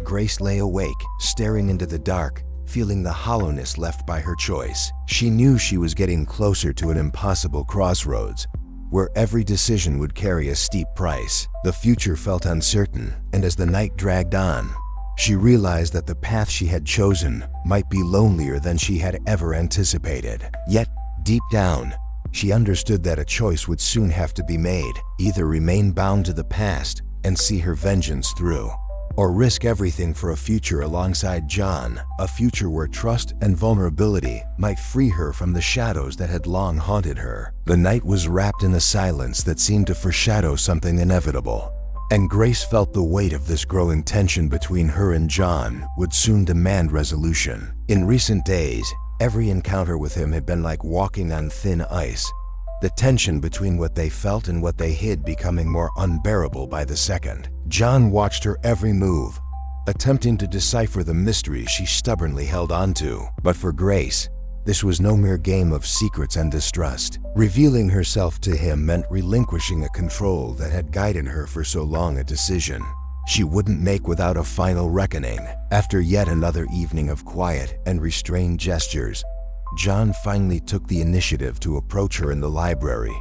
Grace lay awake, staring into the dark, feeling the hollowness left by her choice. She knew she was getting closer to an impossible crossroads, where every decision would carry a steep price. The future felt uncertain, and as the night dragged on, she realized that the path she had chosen might be lonelier than she had ever anticipated. Yet, deep down, she understood that a choice would soon have to be made: either remain bound to the past and see her vengeance through, or risk everything for a future alongside John, a future where trust and vulnerability might free her from the shadows that had long haunted her. The night was wrapped in a silence that seemed to foreshadow something inevitable, and Grace felt the weight of this growing tension between her and John would soon demand resolution. In recent days, every encounter with him had been like walking on thin ice, the tension between what they felt and what they hid becoming more unbearable by the second. John watched her every move, attempting to decipher the mystery she stubbornly held onto. But for Grace, this was no mere game of secrets and distrust. Revealing herself to him meant relinquishing a control that had guided her for so long a decision she wouldn't make without a final reckoning. After yet another evening of quiet and restrained gestures, John finally took the initiative to approach her in the library,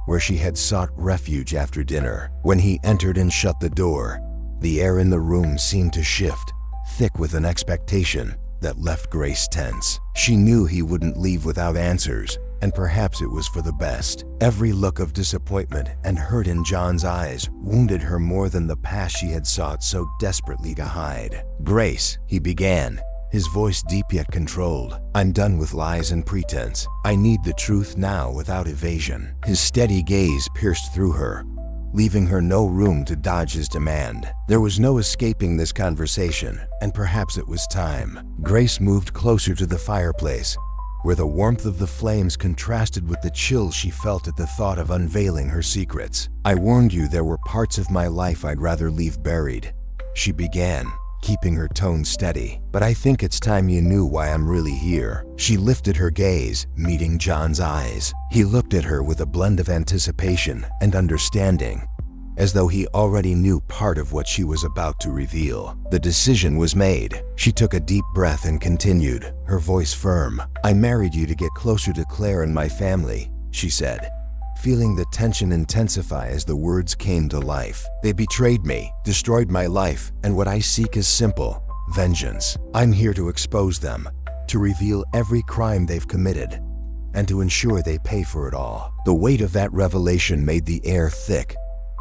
where she had sought refuge after dinner. When he entered and shut the door, the air in the room seemed to shift, thick with an expectation that left Grace tense. She knew he wouldn't leave without answers, and perhaps it was for the best. Every look of disappointment and hurt in John's eyes wounded her more than the past she had sought so desperately to hide. "Grace," he began, his voice deep yet controlled, "I'm done with lies and pretense. I need the truth now without evasion." His steady gaze pierced through her, leaving her no room to dodge his demand. There was no escaping this conversation, and perhaps it was time. Grace moved closer to the fireplace, where the warmth of the flames contrasted with the chill she felt at the thought of unveiling her secrets. "I warned you there were parts of my life I'd rather leave buried," she began, keeping her tone steady. "But I think it's time you knew why I'm really here." She lifted her gaze, meeting John's eyes. He looked at her with a blend of anticipation and understanding, as though he already knew part of what she was about to reveal. The decision was made. She took a deep breath and continued, her voice firm. "I married you to get closer to Claire and my family," she said, feeling the tension intensify as the words came to life. "They betrayed me, destroyed my life, and what I seek is simple: vengeance. I'm here to expose them, to reveal every crime they've committed, and to ensure they pay for it all." The weight of that revelation made the air thick,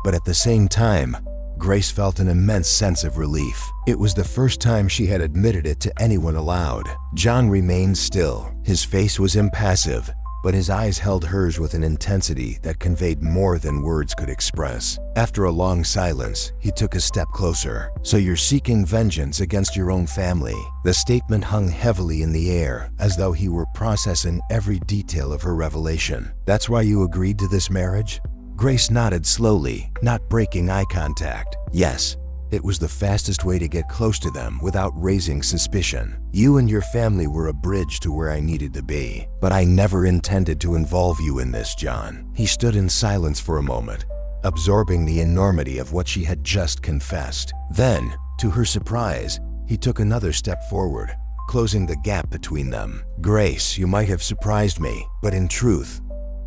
but at the same time, Grace felt an immense sense of relief. It was the first time she had admitted it to anyone aloud. John remained still. His face was impassive, but his eyes held hers with an intensity that conveyed more than words could express. After a long silence, he took a step closer. "So you're seeking vengeance against your own family?" The statement hung heavily in the air, as though he were processing every detail of her revelation. "That's why you agreed to this marriage?" Grace nodded slowly, not breaking eye contact. "Yes. It was the fastest way to get close to them without raising suspicion. You and your family were a bridge to where I needed to be. But I never intended to involve you in this, John." He stood in silence for a moment, absorbing the enormity of what she had just confessed. Then, to her surprise, he took another step forward, closing the gap between them. "Grace, you might have surprised me, but in truth,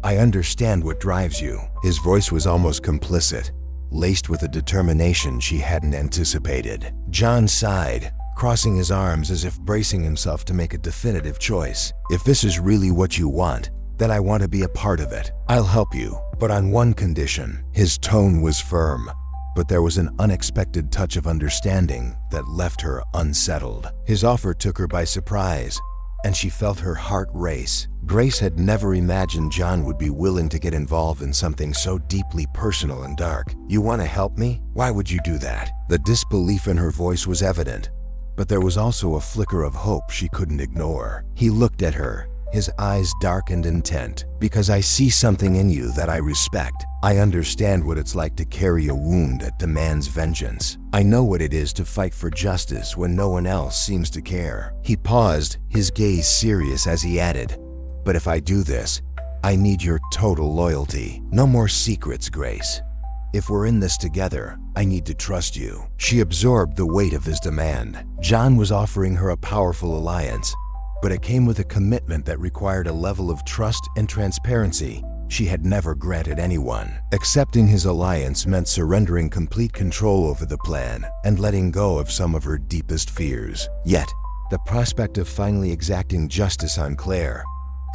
I understand what drives you." His voice was almost complicit, laced with a determination she hadn't anticipated. John sighed, crossing his arms as if bracing himself to make a definitive choice. "If this is really what you want, then I want to be a part of it. I'll help you, but on one condition." His tone was firm, but there was an unexpected touch of understanding that left her unsettled. His offer took her by surprise, and she felt her heart race. Grace had never imagined John would be willing to get involved in something so deeply personal and dark. "You want to help me? Why would you do that?" The disbelief in her voice was evident, but there was also a flicker of hope she couldn't ignore. He looked at her, his eyes dark and intent. "Because I see something in you that I respect. I understand what it's like to carry a wound that demands vengeance. I know what it is to fight for justice when no one else seems to care." He paused, his gaze serious as he added, "But if I do this, I need your total loyalty. No more secrets, Grace. If we're in this together, I need to trust you." She absorbed the weight of his demand. John was offering her a powerful alliance, but it came with a commitment that required a level of trust and transparency she had never granted anyone. Accepting his alliance meant surrendering complete control over the plan and letting go of some of her deepest fears. Yet, the prospect of finally exacting justice on Claire,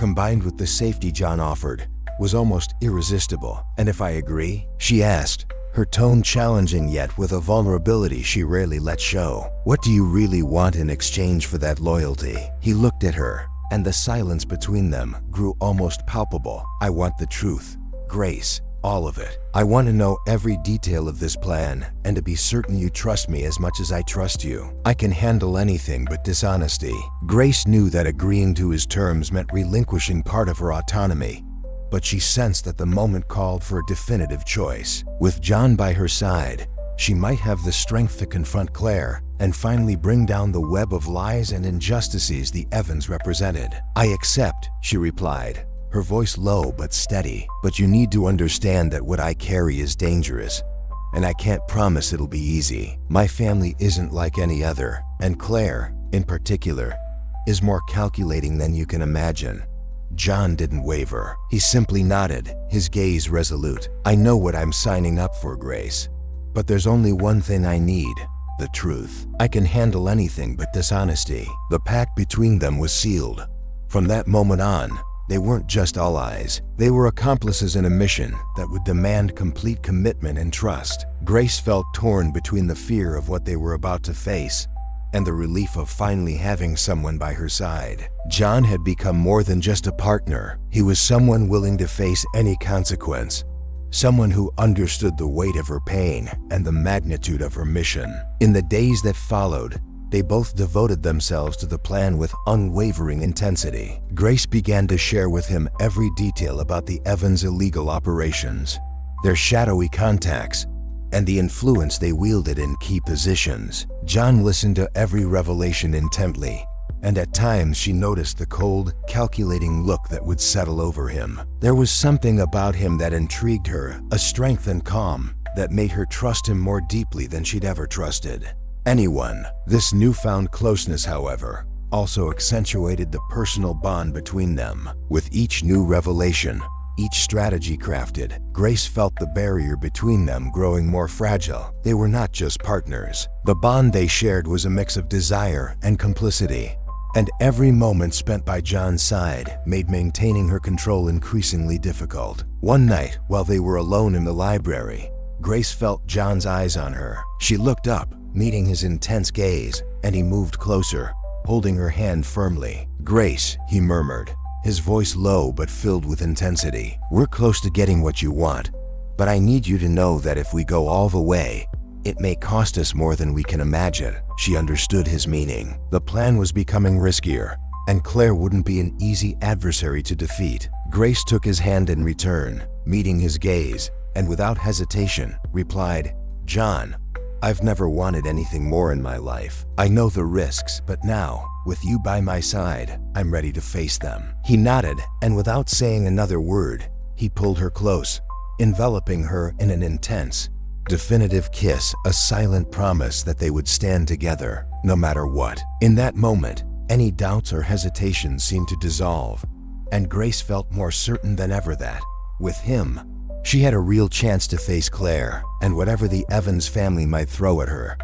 combined with the safety John offered, was almost irresistible. "And if I agree?" she asked, her tone challenging yet with a vulnerability she rarely let show. "What do you really want in exchange for that loyalty?" He looked at her, and the silence between them grew almost palpable. "I want the truth, Grace, all of it. I want to know every detail of this plan, and to be certain you trust me as much as I trust you. I can handle anything but dishonesty." Grace knew that agreeing to his terms meant relinquishing part of her autonomy, but she sensed that the moment called for a definitive choice. With John by her side, she might have the strength to confront Claire and finally bring down the web of lies and injustices the Evans represented. "I accept," she replied, her voice low but steady. "But you need to understand that what I carry is dangerous, and I can't promise it'll be easy. My family isn't like any other, and Claire, in particular, is more calculating than you can imagine." John didn't waver. He simply nodded, his gaze resolute. "I know what I'm signing up for, Grace. But there's only one thing I need, the truth. I can handle anything but dishonesty." The pact between them was sealed. From that moment on, they weren't just allies. They were accomplices in a mission that would demand complete commitment and trust. Grace felt torn between the fear of what they were about to face and the relief of finally having someone by her side. John had become more than just a partner. He was someone willing to face any consequence. Someone who understood the weight of her pain and the magnitude of her mission. In the days that followed, they both devoted themselves to the plan with unwavering intensity. Grace began to share with him every detail about the Evans' illegal operations, their shadowy contacts, and the influence they wielded in key positions. John listened to every revelation intently, and at times she noticed the cold, calculating look that would settle over him. There was something about him that intrigued her, a strength and calm that made her trust him more deeply than she'd ever trusted anyone. This newfound closeness, however, also accentuated the personal bond between them. With each new revelation, each strategy crafted, Grace felt the barrier between them growing more fragile. They were not just partners. The bond they shared was a mix of desire and complicity, and every moment spent by John's side made maintaining her control increasingly difficult. One night, while they were alone in the library, Grace felt John's eyes on her. She looked up, meeting his intense gaze, and he moved closer, holding her hand firmly. "Grace," he murmured, his voice low but filled with intensity. "We're close to getting what you want, but I need you to know that if we go all the way, it may cost us more than we can imagine." She understood his meaning. The plan was becoming riskier, and Claire wouldn't be an easy adversary to defeat. Grace took his hand in return, meeting his gaze, and without hesitation, replied, "John, I've never wanted anything more in my life. I know the risks, but now, with you by my side, I'm ready to face them." He nodded, and without saying another word, he pulled her close, enveloping her in an intense, definitive kiss, a silent promise that they would stand together, no matter what. In that moment, any doubts or hesitations seemed to dissolve, and Grace felt more certain than ever that, with him, she had a real chance to face Claire and whatever the Evans family might throw at her.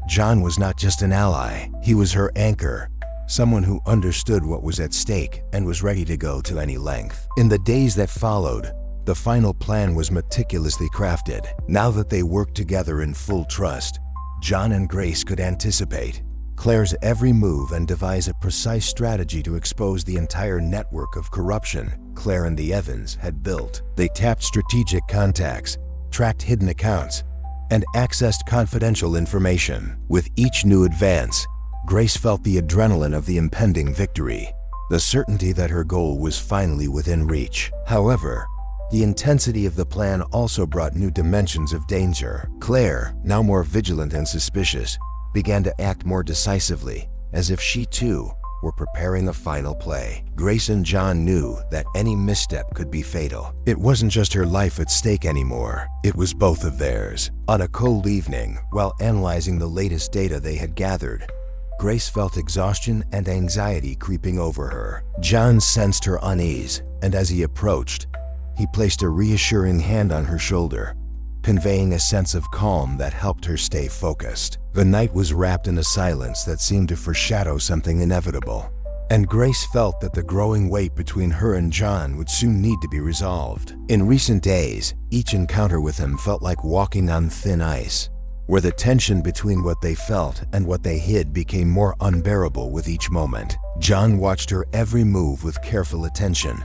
John was not just an ally, he was her anchor, someone who understood what was at stake and was ready to go to any length. In the days that followed, the final plan was meticulously crafted. Now that they worked together in full trust, John and Grace could anticipate Claire's every move and devise a precise strategy to expose the entire network of corruption Claire and the Evans had built. They tapped strategic contacts, tracked hidden accounts, and accessed confidential information. With each new advance, Grace felt the adrenaline of the impending victory, the certainty that her goal was finally within reach. However, the intensity of the plan also brought new dimensions of danger. Claire, now more vigilant and suspicious, began to act more decisively, as if she too were preparing the final play. Grace and John knew that any misstep could be fatal. It wasn't just her life at stake anymore, it was both of theirs. On a cold evening, while analyzing the latest data they had gathered, Grace felt exhaustion and anxiety creeping over her. John sensed her unease, and as he approached, he placed a reassuring hand on her shoulder, conveying a sense of calm that helped her stay focused. The night was wrapped in a silence that seemed to foreshadow something inevitable, and Grace felt that the growing weight between her and John would soon need to be resolved. In recent days, each encounter with him felt like walking on thin ice, where the tension between what they felt and what they hid became more unbearable with each moment. John watched her every move with careful attention,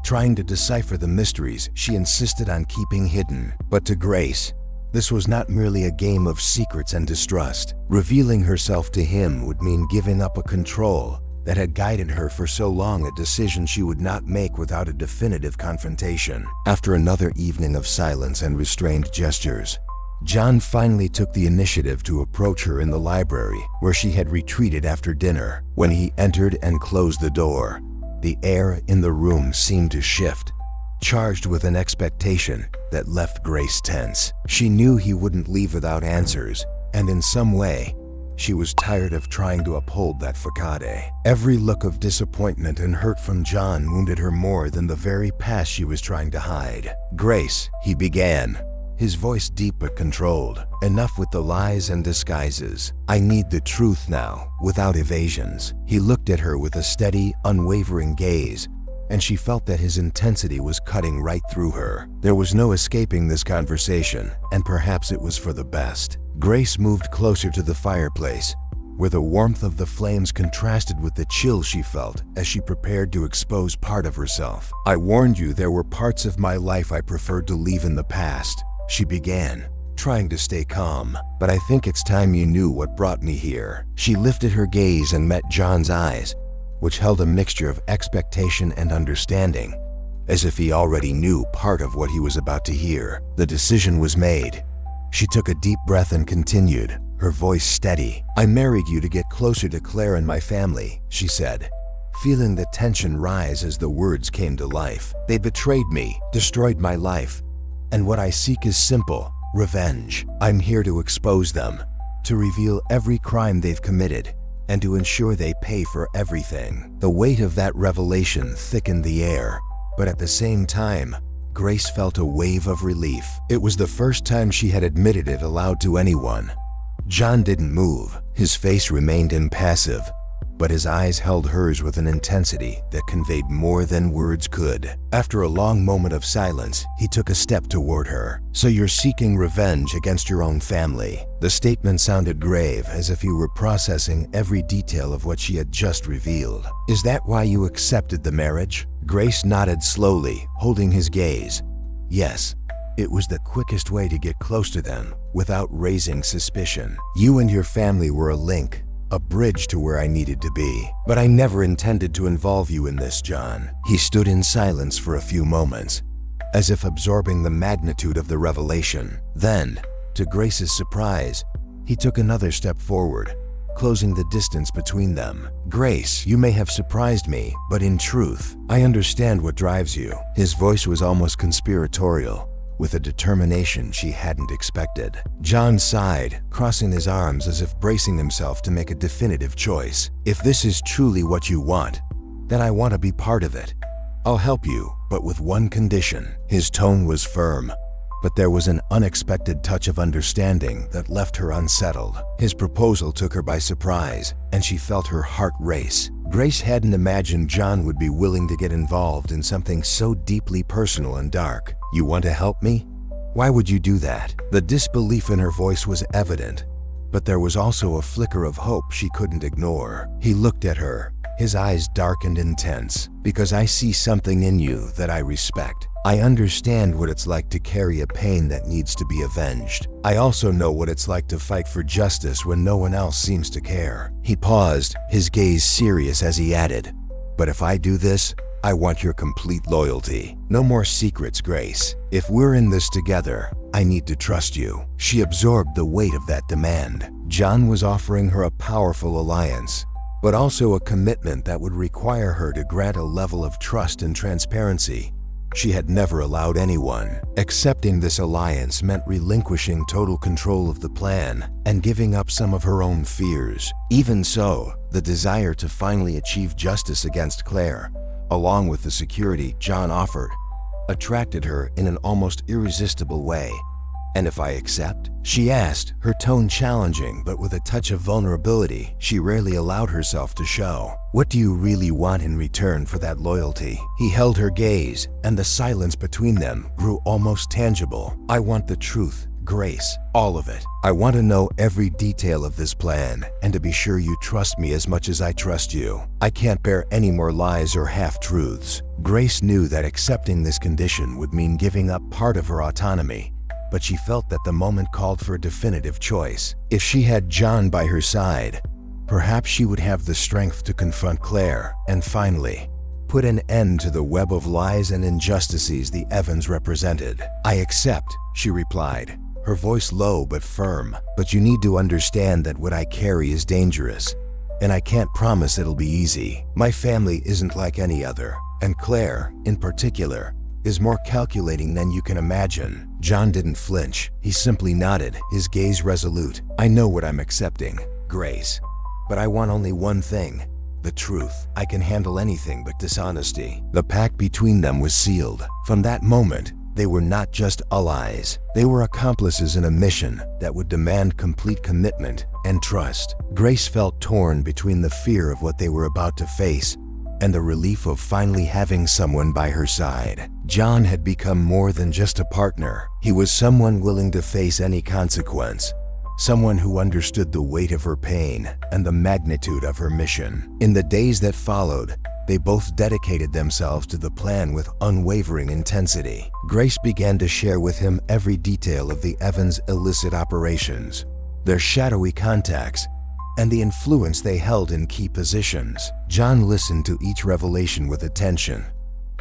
trying to decipher the mysteries she insisted on keeping hidden. But to Grace, this was not merely a game of secrets and distrust. Revealing herself to him would mean giving up a control that had guided her for so long, a decision she would not make without a definitive confrontation. After another evening of silence and restrained gestures, John finally took the initiative to approach her in the library, where she had retreated after dinner. When he entered and closed the door, the air in the room seemed to shift, charged with an expectation that left Grace tense. She knew he wouldn't leave without answers, and in some way, she was tired of trying to uphold that facade. Every look of disappointment and hurt from John wounded her more than the very past she was trying to hide. "Grace," he began, his voice deep but controlled. "Enough with the lies and disguises. I need the truth now, without evasions." He looked at her with a steady, unwavering gaze, and she felt that his intensity was cutting right through her. There was no escaping this conversation, and perhaps it was for the best. Grace moved closer to the fireplace, where the warmth of the flames contrasted with the chill she felt as she prepared to expose part of herself. "I warned you there were parts of my life I preferred to leave in the past," she began, trying to stay calm. "But I think it's time you knew what brought me here." She lifted her gaze and met John's eyes, which held a mixture of expectation and understanding, as if he already knew part of what he was about to hear. The decision was made. She took a deep breath and continued, her voice steady. "I married you to get closer to Claire and my family," she said, feeling the tension rise as the words came to life. "They betrayed me, destroyed my life, and what I seek is simple: revenge. I'm here to expose them, to reveal every crime they've committed, and to ensure they pay for everything." The weight of that revelation thickened the air, but at the same time, Grace felt a wave of relief. It was the first time she had admitted it aloud to anyone. John didn't move. His face remained impassive, but his eyes held hers with an intensity that conveyed more than words could. After a long moment of silence, he took a step toward her. "So you're seeking revenge against your own family?" The statement sounded grave, as if he were processing every detail of what she had just revealed. "Is that why you accepted the marriage?" Grace nodded slowly, holding his gaze. "Yes. It was the quickest way to get close to them without raising suspicion. You and your family were a link, a bridge to where I needed to be. But I never intended to involve you in this, John." He stood in silence for a few moments, as if absorbing the magnitude of the revelation. Then, to Grace's surprise, he took another step forward, closing the distance between them. "Grace, you may have surprised me, but in truth, I understand what drives you." His voice was almost conspiratorial, with a determination she hadn't expected. John sighed, crossing his arms as if bracing himself to make a definitive choice. "If this is truly what you want, then I want to be part of it. I'll help you, but with one condition." His tone was firm, but there was an unexpected touch of understanding that left her unsettled. His proposal took her by surprise, and she felt her heart race. Grace hadn't imagined John would be willing to get involved in something so deeply personal and dark. "You want to help me? Why would you do that?" The disbelief in her voice was evident, but there was also a flicker of hope she couldn't ignore. He looked at her, his eyes dark and intense. "Because I see something in you that I respect. I understand what it's like to carry a pain that needs to be avenged. I also know what it's like to fight for justice when no one else seems to care." He paused, his gaze serious as he added, "But if I do this, I want your complete loyalty. No more secrets, Grace. If we're in this together, I need to trust you." She absorbed the weight of that demand. John was offering her a powerful alliance, but also a commitment that would require her to grant a level of trust and transparency she had never allowed anyone. Accepting this alliance meant relinquishing total control of the plan and giving up some of her own fears. Even so, the desire to finally achieve justice against Claire, along with the security John offered, attracted her in an almost irresistible way. "And if I accept?" she asked, her tone challenging but with a touch of vulnerability she rarely allowed herself to show. "What do you really want in return for that loyalty?" He held her gaze, and the silence between them grew almost tangible. "I want the truth, Grace, all of it. I want to know every detail of this plan, and to be sure you trust me as much as I trust you. I can't bear any more lies or half-truths." Grace knew that accepting this condition would mean giving up part of her autonomy, but she felt that the moment called for a definitive choice. If she had John by her side, Perhaps she would have the strength to confront Claire and finally put an end to the web of lies and injustices the Evans represented. "I accept," she replied, her voice low but firm, "but you need to understand that what I carry is dangerous, and I can't promise it'll be easy. My family isn't like any other, and Claire, in particular, is more calculating than you can imagine." John didn't flinch. He simply nodded, his gaze resolute. "I know what I'm accepting, Grace, but I want only one thing: the truth. I can handle anything but dishonesty." The pact between them was sealed. From that moment, they were not just allies. They were accomplices in a mission that would demand complete commitment and trust. Grace felt torn between the fear of what they were about to face and the relief of finally having someone by her side. John had become more than just a partner. He was someone willing to face any consequence. Someone who understood the weight of her pain and the magnitude of her mission. In the days that followed, they both dedicated themselves to the plan with unwavering intensity. Grace began to share with him every detail of the Evans' illicit operations, their shadowy contacts, and the influence they held in key positions. John listened to each revelation with attention,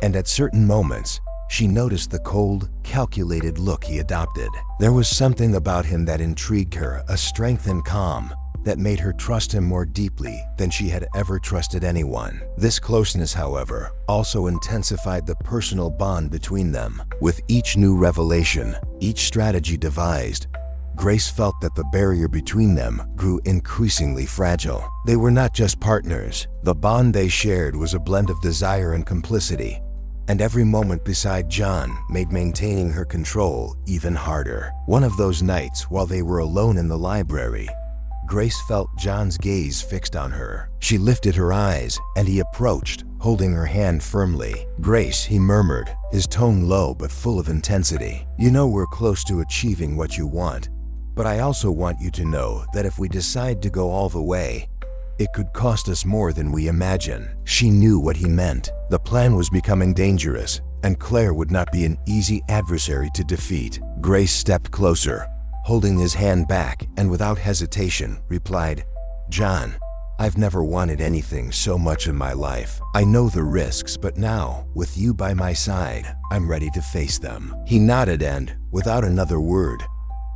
and at certain moments, she noticed the cold, calculated look he adopted. There was something about him that intrigued her, a strength and calm that made her trust him more deeply than she had ever trusted anyone. This closeness, however, also intensified the personal bond between them. With each new revelation, each strategy devised, Grace felt that the barrier between them grew increasingly fragile. They were not just partners. The bond they shared was a blend of desire and complicity, and every moment beside John made maintaining her control even harder. One of those nights, while they were alone in the library, Grace felt John's gaze fixed on her. She lifted her eyes, and he approached, holding her hand firmly. "Grace," he murmured, his tone low but full of intensity. "You know we're close to achieving what you want, but I also want you to know that if we decide to go all the way, it could cost us more than we imagine." She knew what he meant. The plan was becoming dangerous, and Claire would not be an easy adversary to defeat. Grace stepped closer, holding his hand back, and without hesitation replied, "John, I've never wanted anything so much in my life. I know the risks, but now, with you by my side, I'm ready to face them." He nodded and, without another word,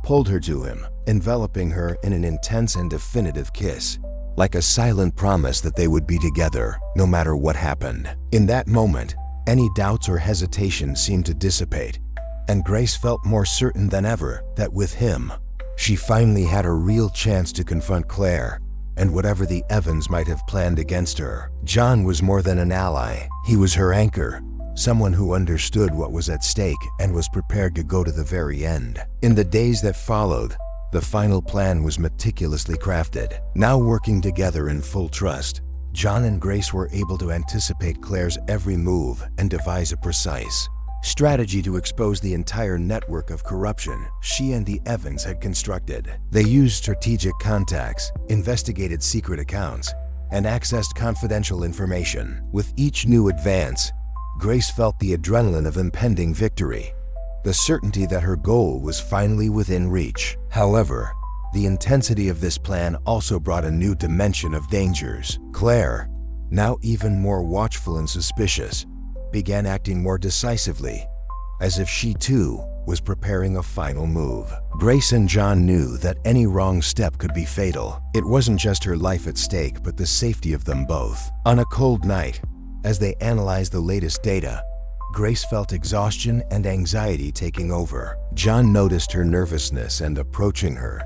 pulled her to him, enveloping her in an intense and definitive kiss, like a silent promise that they would be together, no matter what happened. In that moment, any doubts or hesitation seemed to dissipate, and Grace felt more certain than ever that with him, she finally had a real chance to confront Claire and whatever the Evans might have planned against her. John was more than an ally. He was her anchor, someone who understood what was at stake and was prepared to go to the very end. In the days that followed, the final plan was meticulously crafted. Now working together in full trust, John and Grace were able to anticipate Claire's every move and devise a precise strategy to expose the entire network of corruption she and the Evans had constructed. They used strategic contacts, investigated secret accounts, and accessed confidential information. With each new advance, Grace felt the adrenaline of impending victory, the certainty that her goal was finally within reach. However, the intensity of this plan also brought a new dimension of dangers. Claire, now even more watchful and suspicious, began acting more decisively, as if she too was preparing a final move. Grace and John knew that any wrong step could be fatal. It wasn't just her life at stake, but the safety of them both. On a cold night, as they analyzed the latest data, Grace felt exhaustion and anxiety taking over. John noticed her nervousness and, approaching her,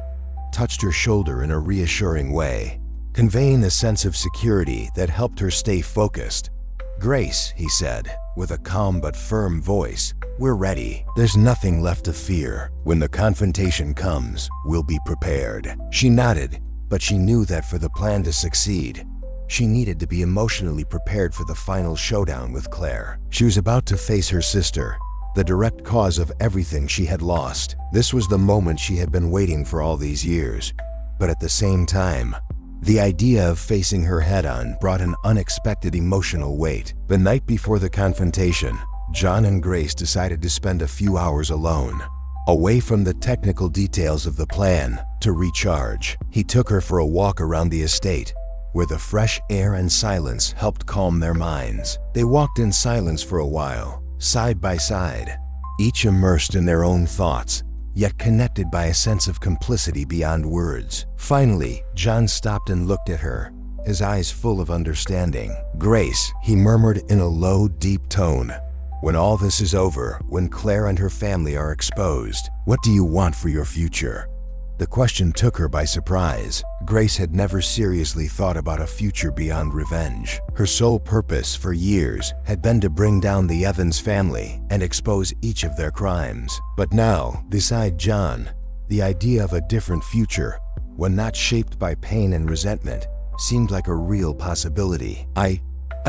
touched her shoulder in a reassuring way, conveying a sense of security that helped her stay focused. "Grace," he said, with a calm but firm voice, "we're ready. There's nothing left to fear. When the confrontation comes, we'll be prepared." She nodded, but she knew that for the plan to succeed, she needed to be emotionally prepared for the final showdown with Claire. She was about to face her sister, the direct cause of everything she had lost. This was the moment she had been waiting for all these years, but at the same time, the idea of facing her head-on brought an unexpected emotional weight. The night before the confrontation, John and Grace decided to spend a few hours alone. away from the technical details of the plan, to recharge. He took her for a walk around the estate, where the fresh air and silence helped calm their minds. They walked in silence for a while, side by side, each immersed in their own thoughts, yet connected by a sense of complicity beyond words. Finally, John stopped and looked at her, his eyes full of understanding. "Grace," he murmured in a low, deep tone, "when all this is over, when Claire and her family are exposed, what do you want for your future?" The question took her by surprise. Grace had never seriously thought about a future beyond revenge. Her sole purpose for years had been to bring down the Evans family and expose each of their crimes. But now, beside John, the idea of a different future, one not shaped by pain and resentment, seemed like a real possibility. I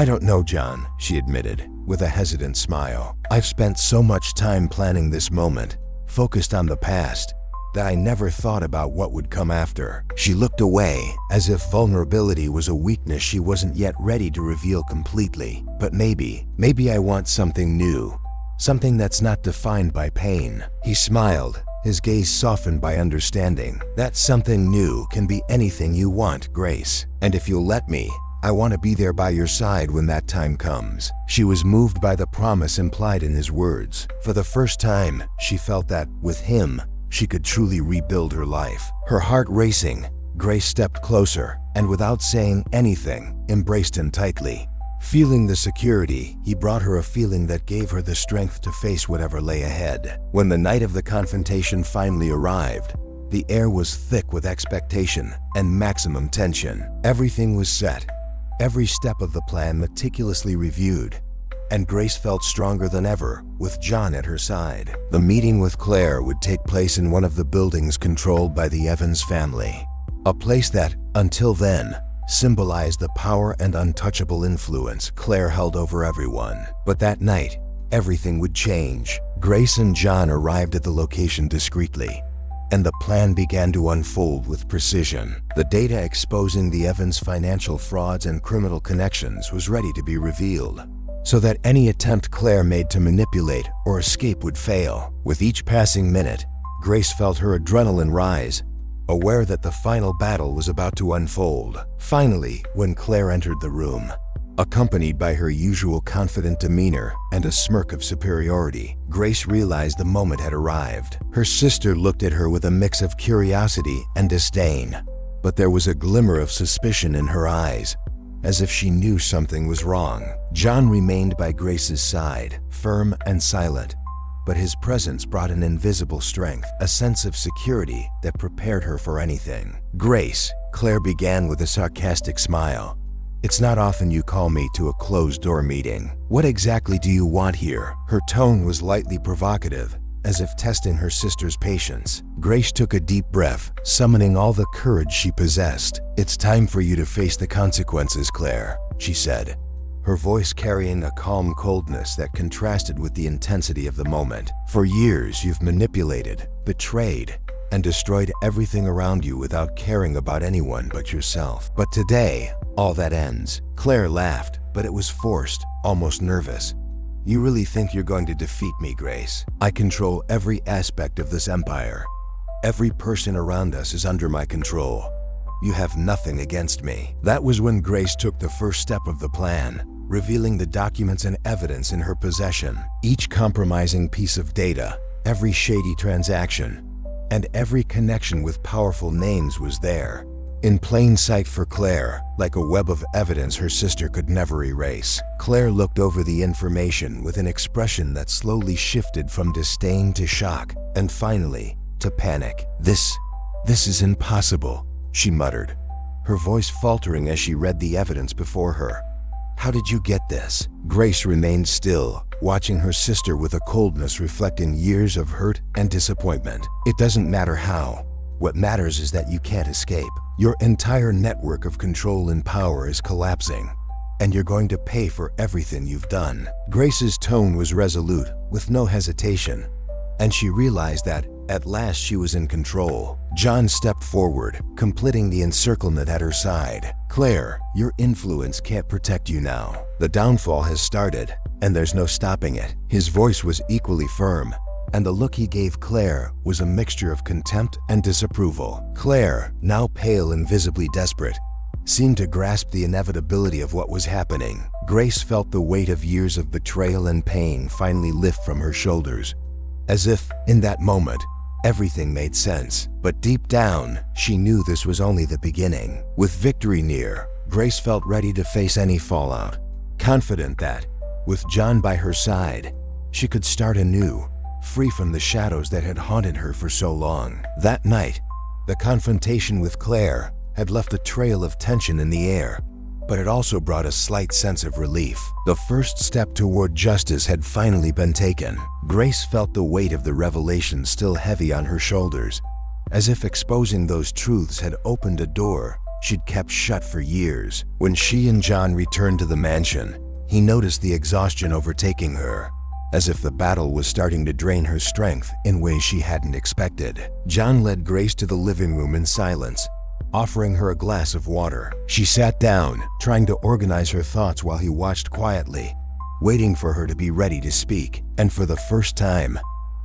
don't know, John," she admitted, with a hesitant smile. "I've spent so much time planning this moment, focused on the past, that I never thought about what would come after." She looked away, as if vulnerability was a weakness she wasn't yet ready to reveal completely. "But maybe I want something new, something that's not defined by pain." He smiled, his gaze softened by understanding. "That something new can be anything you want, Grace. And if you'll let me, I want to be there by your side when that time comes." She was moved by the promise implied in his words. For the first time, she felt that, with him, she could truly rebuild her life. Her heart racing, Grace stepped closer, and without saying anything, embraced him tightly. Feeling the security, he brought her a feeling that gave her the strength to face whatever lay ahead. When the night of the confrontation finally arrived, the air was thick with expectation and maximum tension. Everything was set, every step of the plan meticulously reviewed, and Grace felt stronger than ever, with John at her side. The meeting with Claire would take place in one of the buildings controlled by the Evans family, a place that, until then, symbolized the power and untouchable influence Claire held over everyone. But that night, everything would change. Grace and John arrived at the location discreetly, and the plan began to unfold with precision. The data exposing the Evans' financial frauds and criminal connections was ready to be revealed, so that any attempt Claire made to manipulate or escape would fail. With each passing minute, Grace felt her adrenaline rise, aware that the final battle was about to unfold. Finally, when Claire entered the room, accompanied by her usual confident demeanor and a smirk of superiority, Grace realized the moment had arrived. Her sister looked at her with a mix of curiosity and disdain, but there was a glimmer of suspicion in her eyes, as if she knew something was wrong. John remained by Grace's side, firm and silent, but his presence brought an invisible strength, a sense of security that prepared her for anything. "Grace," Claire began with a sarcastic smile, "it's not often you call me to a closed-door meeting. What exactly do you want here?" Her tone was lightly provocative, as if testing her sister's patience. Grace took a deep breath, summoning all the courage she possessed. "It's time for you to face the consequences, Claire," she said, her voice carrying a calm coldness that contrasted with the intensity of the moment. "For years, you've manipulated, betrayed, and destroyed everything around you without caring about anyone but yourself. But today, all that ends." Claire laughed, but it was forced, almost nervous. "You really think you're going to defeat me, Grace? I control every aspect of this empire. Every person around us is under my control. You have nothing against me." That was when Grace took the first step of the plan, revealing the documents and evidence in her possession. Each compromising piece of data, every shady transaction, and every connection with powerful names was there, in plain sight for Claire, like a web of evidence her sister could never erase. Claire looked over the information with an expression that slowly shifted from disdain to shock, and finally, to panic. This is impossible," she muttered, her voice faltering as she read the evidence before her. "How did you get this?" Grace remained still, watching her sister with a coldness reflecting years of hurt and disappointment. "It doesn't matter how. What matters is that you can't escape. Your entire network of control and power is collapsing, and you're going to pay for everything you've done." Grace's tone was resolute, with no hesitation, and she realized that, at last, she was in control. John stepped forward, completing the encirclement at her side. "Claire, your influence can't protect you now. The downfall has started, and there's no stopping it." His voice was equally firm, and the look he gave Claire was a mixture of contempt and disapproval. Claire, now pale and visibly desperate, seemed to grasp the inevitability of what was happening. Grace felt the weight of years of betrayal and pain finally lift from her shoulders, as if, in that moment, everything made sense. But deep down, she knew this was only the beginning. With victory near, Grace felt ready to face any fallout, confident that, with John by her side, she could start anew, free from the shadows that had haunted her for so long. That night, the confrontation with Claire had left a trail of tension in the air, but it also brought a slight sense of relief. The first step toward justice had finally been taken. Grace felt the weight of the revelation still heavy on her shoulders, as if exposing those truths had opened a door she'd kept shut for years. When she and John returned to the mansion, he noticed the exhaustion overtaking her, as if the battle was starting to drain her strength in ways she hadn't expected. John led Grace to the living room in silence, offering her a glass of water. She sat down, trying to organize her thoughts while he watched quietly, waiting for her to be ready to speak. And for the first time,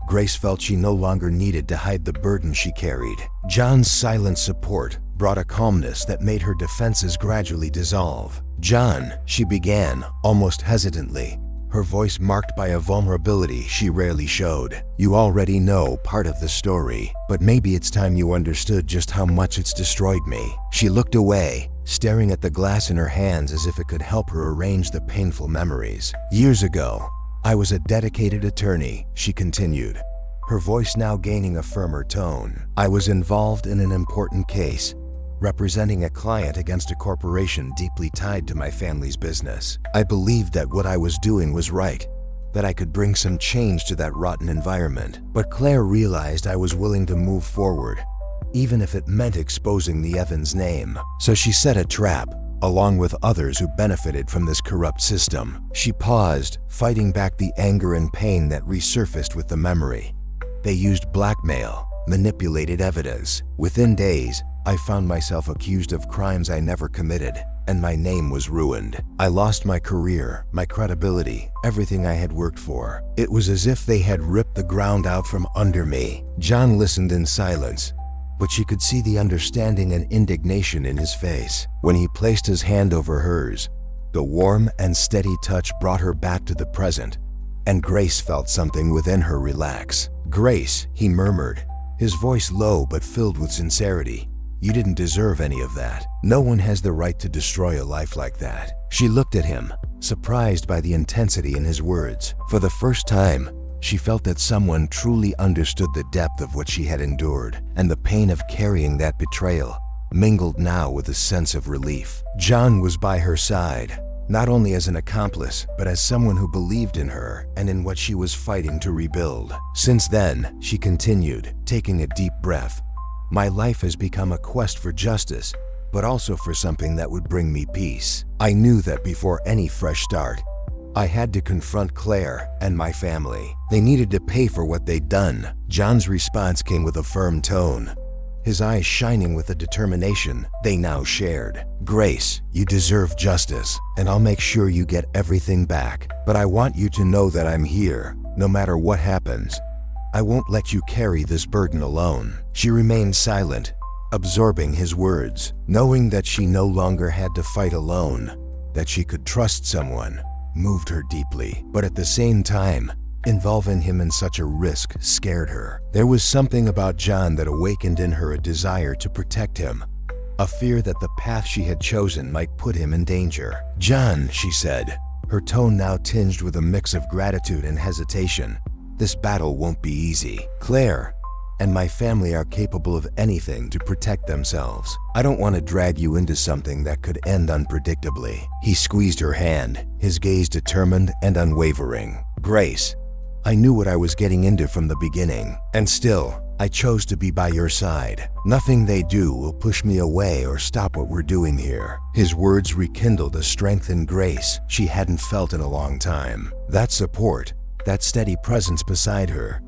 Grace felt she no longer needed to hide the burden she carried. John's silent support brought a calmness that made her defenses gradually dissolve. "John," she began, almost hesitantly, her voice marked by a vulnerability she rarely showed. "You already know part of the story, but maybe it's time you understood just how much it's destroyed me." She looked away, staring at the glass in her hands as if it could help her arrange the painful memories. "Years ago, I was a dedicated attorney," she continued, her voice now gaining a firmer tone. "I was involved in an important case, representing a client against a corporation deeply tied to my family's business. I believed that what I was doing was right, that I could bring some change to that rotten environment. But Claire realized I was willing to move forward, even if it meant exposing the Evans name. So she set a trap, along with others who benefited from this corrupt system." She paused, fighting back the anger and pain that resurfaced with the memory. "They used blackmail, manipulated evidence. Within days, I found myself accused of crimes I never committed, and my name was ruined. I lost my career, my credibility, everything I had worked for. It was as if they had ripped the ground out from under me." John listened in silence, but she could see the understanding and indignation in his face. When he placed his hand over hers, the warm and steady touch brought her back to the present, and Grace felt something within her relax. "Grace," he murmured, his voice low but filled with sincerity, "you didn't deserve any of that. No one has the right to destroy a life like that." She looked at him, surprised by the intensity in his words. For the first time, she felt that someone truly understood the depth of what she had endured, and the pain of carrying that betrayal mingled now with a sense of relief. John was by her side, not only as an accomplice, but as someone who believed in her and in what she was fighting to rebuild. "Since then," she continued, taking a deep breath, "my life has become a quest for justice, but also for something that would bring me peace. I knew that before any fresh start, I had to confront Claire and my family. They needed to pay for what they'd done." John's response came with a firm tone, his eyes shining with a determination they now shared. "Grace, you deserve justice, and I'll make sure you get everything back. But I want you to know that I'm here, no matter what happens. I won't let you carry this burden alone." She remained silent, absorbing his words, knowing that she no longer had to fight alone, that she could trust someone, moved her deeply. But at the same time, involving him in such a risk scared her. There was something about John that awakened in her a desire to protect him, a fear that the path she had chosen might put him in danger. "John," she said, her tone now tinged with a mix of gratitude and hesitation, "this battle won't be easy. Claire and my family are capable of anything to protect themselves. I don't want to drag you into something that could end unpredictably." He squeezed her hand, his gaze determined and unwavering. "Grace, I knew what I was getting into from the beginning, and still, I chose to be by your side. Nothing they do will push me away or stop what we're doing here." His words rekindled a strength and grace she hadn't felt in a long time. That support, that steady presence beside her,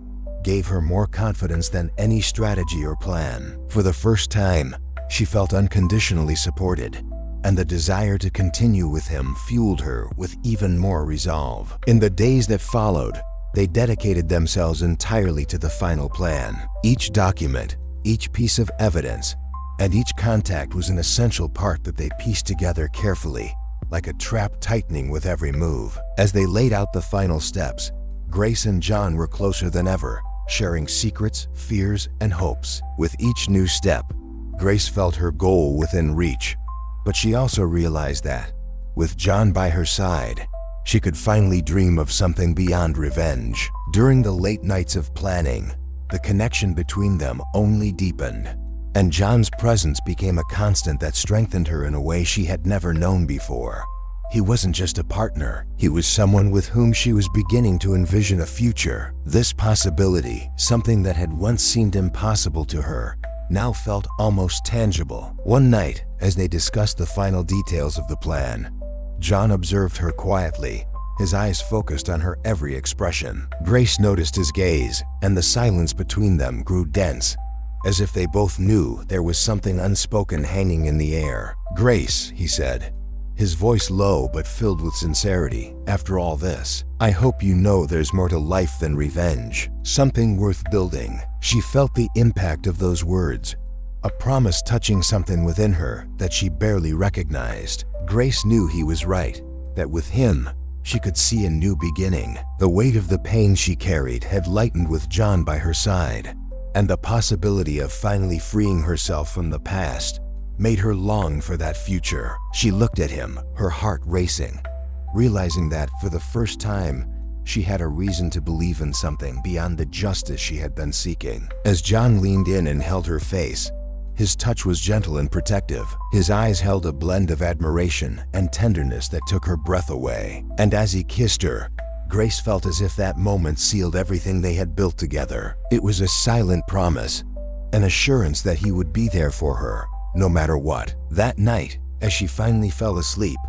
gave her more confidence than any strategy or plan. For the first time, she felt unconditionally supported, and the desire to continue with him fueled her with even more resolve. In the days that followed, They dedicated themselves entirely to the final plan. Each document, each piece of evidence, and each contact was an essential part that they pieced together carefully, like a trap tightening with every move. As they laid out the final steps, Grace and John were closer than ever, sharing secrets, fears, and hopes. With each new step, Grace felt her goal within reach, but she also realized that, with John by her side, she could finally dream of something beyond revenge. During the late nights of planning, the connection between them only deepened, and John's presence became a constant that strengthened her in a way she had never known before. He wasn't just a partner, he was someone with whom she was beginning to envision a future. This possibility, something that had once seemed impossible to her, now felt almost tangible. One night, as they discussed the final details of the plan, John observed her quietly, his eyes focused on her every expression. Grace noticed his gaze, and the silence between them grew dense, as if they both knew there was something unspoken hanging in the air. "Grace," he said, his voice low but filled with sincerity, "after all this, I hope you know there's more to life than revenge. Something worth building." She felt the impact of those words, a promise touching something within her that she barely recognized. Grace knew he was right, that with him, she could see a new beginning. The weight of the pain she carried had lightened with John by her side, and the possibility of finally freeing herself from the past made her long for that future. She looked at him, her heart racing, realizing that for the first time, she had a reason to believe in something beyond the justice she had been seeking. As John leaned in and held her face, his touch was gentle and protective. His eyes held a blend of admiration and tenderness that took her breath away. And as he kissed her, Grace felt as if that moment sealed everything they had built together. It was a silent promise, an assurance that he would be there for her, no matter what. That night, as she finally fell asleep,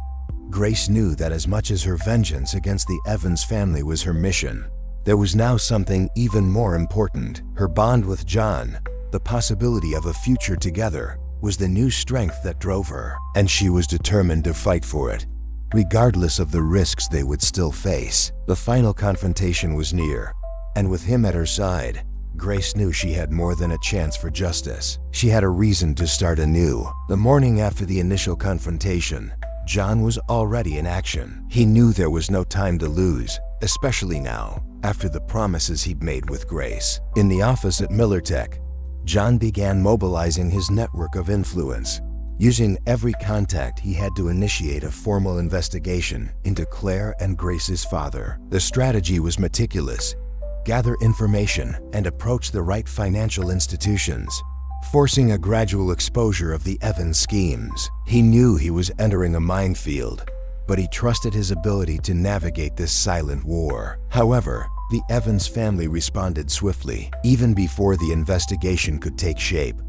Grace knew that as much as her vengeance against the Evans family was her mission, there was now something even more important. Her bond with John, the possibility of a future together, was the new strength that drove her, and she was determined to fight for it, regardless of the risks they would still face. The final confrontation was near, and with him at her side, Grace knew she had more than a chance for justice. She had a reason to start anew. The morning after the initial confrontation, John was already in action. He knew there was no time to lose, especially now, after the promises he'd made with Grace. In the office at Miller Tech, John began mobilizing his network of influence. Using every contact, he had to initiate a formal investigation into Claire and Grace's father. The strategy was meticulous: gather information and approach the right financial institutions, forcing a gradual exposure of the Evans schemes. He knew he was entering a minefield, but he trusted his ability to navigate this silent war. However, the Evans family responded swiftly. Even before the investigation could take shape,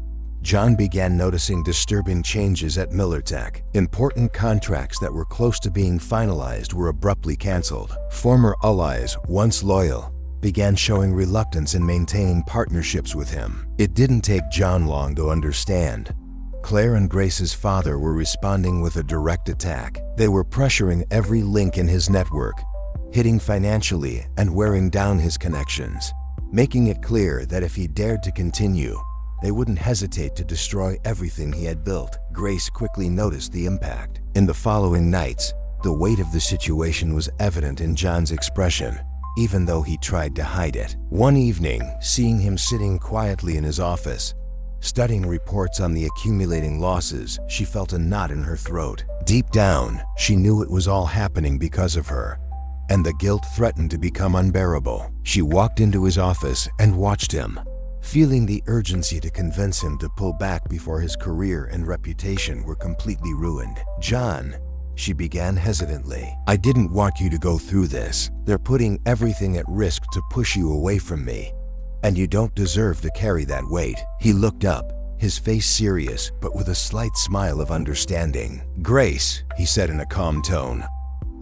John began noticing disturbing changes at Miller Tech. Important contracts that were close to being finalized were abruptly canceled. Former allies, once loyal, began showing reluctance in maintaining partnerships with him. It didn't take John long to understand. Claire and Grace's father were responding with a direct attack. They were pressuring every link in his network, hitting financially and wearing down his connections, making it clear that if he dared to continue, they wouldn't hesitate to destroy everything he had built. Grace quickly noticed the impact. In the following nights, the weight of the situation was evident in John's expression, even though he tried to hide it. One evening, seeing him sitting quietly in his office, studying reports on the accumulating losses, she felt a knot in her throat. Deep down, she knew it was all happening because of her, and the guilt threatened to become unbearable. She walked into his office and watched him, feeling the urgency to convince him to pull back before his career and reputation were completely ruined. "John," she began hesitantly, "I didn't want you to go through this. They're putting everything at risk to push you away from me, and you don't deserve to carry that weight." He looked up, his face serious but with a slight smile of understanding. "Grace," he said in a calm tone,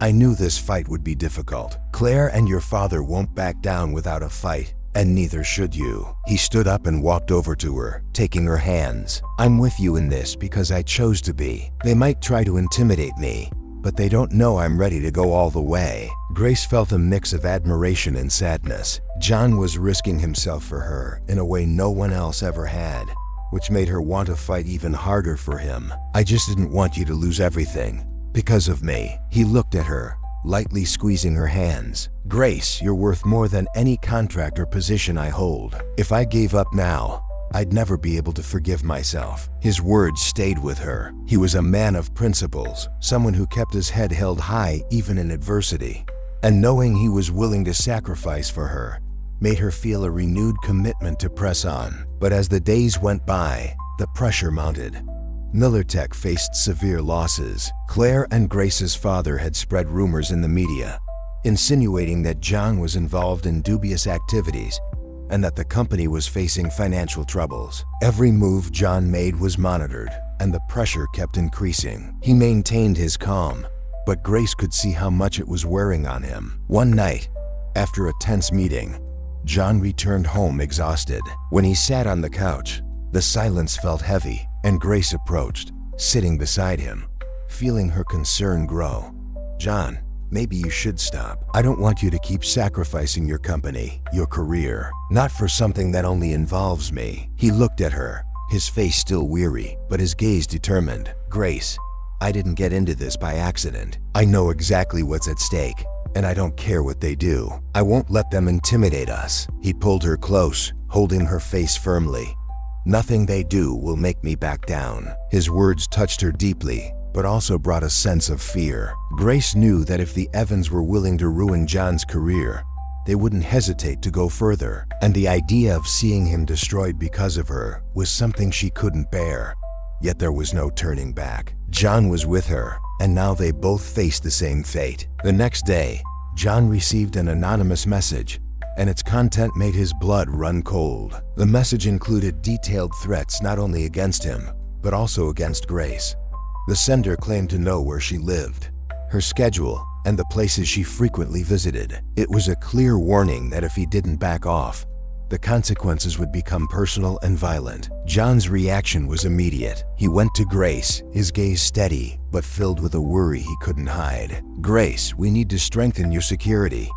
"I knew this fight would be difficult. Claire and your father won't back down without a fight, and neither should you." He stood up and walked over to her, taking her hands. "I'm with you in this because I chose to be. They might try to intimidate me, but they don't know I'm ready to go all the way." Grace felt a mix of admiration and sadness. John was risking himself for her in a way no one else ever had, which made her want to fight even harder for him. "I just didn't want you to lose everything because of me." He looked at her, lightly squeezing her hands. "Grace, you're worth more than any contract or position I hold. If I gave up now, I'd never be able to forgive myself." His words stayed with her. He was a man of principles, someone who kept his head held high even in adversity. And knowing he was willing to sacrifice for her made her feel a renewed commitment to press on. But as the days went by, the pressure mounted. MillerTech faced severe losses. Claire and Grace's father had spread rumors in the media, insinuating that John was involved in dubious activities and that the company was facing financial troubles. Every move John made was monitored, and the pressure kept increasing. He maintained his calm, but Grace could see how much it was wearing on him. One night, after a tense meeting, John returned home exhausted. When he sat on the couch, the silence felt heavy, and Grace approached, sitting beside him, feeling her concern grow. "John, maybe you should stop. I don't want you to keep sacrificing your company, your career, not for something that only involves me." He looked at her, his face still weary, but his gaze determined. "Grace, I didn't get into this by accident. I know exactly what's at stake, and I don't care what they do. I won't let them intimidate us." He pulled her close, holding her face firmly. "Nothing they do will make me back down." His words touched her deeply, but also brought a sense of fear. Grace knew that if the Evans were willing to ruin John's career, they wouldn't hesitate to go further, and the idea of seeing him destroyed because of her was something she couldn't bear. Yet there was no turning back. John was with her, and now they both faced the same fate. The next day, John received an anonymous message, and its content made his blood run cold. The message included detailed threats not only against him, but also against Grace. The sender claimed to know where she lived, her schedule, and the places she frequently visited. It was a clear warning that if he didn't back off, the consequences would become personal and violent. John's reaction was immediate. He went to Grace, his gaze steady, but filled with a worry he couldn't hide. "Grace, we need to strengthen your security.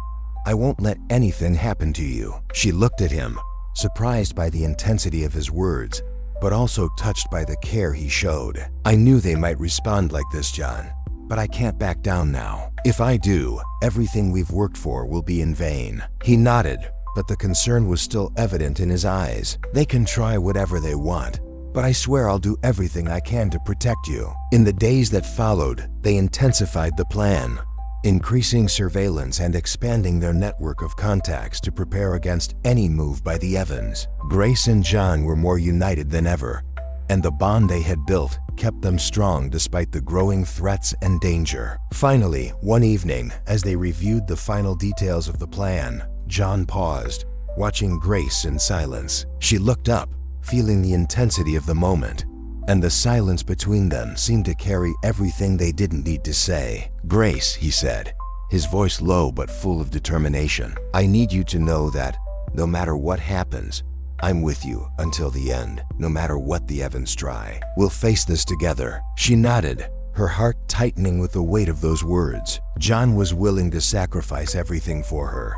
I won't let anything happen to you." She looked at him, surprised by the intensity of his words, but also touched by the care he showed. "I knew they might respond like this, John, but I can't back down now. If I do, everything we've worked for will be in vain." He nodded, but the concern was still evident in his eyes. "They can try whatever they want, but I swear I'll do everything I can to protect you." In the days that followed, they intensified the plan, increasing surveillance and expanding their network of contacts to prepare against any move by the Evans. Grace and John were more united than ever, and the bond they had built kept them strong despite the growing threats and danger. Finally, one evening, as they reviewed the final details of the plan, John paused, watching Grace in silence. She looked up, feeling the intensity of the moment, and the silence between them seemed to carry everything they didn't need to say. "Grace," he said, his voice low but full of determination, "I need you to know that, no matter what happens, I'm with you until the end. No matter what the Evans try, we'll face this together." She nodded, her heart tightening with the weight of those words. John was willing to sacrifice everything for her,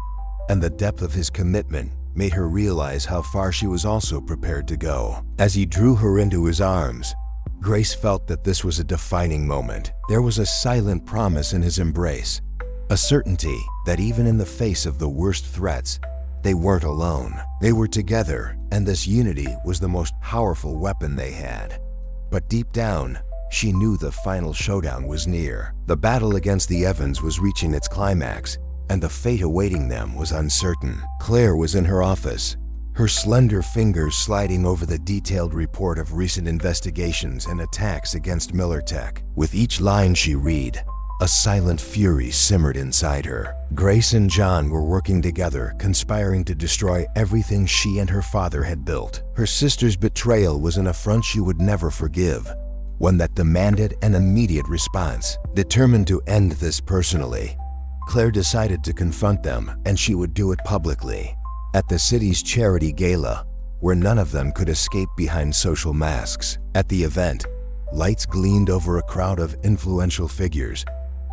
and the depth of his commitment made her realize how far she was also prepared to go. As he drew her into his arms, Grace felt that this was a defining moment. There was a silent promise in his embrace, a certainty that even in the face of the worst threats, they weren't alone. They were together, and this unity was the most powerful weapon they had. But deep down, she knew the final showdown was near. The battle against the Evans was reaching its climax, and the fate awaiting them was uncertain. Claire was in her office, her slender fingers sliding over the detailed report of recent investigations and attacks against MillerTech. With each line she read, a silent fury simmered inside her. Grace and John were working together, conspiring to destroy everything she and her father had built. Her sister's betrayal was an affront she would never forgive, one that demanded an immediate response. Determined to end this personally, Claire decided to confront them, and she would do it publicly. At the city's charity gala, where none of them could escape behind social masks. At the event, lights gleamed over a crowd of influential figures,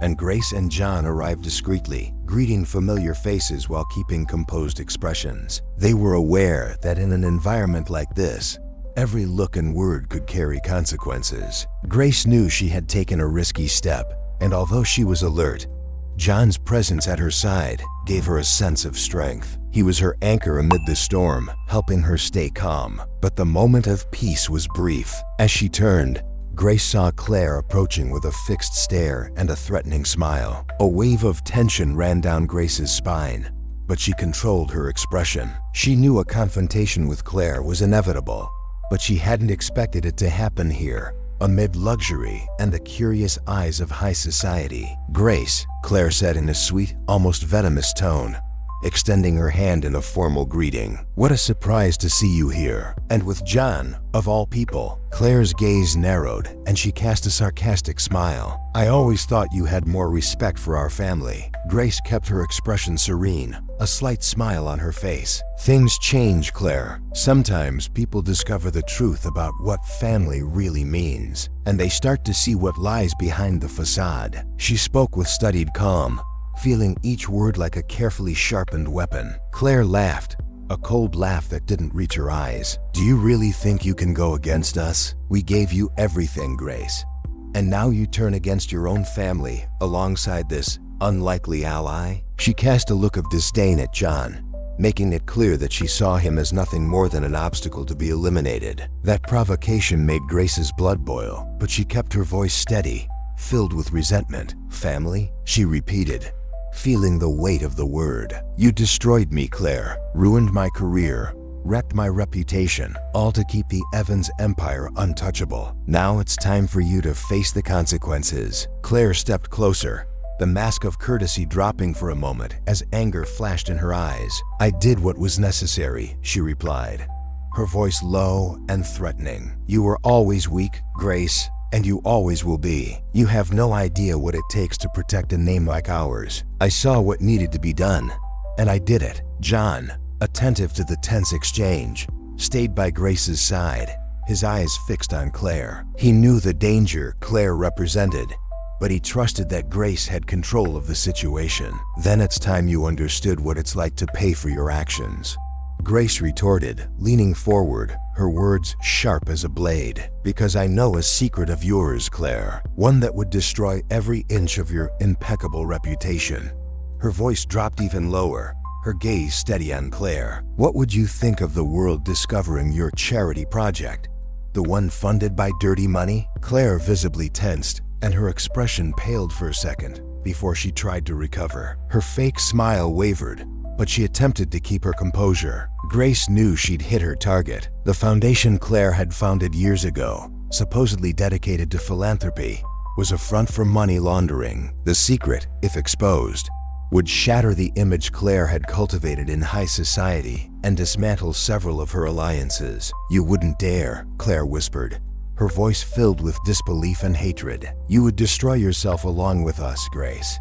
and Grace and John arrived discreetly, greeting familiar faces while keeping composed expressions. They were aware that in an environment like this, every look and word could carry consequences. Grace knew she had taken a risky step, and although she was alert, John's presence at her side gave her a sense of strength. He was her anchor amid the storm, helping her stay calm. But the moment of peace was brief. As she turned, Grace saw Claire approaching with a fixed stare and a threatening smile. A wave of tension ran down Grace's spine, but she controlled her expression. She knew a confrontation with Claire was inevitable, but she hadn't expected it to happen here, amid luxury and the curious eyes of high society. "Grace," Claire said in a sweet, almost venomous tone, extending her hand in a formal greeting. "What a surprise to see you here." And with John, of all people, Claire's gaze narrowed and she cast a sarcastic smile. "I always thought you had more respect for our family." Grace kept her expression serene, a slight smile on her face. "Things change, Claire. Sometimes people discover the truth about what family really means, and they start to see what lies behind the facade." She spoke with studied calm, feeling each word like a carefully sharpened weapon. Claire laughed, a cold laugh that didn't reach her eyes. "Do you really think you can go against us? We gave you everything, Grace. And now you turn against your own family alongside this unlikely ally?" She cast a look of disdain at John, making it clear that she saw him as nothing more than an obstacle to be eliminated. That provocation made Grace's blood boil, but she kept her voice steady, filled with resentment. "Family?" she repeated, feeling the weight of the word. "You destroyed me, Claire, ruined my career, wrecked my reputation, all to keep the Evans empire untouchable. Now it's time for you to face the consequences." Claire stepped closer, the mask of courtesy dropping for a moment as anger flashed in her eyes. "I did what was necessary," she replied, her voice low and threatening. "You were always weak, Grace, and you always will be. You have no idea what it takes to protect a name like ours. I saw what needed to be done, and I did it." John, attentive to the tense exchange, stayed by Grace's side, his eyes fixed on Claire. He knew the danger Claire represented, but he trusted that Grace had control of the situation. "Then it's time you understood what it's like to pay for your actions," Grace retorted, leaning forward, her words sharp as a blade. "Because I know a secret of yours, Claire, one that would destroy every inch of your impeccable reputation." Her voice dropped even lower, her gaze steady on Claire. "What would you think of the world discovering your charity project? The one funded by dirty money?" Claire visibly tensed, and her expression paled for a second before she tried to recover. Her fake smile wavered, but she attempted to keep her composure. Grace knew she'd hit her target. The foundation Claire had founded years ago, supposedly dedicated to philanthropy, was a front for money laundering. The secret, if exposed, would shatter the image Claire had cultivated in high society and dismantle several of her alliances. "You wouldn't dare," Claire whispered, her voice filled with disbelief and hatred. "You would destroy yourself along with us, Grace.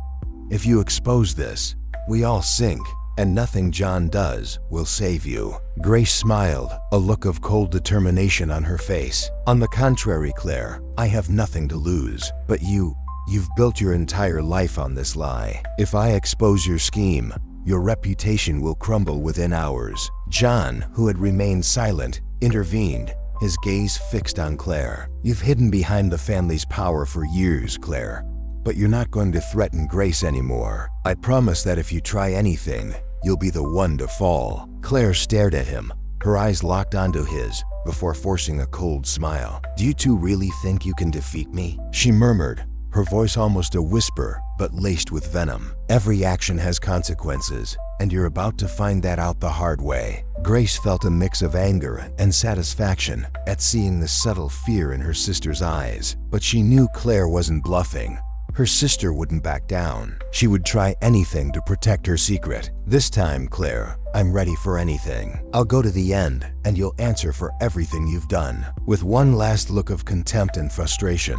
If you expose this, we all sink, and nothing John does will save you." Grace smiled, a look of cold determination on her face. "On the contrary, Claire, I have nothing to lose. But you've built your entire life on this lie. If I expose your scheme, your reputation will crumble within hours." John, who had remained silent, intervened, his gaze fixed on Claire. "You've hidden behind the family's power for years, Claire, but you're not going to threaten Grace anymore. I promise that if you try anything, you'll be the one to fall." Claire stared at him, her eyes locked onto his, before forcing a cold smile. "Do you two really think you can defeat me?" she murmured, her voice almost a whisper, but laced with venom. "Every action has consequences, and you're about to find that out the hard way." Grace felt a mix of anger and satisfaction at seeing the subtle fear in her sister's eyes, but she knew Claire wasn't bluffing. Her sister wouldn't back down. She would try anything to protect her secret. "This time, Claire, I'm ready for anything. I'll go to the end, and you'll answer for everything you've done." With one last look of contempt and frustration,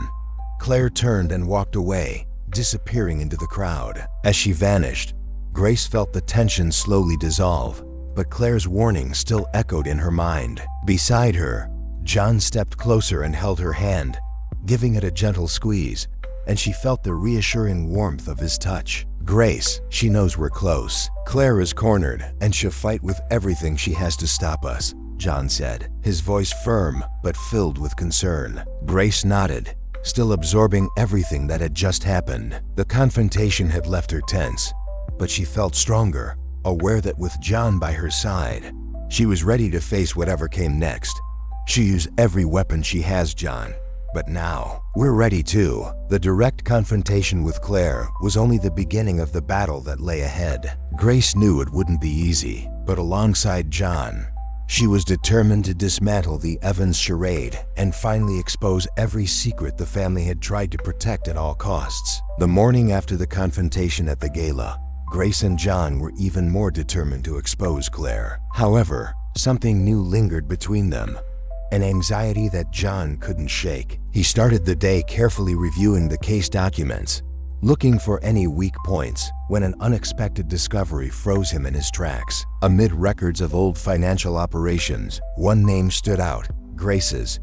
Claire turned and walked away, disappearing into the crowd. As she vanished, Grace felt the tension slowly dissolve, but Claire's warning still echoed in her mind. Beside her, John stepped closer and held her hand, giving it a gentle squeeze, and she felt the reassuring warmth of his touch. "Grace, she knows we're close. Claire is cornered, and she'll fight with everything she has to stop us," John said, his voice firm but filled with concern. Grace nodded, still absorbing everything that had just happened. The confrontation had left her tense, but she felt stronger, aware that with John by her side, she was ready to face whatever came next. "She used every weapon she has, John. But now, we're ready too." The direct confrontation with Claire was only the beginning of the battle that lay ahead. Grace knew it wouldn't be easy, but alongside John, she was determined to dismantle the Evans charade and finally expose every secret the family had tried to protect at all costs. The morning after the confrontation at the gala, Grace and John were even more determined to expose Claire. However, something new lingered between them, an anxiety that John couldn't shake. He started the day carefully reviewing the case documents, looking for any weak points, when an unexpected discovery froze him in his tracks. Amid records of old financial operations, one name stood out: Grace's.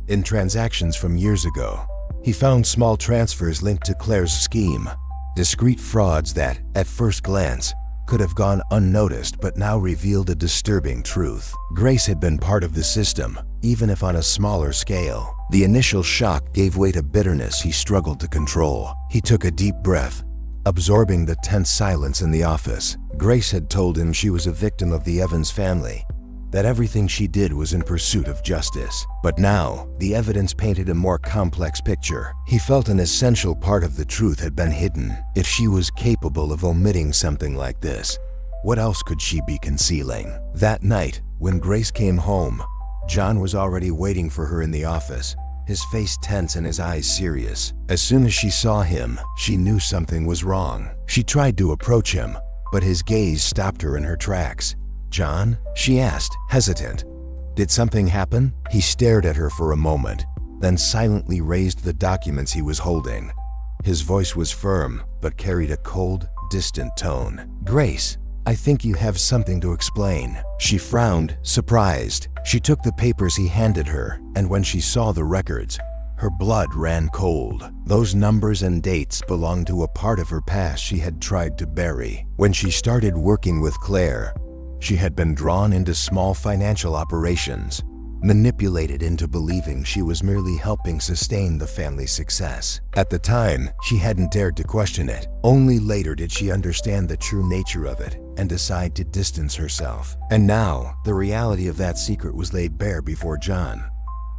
In transactions from years ago, he found small transfers linked to Claire's scheme, discreet frauds that, at first glance, could have gone unnoticed but now revealed a disturbing truth. Grace had been part of the system, even if on a smaller scale. The initial shock gave way to bitterness he struggled to control. He took a deep breath, absorbing the tense silence in the office. Grace had told him she was a victim of the Evans family, that everything she did was in pursuit of justice. But now, the evidence painted a more complex picture. He felt an essential part of the truth had been hidden. If she was capable of omitting something like this, what else could she be concealing? That night, when Grace came home, John was already waiting for her in the office, his face tense and his eyes serious. As soon as she saw him, she knew something was wrong. She tried to approach him, but his gaze stopped her in her tracks. "John?" she asked, hesitant. "Did something happen?" He stared at her for a moment, then silently raised the documents he was holding. His voice was firm, but carried a cold, distant tone. "Grace, I think you have something to explain." She frowned, surprised. She took the papers he handed her, and when she saw the records, her blood ran cold. Those numbers and dates belonged to a part of her past she had tried to bury. When she started working with Claire, she had been drawn into small financial operations, manipulated into believing she was merely helping sustain the family's success. At the time, she hadn't dared to question it. Only later did she understand the true nature of it and decide to distance herself. And now, the reality of that secret was laid bare before John.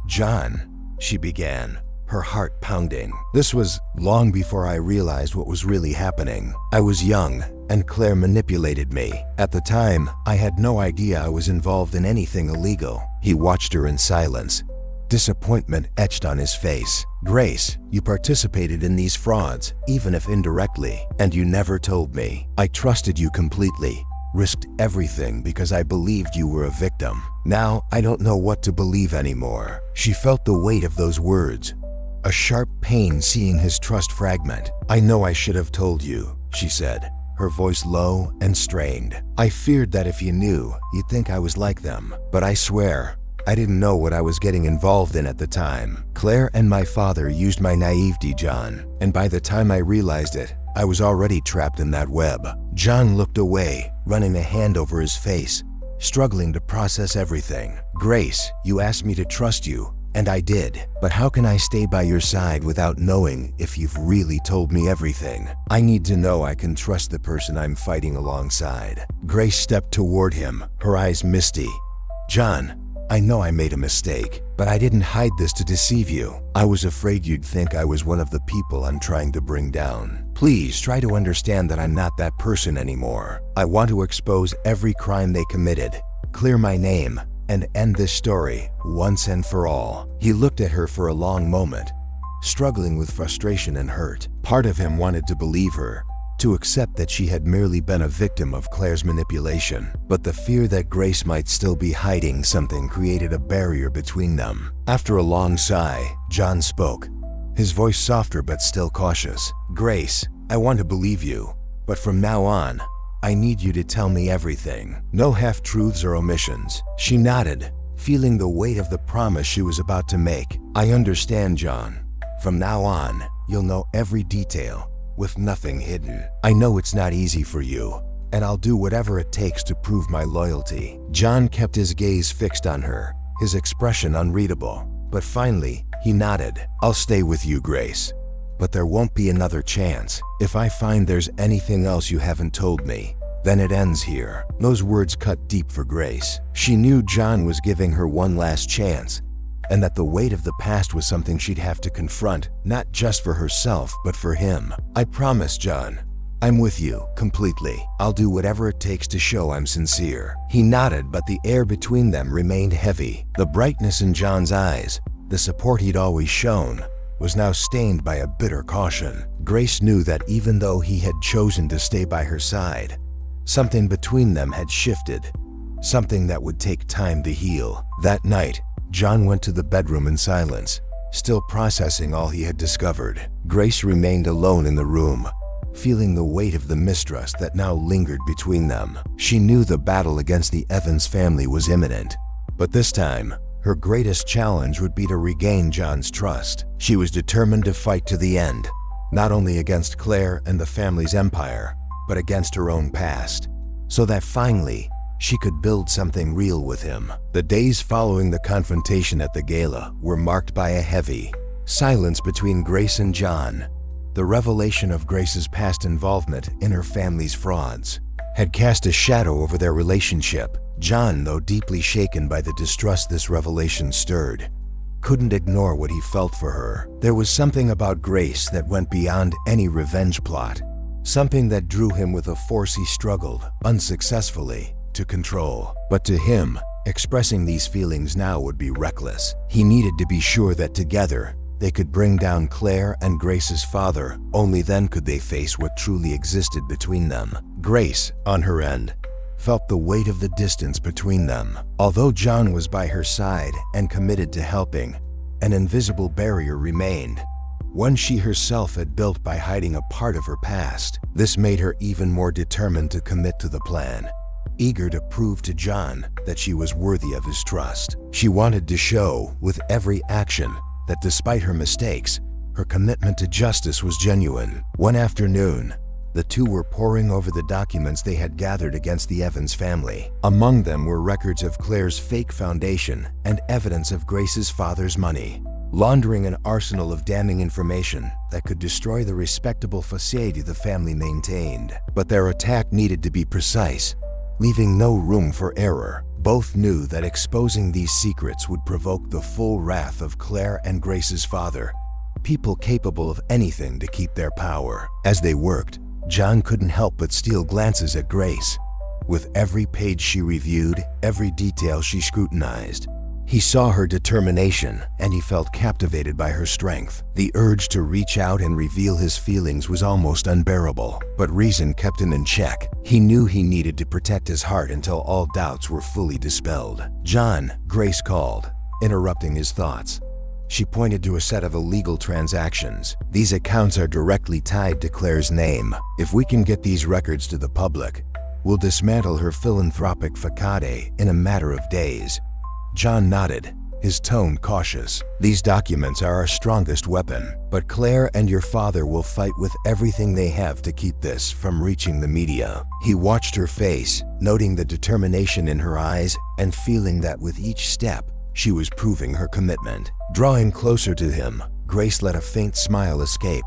"John," she began, her heart pounding. "This was long before I realized what was really happening. I was young, and Claire manipulated me. At the time, I had no idea I was involved in anything illegal." He watched her in silence, disappointment etched on his face. "Grace, you participated in these frauds, even if indirectly, and you never told me. I trusted you completely, risked everything because I believed you were a victim. Now, I don't know what to believe anymore." She felt the weight of those words, a sharp pain seeing his trust fragment. "I know I should have told you," she said, her voice low and strained. "I feared that if you knew, you'd think I was like them. But I swear, I didn't know what I was getting involved in at the time. Claire and my father used my naivety, John, and by the time I realized it, I was already trapped in that web." John looked away, running a hand over his face, struggling to process everything. "Grace, you asked me to trust you, and I did. But how can I stay by your side without knowing if you've really told me everything? I need to know I can trust the person I'm fighting alongside." Grace stepped toward him, her eyes misty. "John, I know I made a mistake, but I didn't hide this to deceive you. I was afraid you'd think I was one of the people I'm trying to bring down. Please try to understand that I'm not that person anymore. I want to expose every crime they committed, clear my name, and end this story once and for all." He looked at her for a long moment, struggling with frustration and hurt. Part of him wanted to believe her, to accept that she had merely been a victim of Claire's manipulation. But the fear that Grace might still be hiding something created a barrier between them. After a long sigh, John spoke, his voice softer but still cautious. "Grace, I want to believe you, but from now on, I need you to tell me everything. No half-truths or omissions." She nodded, feeling the weight of the promise she was about to make. "I understand, John. From now on, you'll know every detail, with nothing hidden. I know it's not easy for you, and I'll do whatever it takes to prove my loyalty." John kept his gaze fixed on her, his expression unreadable. But finally, he nodded. "I'll stay with you, Grace. But there won't be another chance. If I find there's anything else you haven't told me, then it ends here." Those words cut deep for Grace. She knew John was giving her one last chance, and that the weight of the past was something she'd have to confront, not just for herself, but for him. "I promise, John. I'm with you, completely. I'll do whatever it takes to show I'm sincere." He nodded, but the air between them remained heavy. The brightness in John's eyes, the support he'd always shown, was now stained by a bitter caution. Grace knew that even though he had chosen to stay by her side, something between them had shifted, something that would take time to heal. That night, John went to the bedroom in silence, still processing all he had discovered. Grace remained alone in the room, feeling the weight of the mistrust that now lingered between them. She knew the battle against the Evans family was imminent, but this time, her greatest challenge would be to regain John's trust. She was determined to fight to the end, not only against Claire and the family's empire, but against her own past, so that finally, she could build something real with him. The days following the confrontation at the gala were marked by a heavy silence between Grace and John. The revelation of Grace's past involvement in her family's frauds had cast a shadow over their relationship. John, though deeply shaken by the distrust this revelation stirred, couldn't ignore what he felt for her. There was something about Grace that went beyond any revenge plot, something that drew him with a force he struggled, unsuccessfully, to control. But to him, expressing these feelings now would be reckless. He needed to be sure that together, they could bring down Claire and Grace's father. Only then could they face what truly existed between them. Grace, on her end, felt the weight of the distance between them. Although John was by her side and committed to helping, an invisible barrier remained, one she herself had built by hiding a part of her past. This made her even more determined to commit to the plan, eager to prove to John that she was worthy of his trust. She wanted to show, with every action, that despite her mistakes, her commitment to justice was genuine. One afternoon, the two were poring over the documents they had gathered against the Evans family. Among them were records of Claire's fake foundation and evidence of Grace's father's money, laundering an arsenal of damning information that could destroy the respectable facade the family maintained. But their attack needed to be precise, leaving no room for error. Both knew that exposing these secrets would provoke the full wrath of Claire and Grace's father, people capable of anything to keep their power. As they worked, John couldn't help but steal glances at Grace. With every page she reviewed, every detail she scrutinized, he saw her determination, and he felt captivated by her strength. The urge to reach out and reveal his feelings was almost unbearable, but reason kept him in check. He knew he needed to protect his heart until all doubts were fully dispelled. "John," Grace called, interrupting his thoughts. She pointed to a set of illegal transactions. "These accounts are directly tied to Claire's name. If we can get these records to the public, we'll dismantle her philanthropic facade in a matter of days." John nodded, his tone cautious. "These documents are our strongest weapon, but Claire and your father will fight with everything they have to keep this from reaching the media." He watched her face, noting the determination in her eyes and feeling that with each step, she was proving her commitment. Drawing closer to him, Grace let a faint smile escape,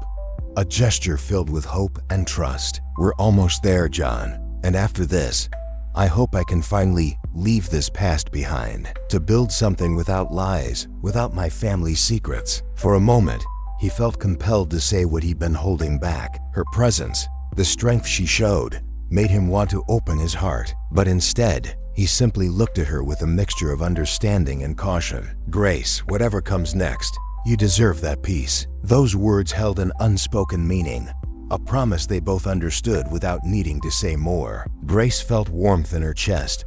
a gesture filled with hope and trust. "We're almost there, John, and after this, I hope I can finally leave this past behind, to build something without lies, without my family's secrets." For a moment, he felt compelled to say what he'd been holding back. Her presence, the strength she showed, made him want to open his heart. But instead, he simply looked at her with a mixture of understanding and caution. "Grace, whatever comes next, you deserve that peace." Those words held an unspoken meaning, a promise they both understood without needing to say more. Grace felt warmth in her chest,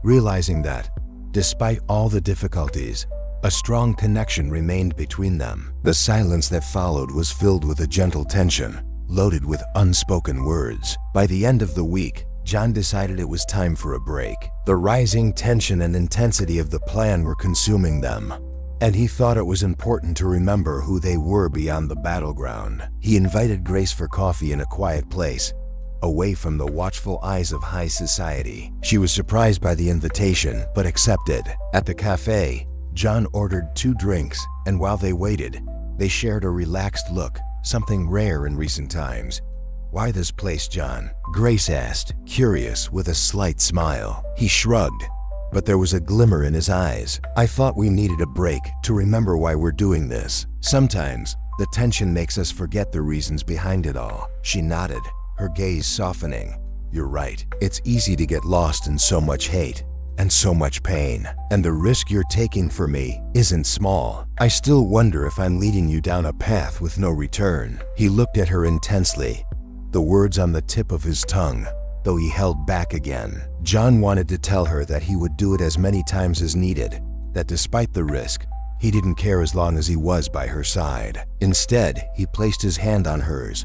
realizing that, despite all the difficulties, a strong connection remained between them. The silence that followed was filled with a gentle tension, loaded with unspoken words. By the end of the week, John decided it was time for a break. The rising tension and intensity of the plan were consuming them, and he thought it was important to remember who they were beyond the battleground. He invited Grace for coffee in a quiet place, away from the watchful eyes of high society. She was surprised by the invitation, but accepted. At the cafe, John ordered 2 drinks, and while they waited, they shared a relaxed look, something rare in recent times. "Why this place, John?" Grace asked, curious, with a slight smile. He shrugged, but there was a glimmer in his eyes. "I thought we needed a break to remember why we're doing this. Sometimes, the tension makes us forget the reasons behind it all." She nodded, her gaze softening. "You're right. It's easy to get lost in so much hate and so much pain. And the risk you're taking for me isn't small. I still wonder if I'm leading you down a path with no return." He looked at her intensely, the words on the tip of his tongue, though he held back again. John wanted to tell her that he would do it as many times as needed, that despite the risk, he didn't care as long as he was by her side. Instead, he placed his hand on hers,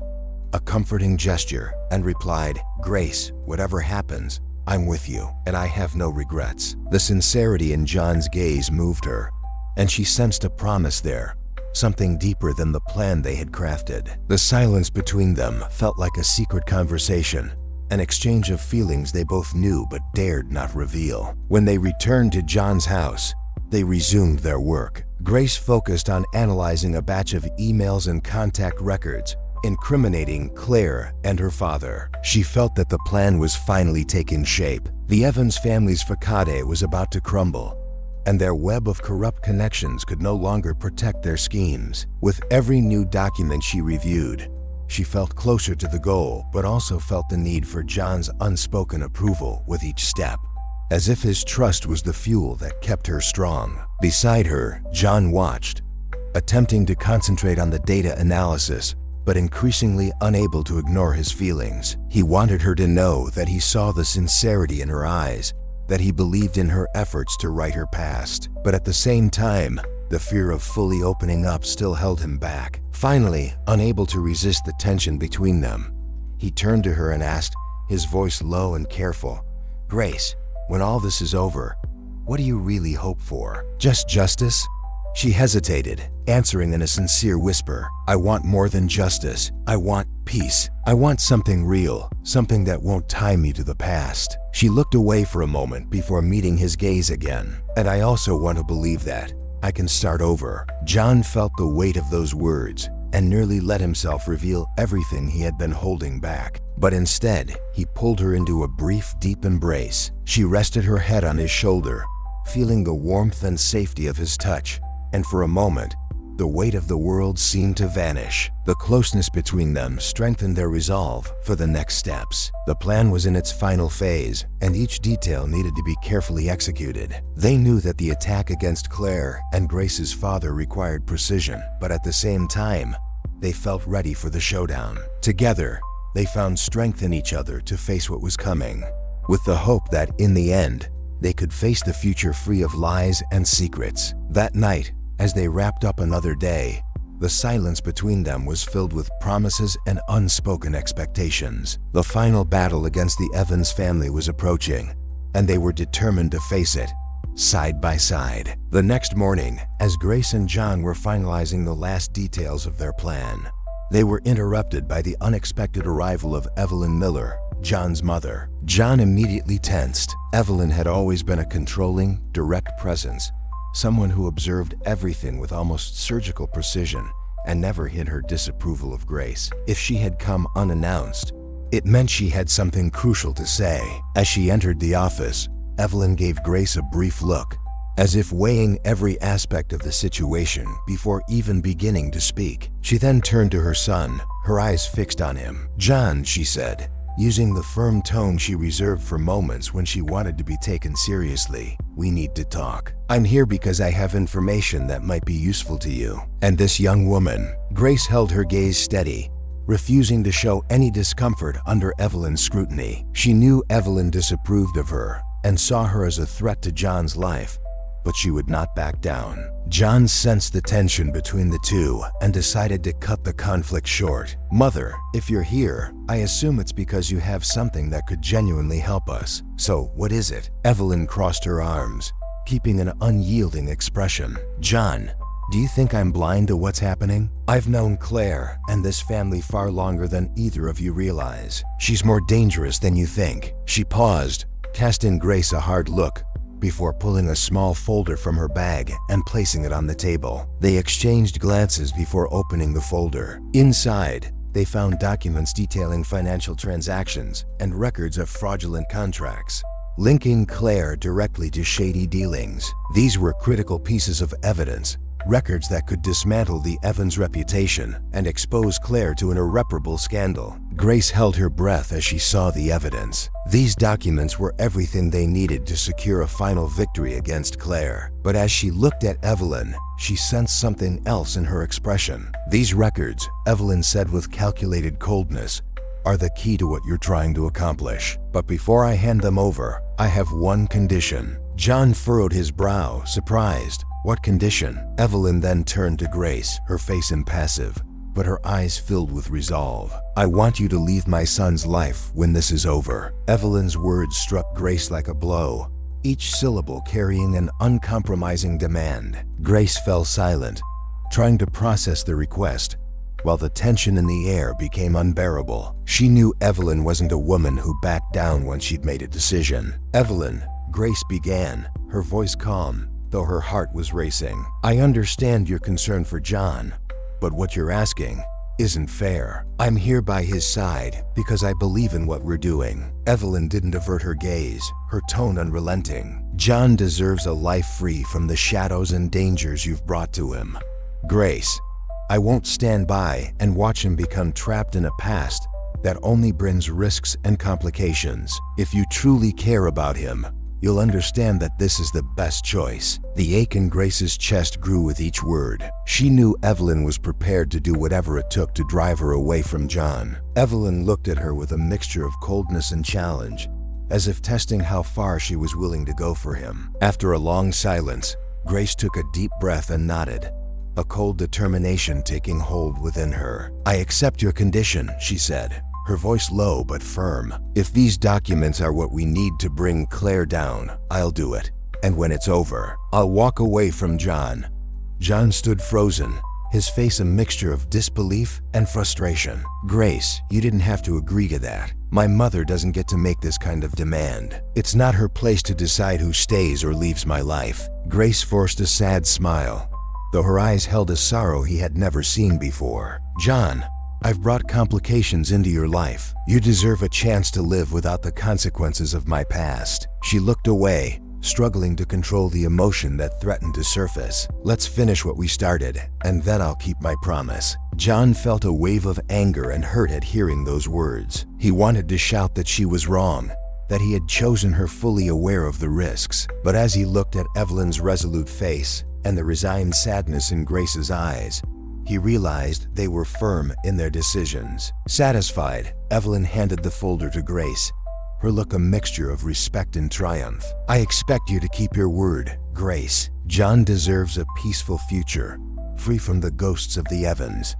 a comforting gesture, and replied, "Grace, whatever happens, I'm with you, and I have no regrets." The sincerity in John's gaze moved her, and she sensed a promise there, something deeper than the plan they had crafted. The silence between them felt like a secret conversation, an exchange of feelings they both knew but dared not reveal. When they returned to John's house, they resumed their work. Grace focused on analyzing a batch of emails and contact records, incriminating Claire and her father. She felt that the plan was finally taking shape. The Evans family's facade was about to crumble, and their web of corrupt connections could no longer protect their schemes. With every new document she reviewed, she felt closer to the goal, but also felt the need for John's unspoken approval with each step, as if his trust was the fuel that kept her strong. Beside her, John watched, attempting to concentrate on the data analysis, but increasingly unable to ignore his feelings. He wanted her to know that he saw the sincerity in her eyes, that he believed in her efforts to right her past. But at the same time, the fear of fully opening up still held him back. Finally, unable to resist the tension between them, he turned to her and asked, his voice low and careful, "Grace, when all this is over, what do you really hope for? Just justice?" She hesitated, answering in a sincere whisper, "I want more than justice. I want peace. I want something real, something that won't tie me to the past." She looked away for a moment before meeting his gaze again. "And I also want to believe that I can start over." John felt the weight of those words and nearly let himself reveal everything he had been holding back. But instead, he pulled her into a brief, deep embrace. She rested her head on his shoulder, feeling the warmth and safety of his touch. And for a moment, the weight of the world seemed to vanish. The closeness between them strengthened their resolve for the next steps. The plan was in its final phase, and each detail needed to be carefully executed. They knew that the attack against Claire and Grace's father required precision, but at the same time, they felt ready for the showdown. Together, they found strength in each other to face what was coming, with the hope that, in the end, they could face the future free of lies and secrets. That night, as they wrapped up another day, the silence between them was filled with promises and unspoken expectations. The final battle against the Evans family was approaching, and they were determined to face it, side by side. The next morning, as Grace and John were finalizing the last details of their plan, they were interrupted by the unexpected arrival of Evelyn Miller, John's mother. John immediately tensed. Evelyn had always been a controlling, direct presence, someone who observed everything with almost surgical precision and never hid her disapproval of Grace. If she had come unannounced, it meant she had something crucial to say. As she entered the office, Evelyn gave Grace a brief look, as if weighing every aspect of the situation before even beginning to speak. She then turned to her son, her eyes fixed on him. "John," she said, using the firm tone she reserved for moments when she wanted to be taken seriously, "we need to talk. I'm here because I have information that might be useful to you." And this young woman, Grace held her gaze steady, refusing to show any discomfort under Evelyn's scrutiny. She knew Evelyn disapproved of her and saw her as a threat to John's life, but she would not back down. John sensed the tension between the two and decided to cut the conflict short. "Mother, if you're here, I assume it's because you have something that could genuinely help us. So, what is it?" Evelyn crossed her arms, keeping an unyielding expression. "John, do you think I'm blind to what's happening? I've known Claire and this family far longer than either of you realize. She's more dangerous than you think." She paused, casting Grace a hard look, before pulling a small folder from her bag and placing it on the table. They exchanged glances before opening the folder. Inside, they found documents detailing financial transactions and records of fraudulent contracts, linking Claire directly to shady dealings. These were critical pieces of evidence, records that could dismantle the Evans reputation and expose Claire to an irreparable scandal. Grace held her breath as she saw the evidence. These documents were everything they needed to secure a final victory against Claire. But as she looked at Evelyn, she sensed something else in her expression. "These records," Evelyn said with calculated coldness, "are the key to what you're trying to accomplish. But before I hand them over, I have one condition." John furrowed his brow, surprised. "What condition?" Evelyn then turned to Grace, her face impassive, but her eyes filled with resolve. "I want you to leave my son's life when this is over." Evelyn's words struck Grace like a blow, each syllable carrying an uncompromising demand. Grace fell silent, trying to process the request, while the tension in the air became unbearable. She knew Evelyn wasn't a woman who backed down once she'd made a decision. "Evelyn," Grace began, her voice calm, though her heart was racing. "I understand your concern for John, but what you're asking isn't fair. I'm here by his side because I believe in what we're doing." Evelyn didn't avert her gaze, her tone unrelenting. "John deserves a life free from the shadows and dangers you've brought to him. Grace, I won't stand by and watch him become trapped in a past that only brings risks and complications. If you truly care about him, you'll understand that this is the best choice." The ache in Grace's chest grew with each word. She knew Evelyn was prepared to do whatever it took to drive her away from John. Evelyn looked at her with a mixture of coldness and challenge, as if testing how far she was willing to go for him. After a long silence, Grace took a deep breath and nodded, a cold determination taking hold within her. "I accept your condition," she said, her voice low but firm. "If these documents are what we need to bring Claire down, I'll do it. And when it's over, I'll walk away from John." John stood frozen, his face a mixture of disbelief and frustration. "Grace, you didn't have to agree to that. My mother doesn't get to make this kind of demand. It's not her place to decide who stays or leaves my life." Grace forced a sad smile, though her eyes held a sorrow he had never seen before. "John, I've brought complications into your life. You deserve a chance to live without the consequences of my past." She looked away, struggling to control the emotion that threatened to surface. "Let's finish what we started, and then I'll keep my promise." John felt a wave of anger and hurt at hearing those words. He wanted to shout that she was wrong, that he had chosen her fully aware of the risks. But as he looked at Evelyn's resolute face and the resigned sadness in Grace's eyes, he realized they were firm in their decisions. Satisfied, Evelyn handed the folder to Grace, her look a mixture of respect and triumph. "I expect you to keep your word, Grace. John deserves a peaceful future, free from the ghosts of the Evans."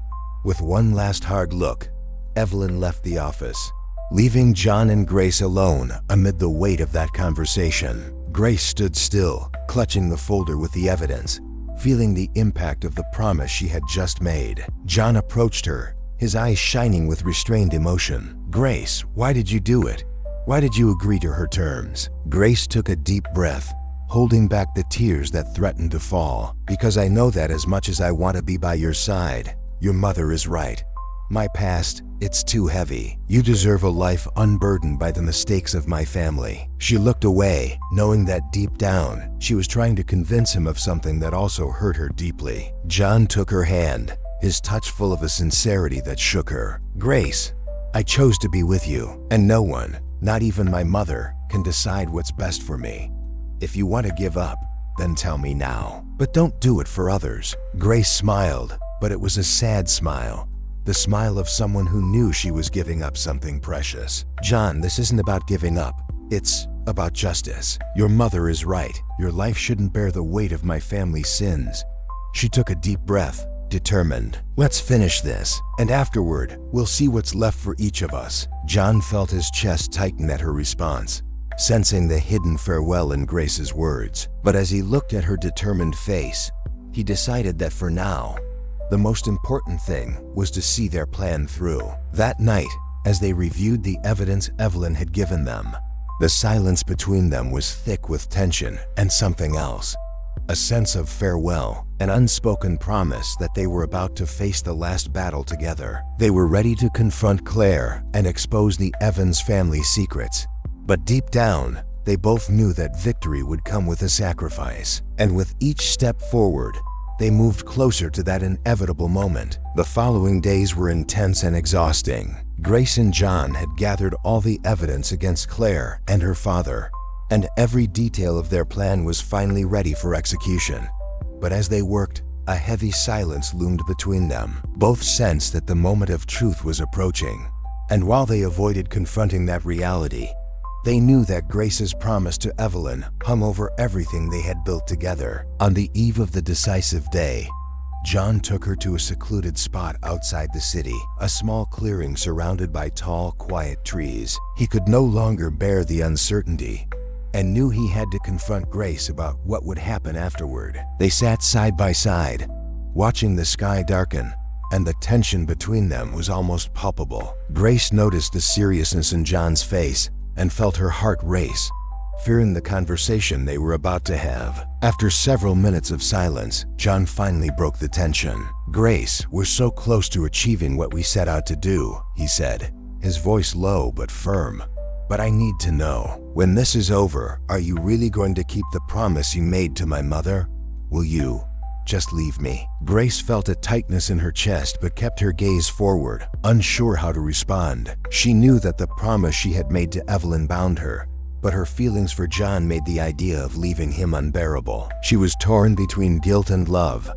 With one last hard look, Evelyn left the office, leaving John and Grace alone amid the weight of that conversation. Grace stood still, clutching the folder with the evidence, feeling the impact of the promise she had just made. John approached her, his eyes shining with restrained emotion. "Grace, why did you do it? Why did you agree to her terms?" Grace took a deep breath, holding back the tears that threatened to fall. "Because I know that as much as I want to be by your side, your mother is right. My past, it's too heavy. You deserve a life unburdened by the mistakes of my family." She looked away, knowing that deep down, she was trying to convince him of something that also hurt her deeply. John took her hand, his touch full of a sincerity that shook her. "Grace, I chose to be with you, and no one, not even my mother, can decide what's best for me. If you want to give up, then tell me now. But don't do it for others." Grace smiled, but it was a sad smile, the smile of someone who knew she was giving up something precious. "John, this isn't about giving up. It's about justice. Your mother is right. Your life shouldn't bear the weight of my family's sins." She took a deep breath, determined. "Let's finish this, and afterward, we'll see what's left for each of us." John felt his chest tighten at her response, sensing the hidden farewell in Grace's words. But as he looked at her determined face, he decided that for now, the most important thing was to see their plan through. That night, as they reviewed the evidence Evelyn had given them, the silence between them was thick with tension and something else. A sense of farewell, an unspoken promise that they were about to face the last battle together. They were ready to confront Claire and expose the Evans family secrets. But deep down, they both knew that victory would come with a sacrifice. And with each step forward, they moved closer to that inevitable moment. The following days were intense and exhausting. Grace and John had gathered all the evidence against Claire and her father, and every detail of their plan was finally ready for execution. But as they worked, a heavy silence loomed between them. Both sensed that the moment of truth was approaching, and while they avoided confronting that reality, they knew that Grace's promise to Evelyn hung over everything they had built together. On the eve of the decisive day, John took her to a secluded spot outside the city, a small clearing surrounded by tall, quiet trees. He could no longer bear the uncertainty and knew he had to confront Grace about what would happen afterward. They sat side by side, watching the sky darken, and the tension between them was almost palpable. Grace noticed the seriousness in John's face and felt her heart race, fearing the conversation they were about to have. After several minutes of silence, John finally broke the tension. "Grace, we're so close to achieving what we set out to do," he said, his voice low but firm. "But I need to know, when this is over, are you really going to keep the promise you made to my mother? Will you just leave me?" Grace felt a tightness in her chest but kept her gaze forward, unsure how to respond. She knew that the promise she had made to Evelyn bound her, but her feelings for John made the idea of leaving him unbearable. She was torn between guilt and love,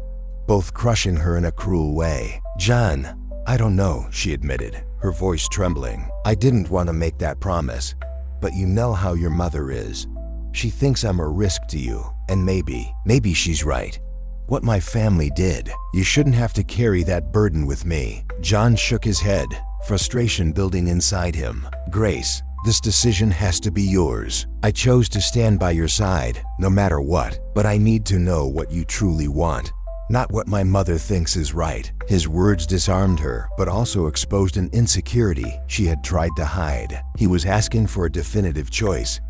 both crushing her in a cruel way. "John, I don't know," she admitted, her voice trembling. "I didn't want to make that promise, but you know how your mother is. She thinks I'm a risk to you, and maybe she's right. What my family did, you shouldn't have to carry that burden with me." John shook his head, frustration building inside him. "Grace, this decision has to be yours. I chose to stand by your side, no matter what, but I need to know what you truly want, not what my mother thinks is right." His words disarmed her, but also exposed an insecurity she had tried to hide. He was asking for a definitive choice,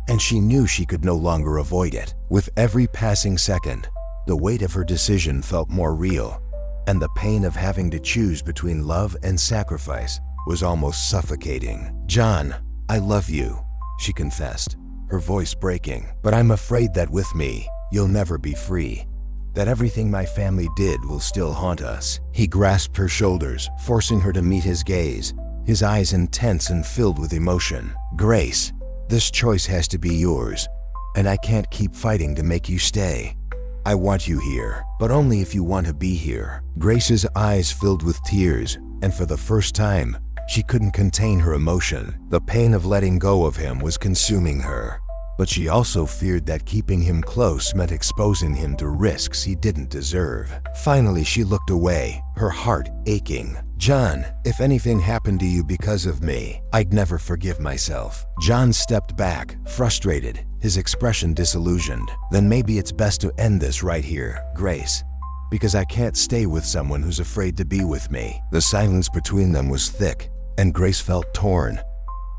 and she knew she could no longer avoid it. With every passing second, the weight of her decision felt more real, and the pain of having to choose between love and sacrifice was almost suffocating. "John, I love you," she confessed, her voice breaking. "But I'm afraid that with me, you'll never be free. That everything my family did will still haunt us." He grasped her shoulders, forcing her to meet his gaze, his eyes intense and filled with emotion. "Grace, this choice has to be yours, and I can't keep fighting to make you stay. I want you here, but only if you want to be here." Grace's eyes filled with tears, and for the first time, she couldn't contain her emotion. The pain of letting go of him was consuming her, but she also feared that keeping him close meant exposing him to risks he didn't deserve. Finally, she looked away, her heart aching. "John, if anything happened to you because of me, I'd never forgive myself." John stepped back, frustrated, his expression disillusioned. "Then maybe it's best to end this right here, Grace, because I can't stay with someone who's afraid to be with me." The silence between them was thick, and Grace felt torn,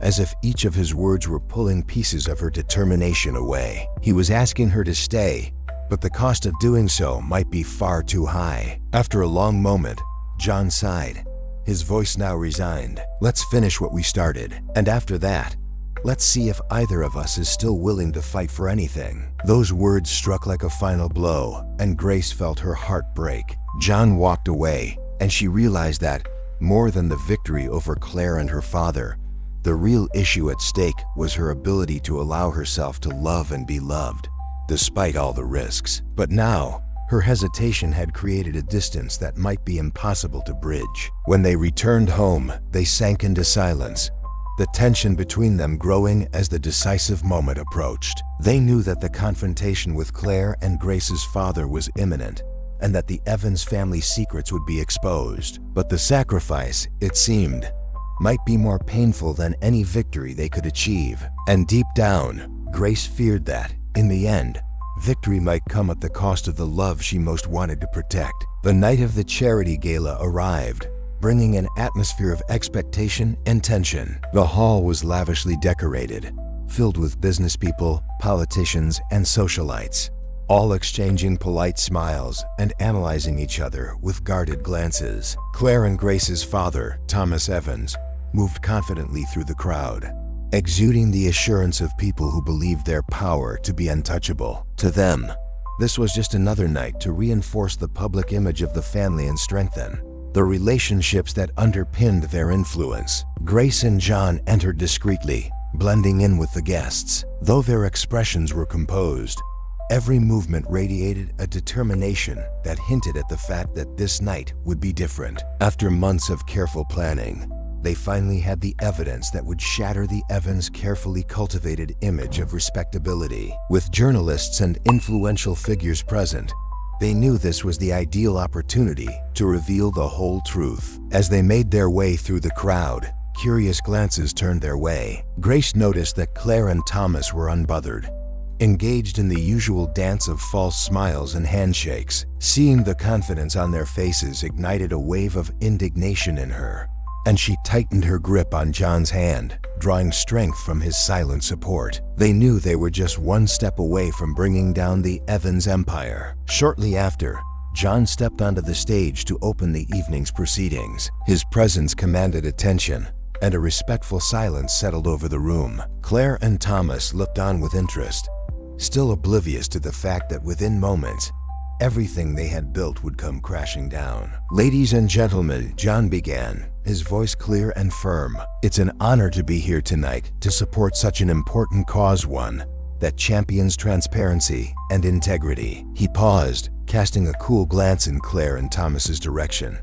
as if each of his words were pulling pieces of her determination away. He was asking her to stay, but the cost of doing so might be far too high. After a long moment, John sighed, his voice now resigned. "Let's finish what we started, and after that, let's see if either of us is still willing to fight for anything." Those words struck like a final blow, and Grace felt her heart break. John walked away, and she realized that, more than the victory over Claire and her father, the real issue at stake was her ability to allow herself to love and be loved, despite all the risks. But now, her hesitation had created a distance that might be impossible to bridge. When they returned home, they sank into silence, the tension between them growing as the decisive moment approached. They knew that the confrontation with Claire and Grace's father was imminent, and that the Evans family secrets would be exposed. But the sacrifice, it seemed, might be more painful than any victory they could achieve. And deep down, Grace feared that, in the end, victory might come at the cost of the love she most wanted to protect. The night of the charity gala arrived, bringing an atmosphere of expectation and tension. The hall was lavishly decorated, filled with business people, politicians, and socialites, all exchanging polite smiles and analyzing each other with guarded glances. Claire and Grace's father, Thomas Evans, moved confidently through the crowd, exuding the assurance of people who believed their power to be untouchable. To them, this was just another night to reinforce the public image of the family and strengthen the relationships that underpinned their influence. Grace and John entered discreetly, blending in with the guests. Though their expressions were composed, every movement radiated a determination that hinted at the fact that this night would be different. After months of careful planning, they finally had the evidence that would shatter the Evans' carefully cultivated image of respectability. With journalists and influential figures present, they knew this was the ideal opportunity to reveal the whole truth. As they made their way through the crowd, curious glances turned their way. Grace noticed that Claire and Thomas were unbothered, engaged in the usual dance of false smiles and handshakes. Seeing the confidence on their faces ignited a wave of indignation in her, and she tightened her grip on John's hand, drawing strength from his silent support. They knew they were just one step away from bringing down the Evans empire. Shortly after, John stepped onto the stage to open the evening's proceedings. His presence commanded attention, and a respectful silence settled over the room. Claire and Thomas looked on with interest, still oblivious to the fact that within moments, everything they had built would come crashing down. "Ladies and gentlemen," John began, his voice clear and firm, "it's an honor to be here tonight to support such an important cause, one that champions transparency and integrity." He paused, casting a cool glance in Claire and Thomas's direction,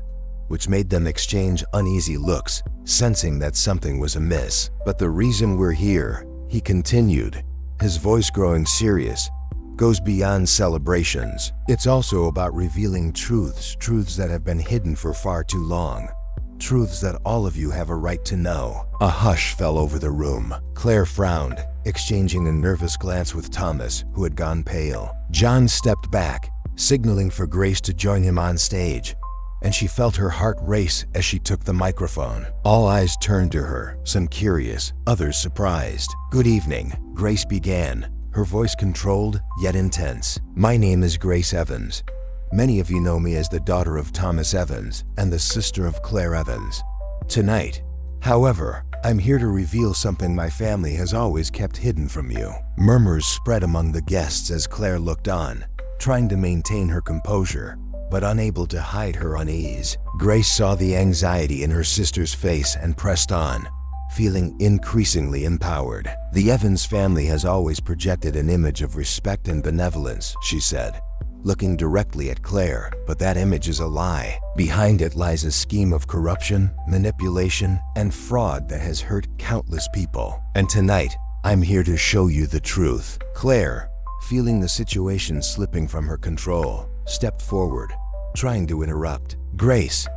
which made them exchange uneasy looks, sensing that something was amiss. "But the reason we're here," he continued, his voice growing serious, "goes beyond celebrations. It's also about revealing truths that have been hidden for far too long. Truths that all of you have a right to know." A hush fell over the room. Claire frowned, exchanging a nervous glance with Thomas, who had gone pale. John stepped back, signaling for Grace to join him on stage, and she felt her heart race as she took the microphone. All eyes turned to her, some curious, others surprised. "Good evening," Grace began, her voice controlled yet intense. "My name is Grace Evans. Many of you know me as the daughter of Thomas Evans and the sister of Claire Evans. Tonight, however, I'm here to reveal something my family has always kept hidden from you." Murmurs spread among the guests as Claire looked on, trying to maintain her composure, but unable to hide her unease. Grace saw the anxiety in her sister's face and pressed on, feeling increasingly empowered. "The Evans family has always projected an image of respect and benevolence," she said, looking directly at Claire, "but that image is a lie. Behind it lies a scheme of corruption, manipulation, and fraud that has hurt countless people. And tonight, I'm here to show you the truth." Claire, feeling the situation slipping from her control, stepped forward, trying to interrupt. "Grace,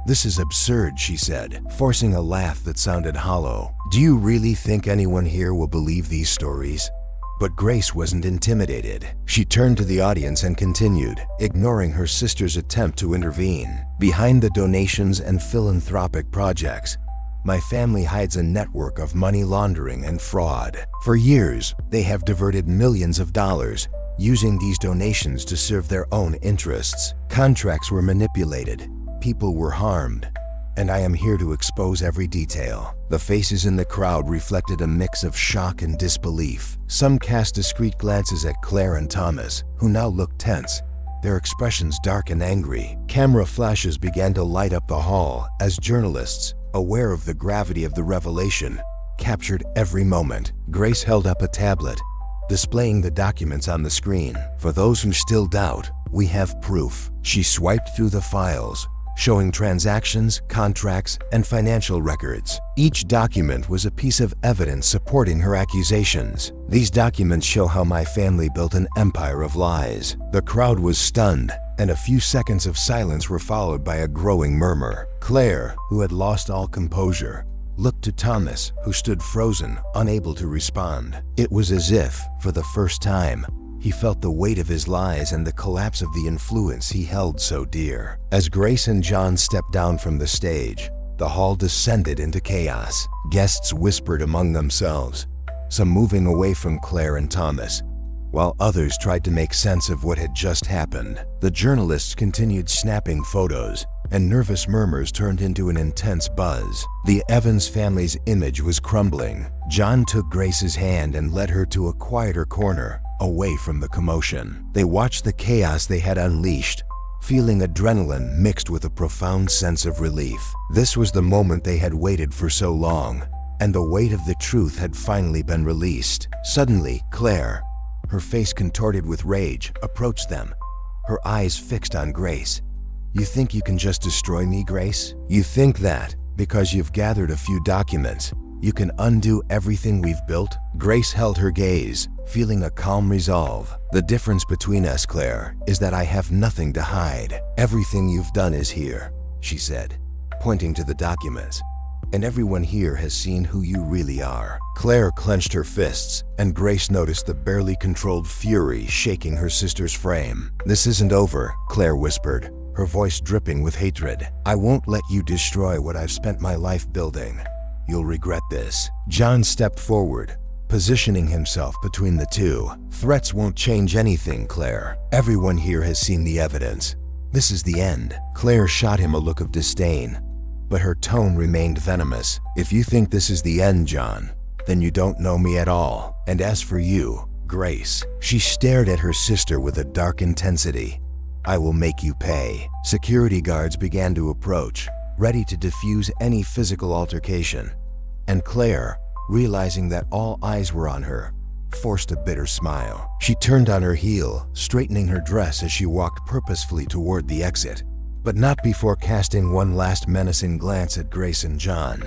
this is absurd," she said, forcing a laugh that sounded hollow. "Do you really think anyone here will believe these stories?" But Grace wasn't intimidated. She turned to the audience and continued, ignoring her sister's attempt to intervene. "Behind the donations and philanthropic projects, my family hides a network of money laundering and fraud. For years, they have diverted millions of dollars, using these donations to serve their own interests. Contracts were manipulated, people were harmed, and I am here to expose every detail." The faces in the crowd reflected a mix of shock and disbelief. Some cast discreet glances at Claire and Thomas, who now looked tense, their expressions dark and angry. Camera flashes began to light up the hall as journalists, aware of the gravity of the revelation, captured every moment. Grace held up a tablet, displaying the documents on the screen. "For those who still doubt, we have proof." She swiped through the files, showing transactions, contracts, and financial records. Each document was a piece of evidence supporting her accusations. "These documents show how my family built an empire of lies." The crowd was stunned, and a few seconds of silence were followed by a growing murmur. Claire, who had lost all composure, looked to Thomas, who stood frozen, unable to respond. It was as if, for the first time, he felt the weight of his lies and the collapse of the influence he held so dear. As Grace and John stepped down from the stage, the hall descended into chaos. Guests whispered among themselves, some moving away from Claire and Thomas, while others tried to make sense of what had just happened. The journalists continued snapping photos, and nervous murmurs turned into an intense buzz. The Evans family's image was crumbling. John took Grace's hand and led her to a quieter corner, away from the commotion. They watched the chaos they had unleashed, feeling adrenaline mixed with a profound sense of relief. This was the moment they had waited for so long, and the weight of the truth had finally been released. Suddenly, Claire, her face contorted with rage, approached them, her eyes fixed on Grace. "You think you can just destroy me, Grace? You think that, because you've gathered a few documents, you can undo everything we've built?" Grace held her gaze, feeling a calm resolve. "The difference between us, Claire, is that I have nothing to hide. Everything you've done is here," she said, pointing to the documents. "And everyone here has seen who you really are." Claire clenched her fists, and Grace noticed the barely controlled fury shaking her sister's frame. "This isn't over," Claire whispered, her voice dripping with hatred. "I won't let you destroy what I've spent my life building. You'll regret this." John stepped forward, positioning himself between the two. "Threats won't change anything, Claire. Everyone here has seen the evidence. This is the end." Claire shot him a look of disdain, but her tone remained venomous. "If you think this is the end, John, then you don't know me at all. And as for you, Grace," she stared at her sister with a dark intensity, "I will make you pay." Security guards began to approach, ready to defuse any physical altercation, and Claire, realizing that all eyes were on her, forced a bitter smile. She turned on her heel, straightening her dress as she walked purposefully toward the exit, but not before casting one last menacing glance at Grace and John.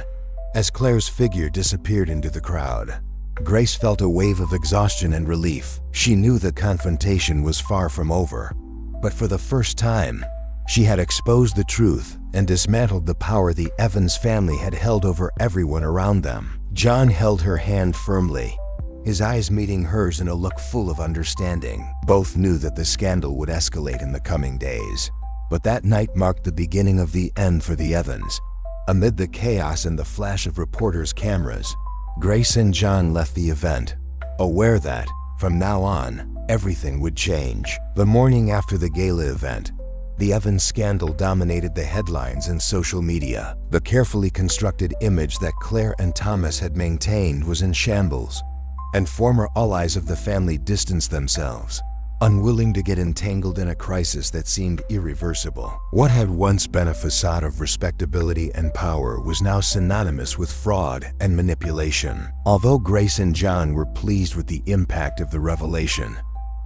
As Claire's figure disappeared into the crowd, Grace felt a wave of exhaustion and relief. She knew the confrontation was far from over, but for the first time, she had exposed the truth and dismantled the power the Evans family had held over everyone around them. John held her hand firmly, his eyes meeting hers in a look full of understanding. Both knew that the scandal would escalate in the coming days, but that night marked the beginning of the end for the Evans. Amid the chaos and the flash of reporters' cameras, Grace and John left the event, aware that, from now on, everything would change. The morning after the gala event, the Evans scandal dominated the headlines and social media. The carefully constructed image that Claire and Thomas had maintained was in shambles, and former allies of the family distanced themselves, unwilling to get entangled in a crisis that seemed irreversible. What had once been a facade of respectability and power was now synonymous with fraud and manipulation. Although Grace and John were pleased with the impact of the revelation,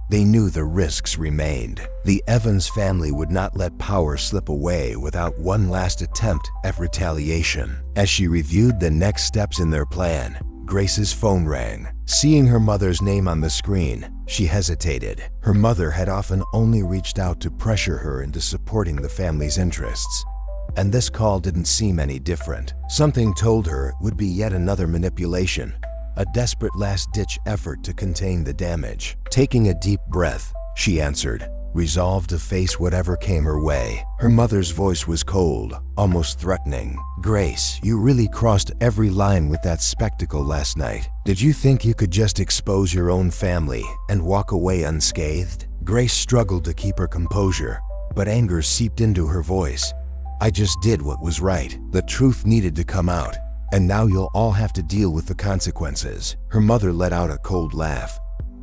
they knew the risks remained. The Evans family would not let power slip away without one last attempt at retaliation. As she reviewed the next steps in their plan, Grace's phone rang. Seeing her mother's name on the screen, she hesitated. Her mother had often only reached out to pressure her into supporting the family's interests, and this call didn't seem any different. Something told her it would be yet another manipulation, a desperate last-ditch effort to contain the damage. Taking a deep breath, she answered, resolved to face whatever came her way. Her mother's voice was cold, almost threatening. "Grace, you really crossed every line with that spectacle last night. Did you think you could just expose your own family and walk away unscathed?" Grace struggled to keep her composure, but anger seeped into her voice. "I just did what was right. The truth needed to come out, and now you'll all have to deal with the consequences." Her mother let out a cold laugh,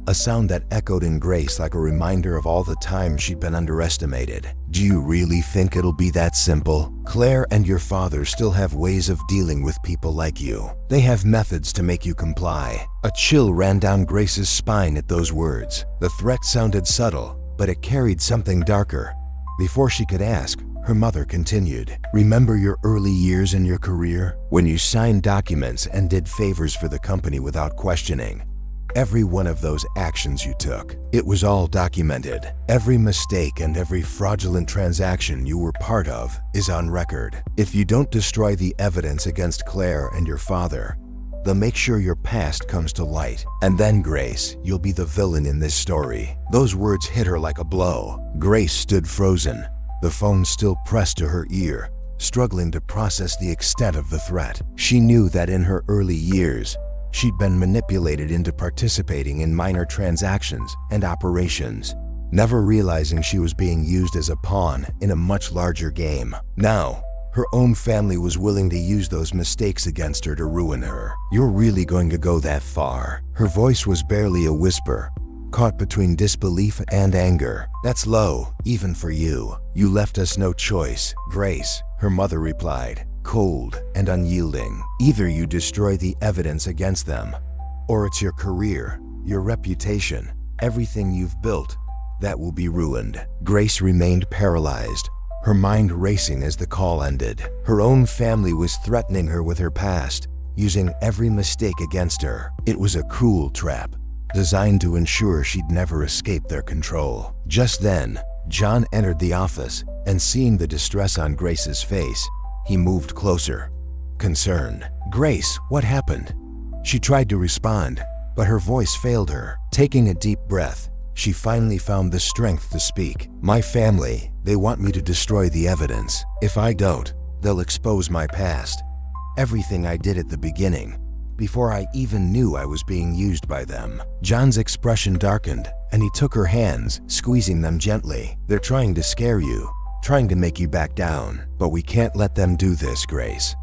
a sound that echoed in Grace like a reminder of all the times she'd been underestimated. "Do you really think it'll be that simple? Claire and your father still have ways of dealing with people like you. They have methods to make you comply." A chill ran down Grace's spine at those words. The threat sounded subtle, but it carried something darker. Before she could ask, her mother continued, "Remember your early years in your career, when you signed documents and did favors for the company without questioning? Every one of those actions you took. It was all documented. Every mistake and every fraudulent transaction you were part of is on record. If you don't destroy the evidence against Claire and your father, they'll make sure your past comes to light. And then, Grace, you'll be the villain in this story. Those words hit her like a blow. Grace stood frozen, the phone still pressed to her ear, struggling to process the extent of the threat. She knew that in her early years, she'd been manipulated into participating in minor transactions and operations, never realizing she was being used as a pawn in a much larger game. Now, her own family was willing to use those mistakes against her to ruin her. You're really going to go that far? Her voice was barely a whisper, caught between disbelief and anger. That's low, even for you. You left us no choice, Grace, her mother replied, cold and unyielding. Either you destroy the evidence against them, or it's your career, your reputation, everything you've built, that will be ruined. Grace remained paralyzed, her mind racing as the call ended. Her own family was threatening her with her past, using every mistake against her. It was a cruel trap, designed to ensure she'd never escape their control. Just then, John entered the office, and seeing the distress on Grace's face, he moved closer, concerned. Grace, what happened? She tried to respond, but her voice failed her. Taking a deep breath, she finally found the strength to speak. My family, they want me to destroy the evidence. If I don't, they'll expose my past. Everything I did at the beginning, before I even knew I was being used by them. John's expression darkened, and he took her hands, squeezing them gently. They're trying to scare you, trying to make you back down. But we can't let them do this, Grace.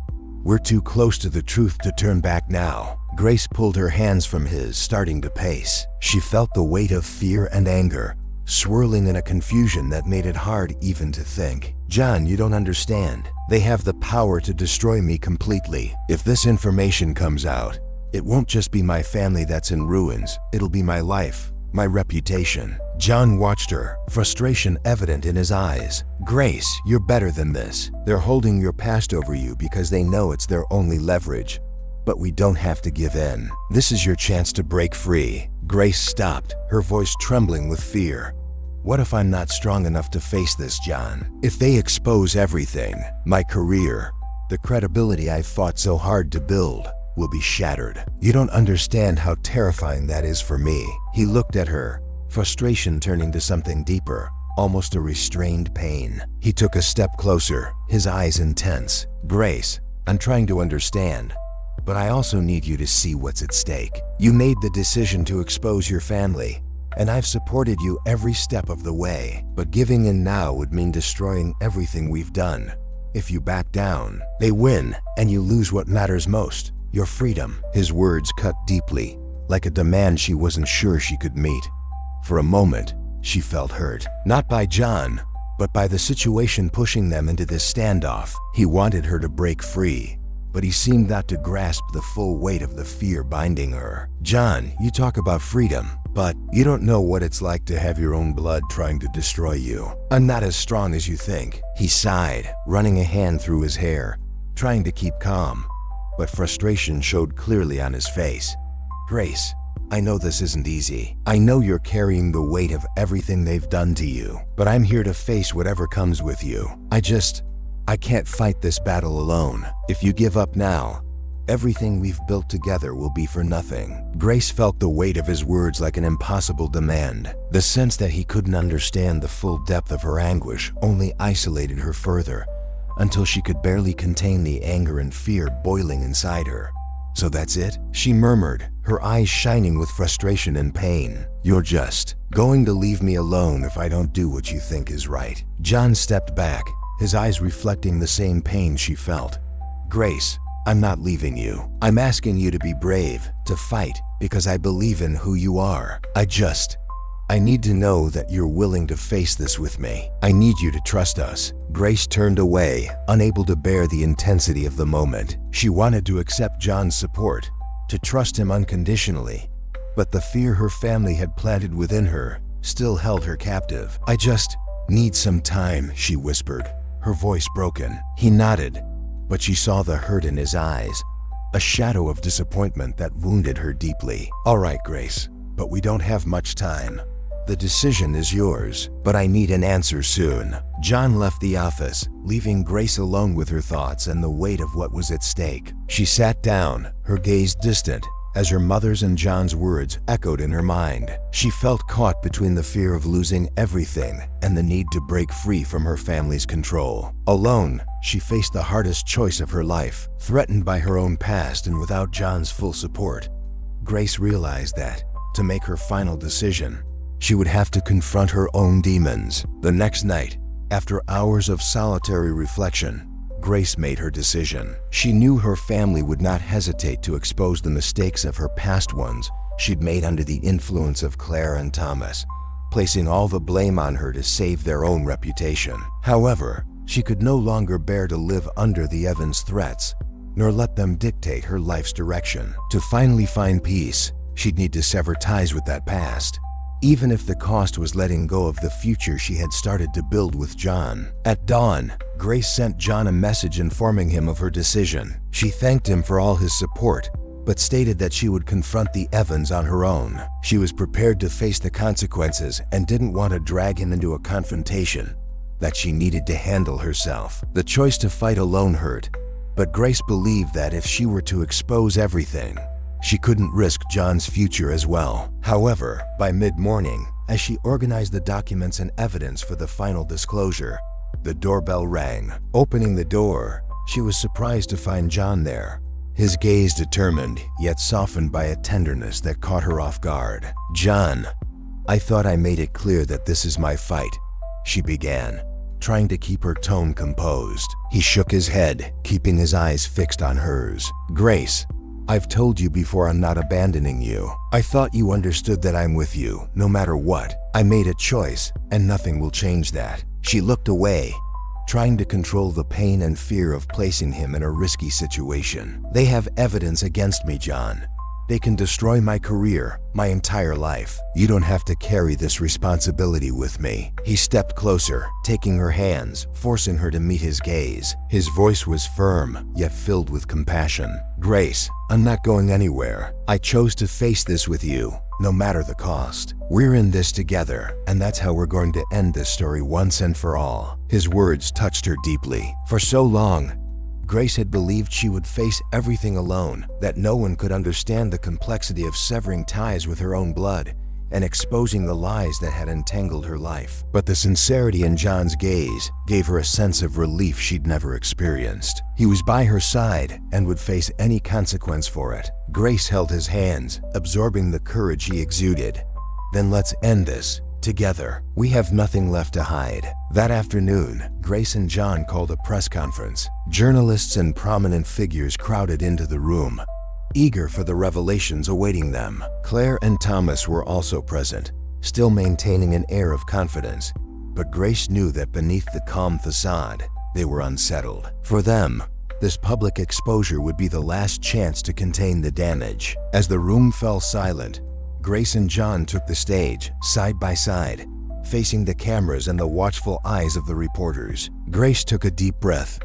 We're too close to the truth to turn back now. Grace pulled her hands from his, starting to pace. She felt the weight of fear and anger, swirling in a confusion that made it hard even to think. John, you don't understand. They have the power to destroy me completely. If this information comes out, it won't just be my family that's in ruins. It'll be my life, my reputation. John watched her, frustration evident in his eyes. Grace, you're better than this. They're holding your past over you because they know it's their only leverage. But we don't have to give in. This is your chance to break free. Grace stopped, her voice trembling with fear. What if I'm not strong enough to face this, John? If they expose everything, my career, the credibility I've fought so hard to build, will be shattered. You don't understand how terrifying that is for me. He looked at her, frustration turning to something deeper, almost a restrained pain. He took a step closer, his eyes intense. Grace, I'm trying to understand, but I also need you to see what's at stake. You made the decision to expose your family, and I've supported you every step of the way. But giving in now would mean destroying everything we've done. If you back down, they win, and you lose what matters most, your freedom. His words cut deeply, like a demand she wasn't sure she could meet. For a moment, she felt hurt, not by John, but by the situation pushing them into this standoff. He wanted her to break free, but he seemed not to grasp the full weight of the fear binding her. John, you talk about freedom, but you don't know what it's like to have your own blood trying to destroy you. I'm not as strong as you think. He sighed, running a hand through his hair, trying to keep calm, but frustration showed clearly on his face. Grace, I know this isn't easy. I know you're carrying the weight of everything they've done to you, but I'm here to face whatever comes with you. I can't fight this battle alone. If you give up now, everything we've built together will be for nothing. Grace felt the weight of his words like an impossible demand. The sense that he couldn't understand the full depth of her anguish only isolated her further, until she could barely contain the anger and fear boiling inside her. So that's it? She murmured, her eyes shining with frustration and pain. You're just going to leave me alone if I don't do what you think is right. John stepped back, his eyes reflecting the same pain she felt. Grace, I'm not leaving you. I'm asking you to be brave, to fight, because I believe in who you are. I need to know that you're willing to face this with me. I need you to trust us. Grace turned away, unable to bear the intensity of the moment. She wanted to accept John's support, to trust him unconditionally, but the fear her family had planted within her still held her captive. I just need some time, she whispered, her voice broken. He nodded, but she saw the hurt in his eyes. a shadow of disappointment that wounded her deeply. "All right, Grace, but we don't have much time. The decision is yours, but I need an answer soon." John left the office, leaving Grace alone with her thoughts and the weight of what was at stake. She sat down, her gaze distant, as her mother's and John's words echoed in her mind. She felt caught between the fear of losing everything and the need to break free from her family's control. Alone, she faced the hardest choice of her life, threatened by her own past and without John's full support. Grace realized that, to make her final decision, she would have to confront her own demons. The next night, after hours of solitary reflection, Grace made her decision. She knew her family would not hesitate to expose the mistakes of her past ones she'd made under the influence of Claire and Thomas, placing all the blame on her to save their own reputation. However, she could no longer bear to live under the Evans' threats, nor let them dictate her life's direction. To finally find peace, she'd need to sever ties with that past, even if the cost was letting go of the future she had started to build with John. At dawn, Grace sent John a message informing him of her decision. She thanked him for all his support, but stated that she would confront the Evans on her own. She was prepared to face the consequences and didn't want to drag him into a confrontation that she needed to handle herself. The choice to fight alone hurt, but Grace believed that if she were to expose everything, she couldn't risk John's future as well. However, by mid-morning, as she organized the documents and evidence for the final disclosure, the doorbell rang. Opening the door, she was surprised to find John there, his gaze determined, yet softened by a tenderness that caught her off guard. "John, I thought I made it clear that this is my fight," she began, trying to keep her tone composed. He shook his head, keeping his eyes fixed on hers. "Grace, I've told you before I'm not abandoning you. I thought you understood that I'm with you, no matter what. I made a choice, and nothing will change that." She looked away, trying to control the pain and fear of placing him in a risky situation. "They have evidence against me, John. They can destroy my career, my entire life. You don't have to carry this responsibility with me." He stepped closer, taking her hands, forcing her to meet his gaze. His voice was firm, yet filled with compassion. "Grace, I'm not going anywhere. I chose to face this with you, no matter the cost. We're in this together, and that's how we're going to end this story once and for all." His words touched her deeply. For so long, Grace had believed she would face everything alone, that no one could understand the complexity of severing ties with her own blood and exposing the lies that had entangled her life. But the sincerity in John's gaze gave her a sense of relief she'd never experienced. He was by her side and would face any consequence for it. Grace held his hands, absorbing the courage he exuded. "Then let's end this together. We have nothing left to hide." That afternoon, Grace and John called a press conference. Journalists and prominent figures crowded into the room, eager for the revelations awaiting them. Claire and Thomas were also present, still maintaining an air of confidence, but Grace knew that beneath the calm facade, they were unsettled. For them, this public exposure would be the last chance to contain the damage. As the room fell silent, Grace and John took the stage, side by side, facing the cameras and the watchful eyes of the reporters. Grace took a deep breath,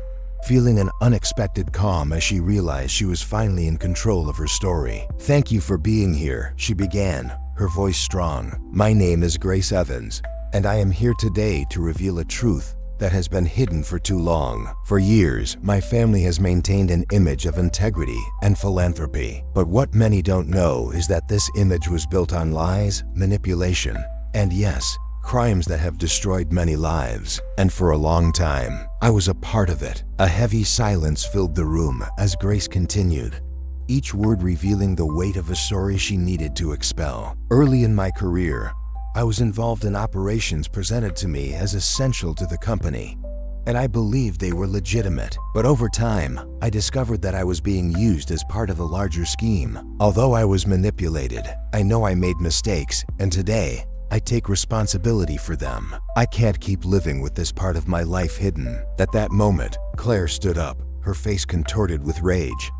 feeling an unexpected calm as she realized she was finally in control of her story. "Thank you for being here," she began, her voice strong. "My name is Grace Evans, and I am here today to reveal a truth that has been hidden for too long. For years, my family has maintained an image of integrity and philanthropy. But what many don't know is that this image was built on lies, manipulation, and yes, crimes that have destroyed many lives. And for a long time, I was a part of it." A heavy silence filled the room as Grace continued, each word revealing the weight of a story she needed to expel. "Early in my career, I was involved in operations presented to me as essential to the company, and I believed they were legitimate. But over time, I discovered that I was being used as part of a larger scheme. Although I was manipulated, I know I made mistakes, and today, I take responsibility for them. I can't keep living with this part of my life hidden." At that moment, Claire stood up, her face contorted with rage.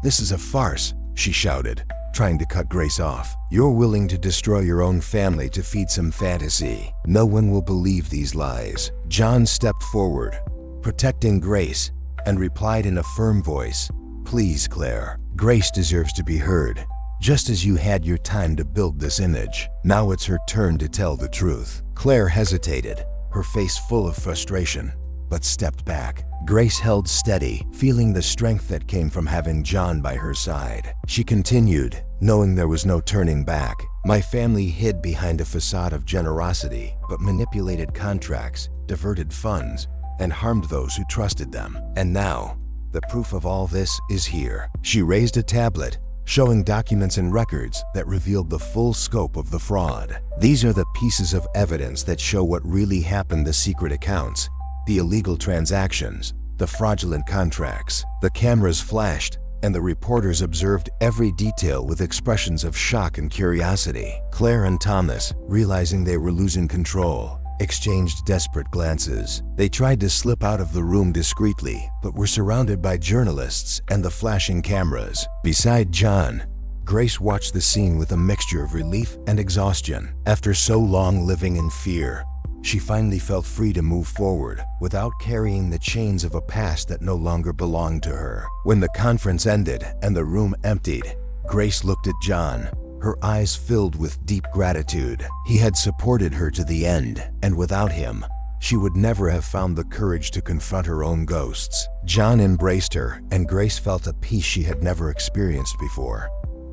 "This is a farce," she shouted, trying to cut Grace off. "You're willing to destroy your own family to feed some fantasy. No one will believe these lies." John stepped forward, protecting Grace, and replied in a firm voice, Please, Claire. Grace deserves to be heard. Just as you had your time to build this image, now it's her turn to tell the truth. Claire hesitated, her face full of frustration, but stepped back. Grace held steady, feeling the strength that came from having John by her side. She continued, knowing there was no turning back. My family hid behind a facade of generosity, but manipulated contracts, diverted funds, and harmed those who trusted them. And now, the proof of all this is here. She raised a tablet, showing documents and records that revealed the full scope of the fraud. These are the pieces of evidence that show what really happened: the secret accounts, the illegal transactions, the fraudulent contracts. The cameras flashed, and the reporters observed every detail with expressions of shock and curiosity. Claire and Thomas, realizing they were losing control, exchanged desperate glances. They tried to slip out of the room discreetly, but were surrounded by journalists and the flashing cameras. Beside John, Grace watched the scene with a mixture of relief and exhaustion. After so long living in fear, she finally felt free to move forward without carrying the chains of a past that no longer belonged to her. When the conference ended and the room emptied, Grace looked at John, her eyes filled with deep gratitude. He had supported her to the end, and without him, she would never have found the courage to confront her own ghosts. John embraced her, and Grace felt a peace she had never experienced before.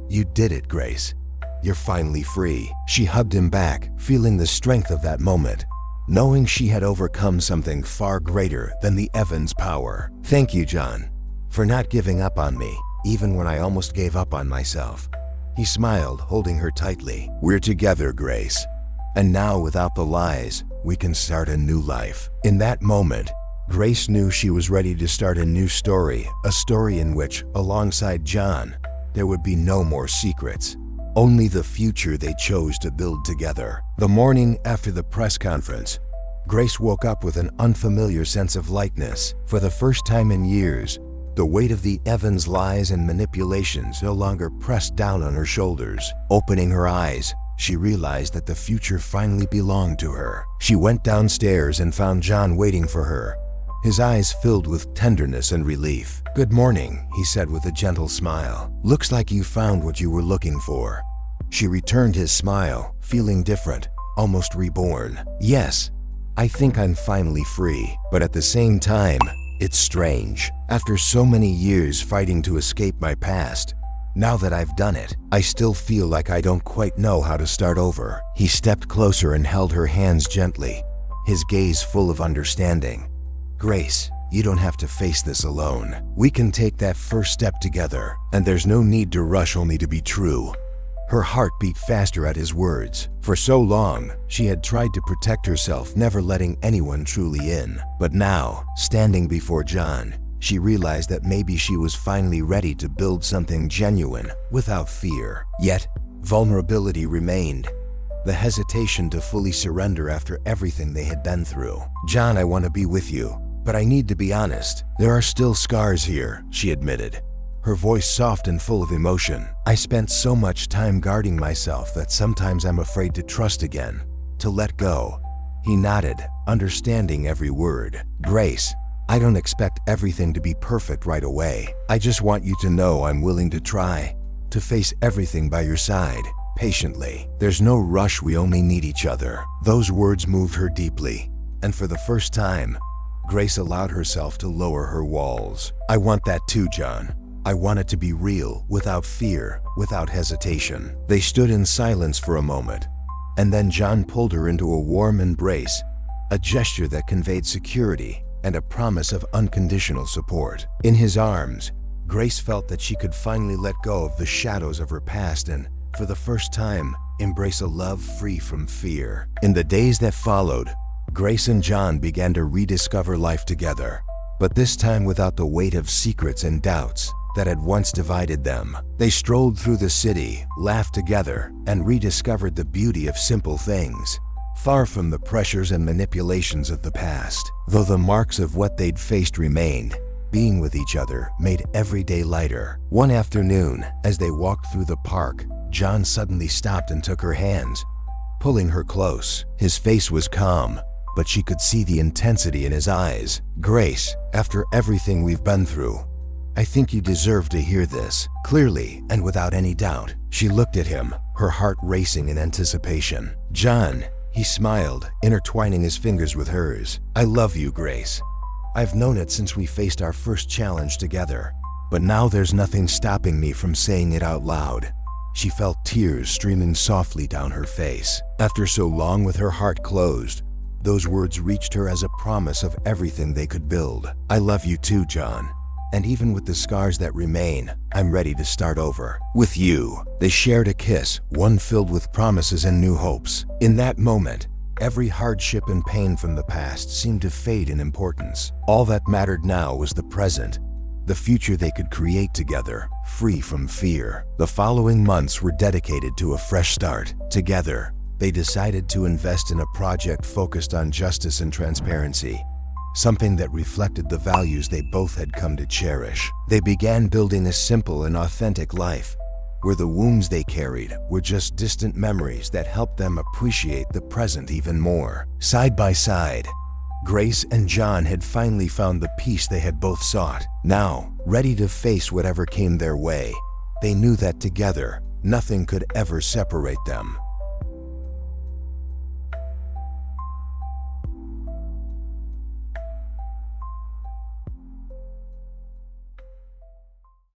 You did it, Grace. You're finally free. She hugged him back, feeling the strength of that moment, knowing she had overcome something far greater than the Evans power. Thank you, John, for not giving up on me, even when I almost gave up on myself. He smiled, holding her tightly. We're together, Grace. And now, without the lies, we can start a new life. In that moment, Grace knew she was ready to start a new story, a story in which, alongside John, there would be no more secrets, only the future they chose to build together. The morning after the press conference, Grace woke up with an unfamiliar sense of lightness. For the first time in years, the weight of the Evans lies and manipulations no longer pressed down on her shoulders. Opening her eyes, she realized that the future finally belonged to her. She went downstairs and found John waiting for her, his eyes filled with tenderness and relief. Good morning, he said with a gentle smile. Looks like you found what you were looking for. She returned his smile, feeling different, almost reborn. Yes, I think I'm finally free, but at the same time, it's strange. After so many years fighting to escape my past, now that I've done it, I still feel like I don't quite know how to start over. He stepped closer and held her hands gently, his gaze full of understanding. Grace, you don't have to face this alone. We can take that first step together, and there's no need to rush only to be true. Her heart beat faster at his words. For so long, she had tried to protect herself, never letting anyone truly in. But now, standing before John, she realized that maybe she was finally ready to build something genuine, without fear. Yet, vulnerability remained. The hesitation to fully surrender after everything they had been through. John, I want to be with you, but I need to be honest. There are still scars here, she admitted, her voice soft and full of emotion. I spent so much time guarding myself that sometimes I'm afraid to trust again, to let go. He nodded, understanding every word. Grace, I don't expect everything to be perfect right away. I just want you to know I'm willing to try, to face everything by your side, patiently. There's no rush, we only need each other. Those words moved her deeply, and for the first time, Grace allowed herself to lower her walls. I want that too, John. I want it to be real, without fear, without hesitation. They stood in silence for a moment, and then John pulled her into a warm embrace, a gesture that conveyed security and a promise of unconditional support. In his arms, Grace felt that she could finally let go of the shadows of her past and, for the first time, embrace a love free from fear. In the days that followed, Grace and John began to rediscover life together, but this time without the weight of secrets and doubts that had once divided them. They strolled through the city, laughed together, and rediscovered the beauty of simple things, far from the pressures and manipulations of the past. Though the marks of what they'd faced remained, being with each other made every day lighter. One afternoon, as they walked through the park, John suddenly stopped and took her hands, pulling her close. His face was calm, but she could see the intensity in his eyes. Grace, after everything we've been through, I think you deserve to hear this." Clearly, and without any doubt, she looked at him, her heart racing in anticipation. "John," he smiled, intertwining his fingers with hers. "I love you, Grace. I've known it since we faced our first challenge together. But now there's nothing stopping me from saying it out loud." She felt tears streaming softly down her face. After so long with her heart closed, those words reached her as a promise of everything they could build. "I love you too, John. And even with the scars that remain, I'm ready to start over with you." They shared a kiss, one filled with promises and new hopes. In that moment, every hardship and pain from the past seemed to fade in importance. All that mattered now was the present, the future they could create together, free from fear. The following months were dedicated to a fresh start. Together, they decided to invest in a project focused on justice and transparency, something that reflected the values they both had come to cherish. They began building a simple and authentic life, where the wounds they carried were just distant memories that helped them appreciate the present even more. Side by side, Grace and John had finally found the peace they had both sought. Now, ready to face whatever came their way, they knew that together, nothing could ever separate them.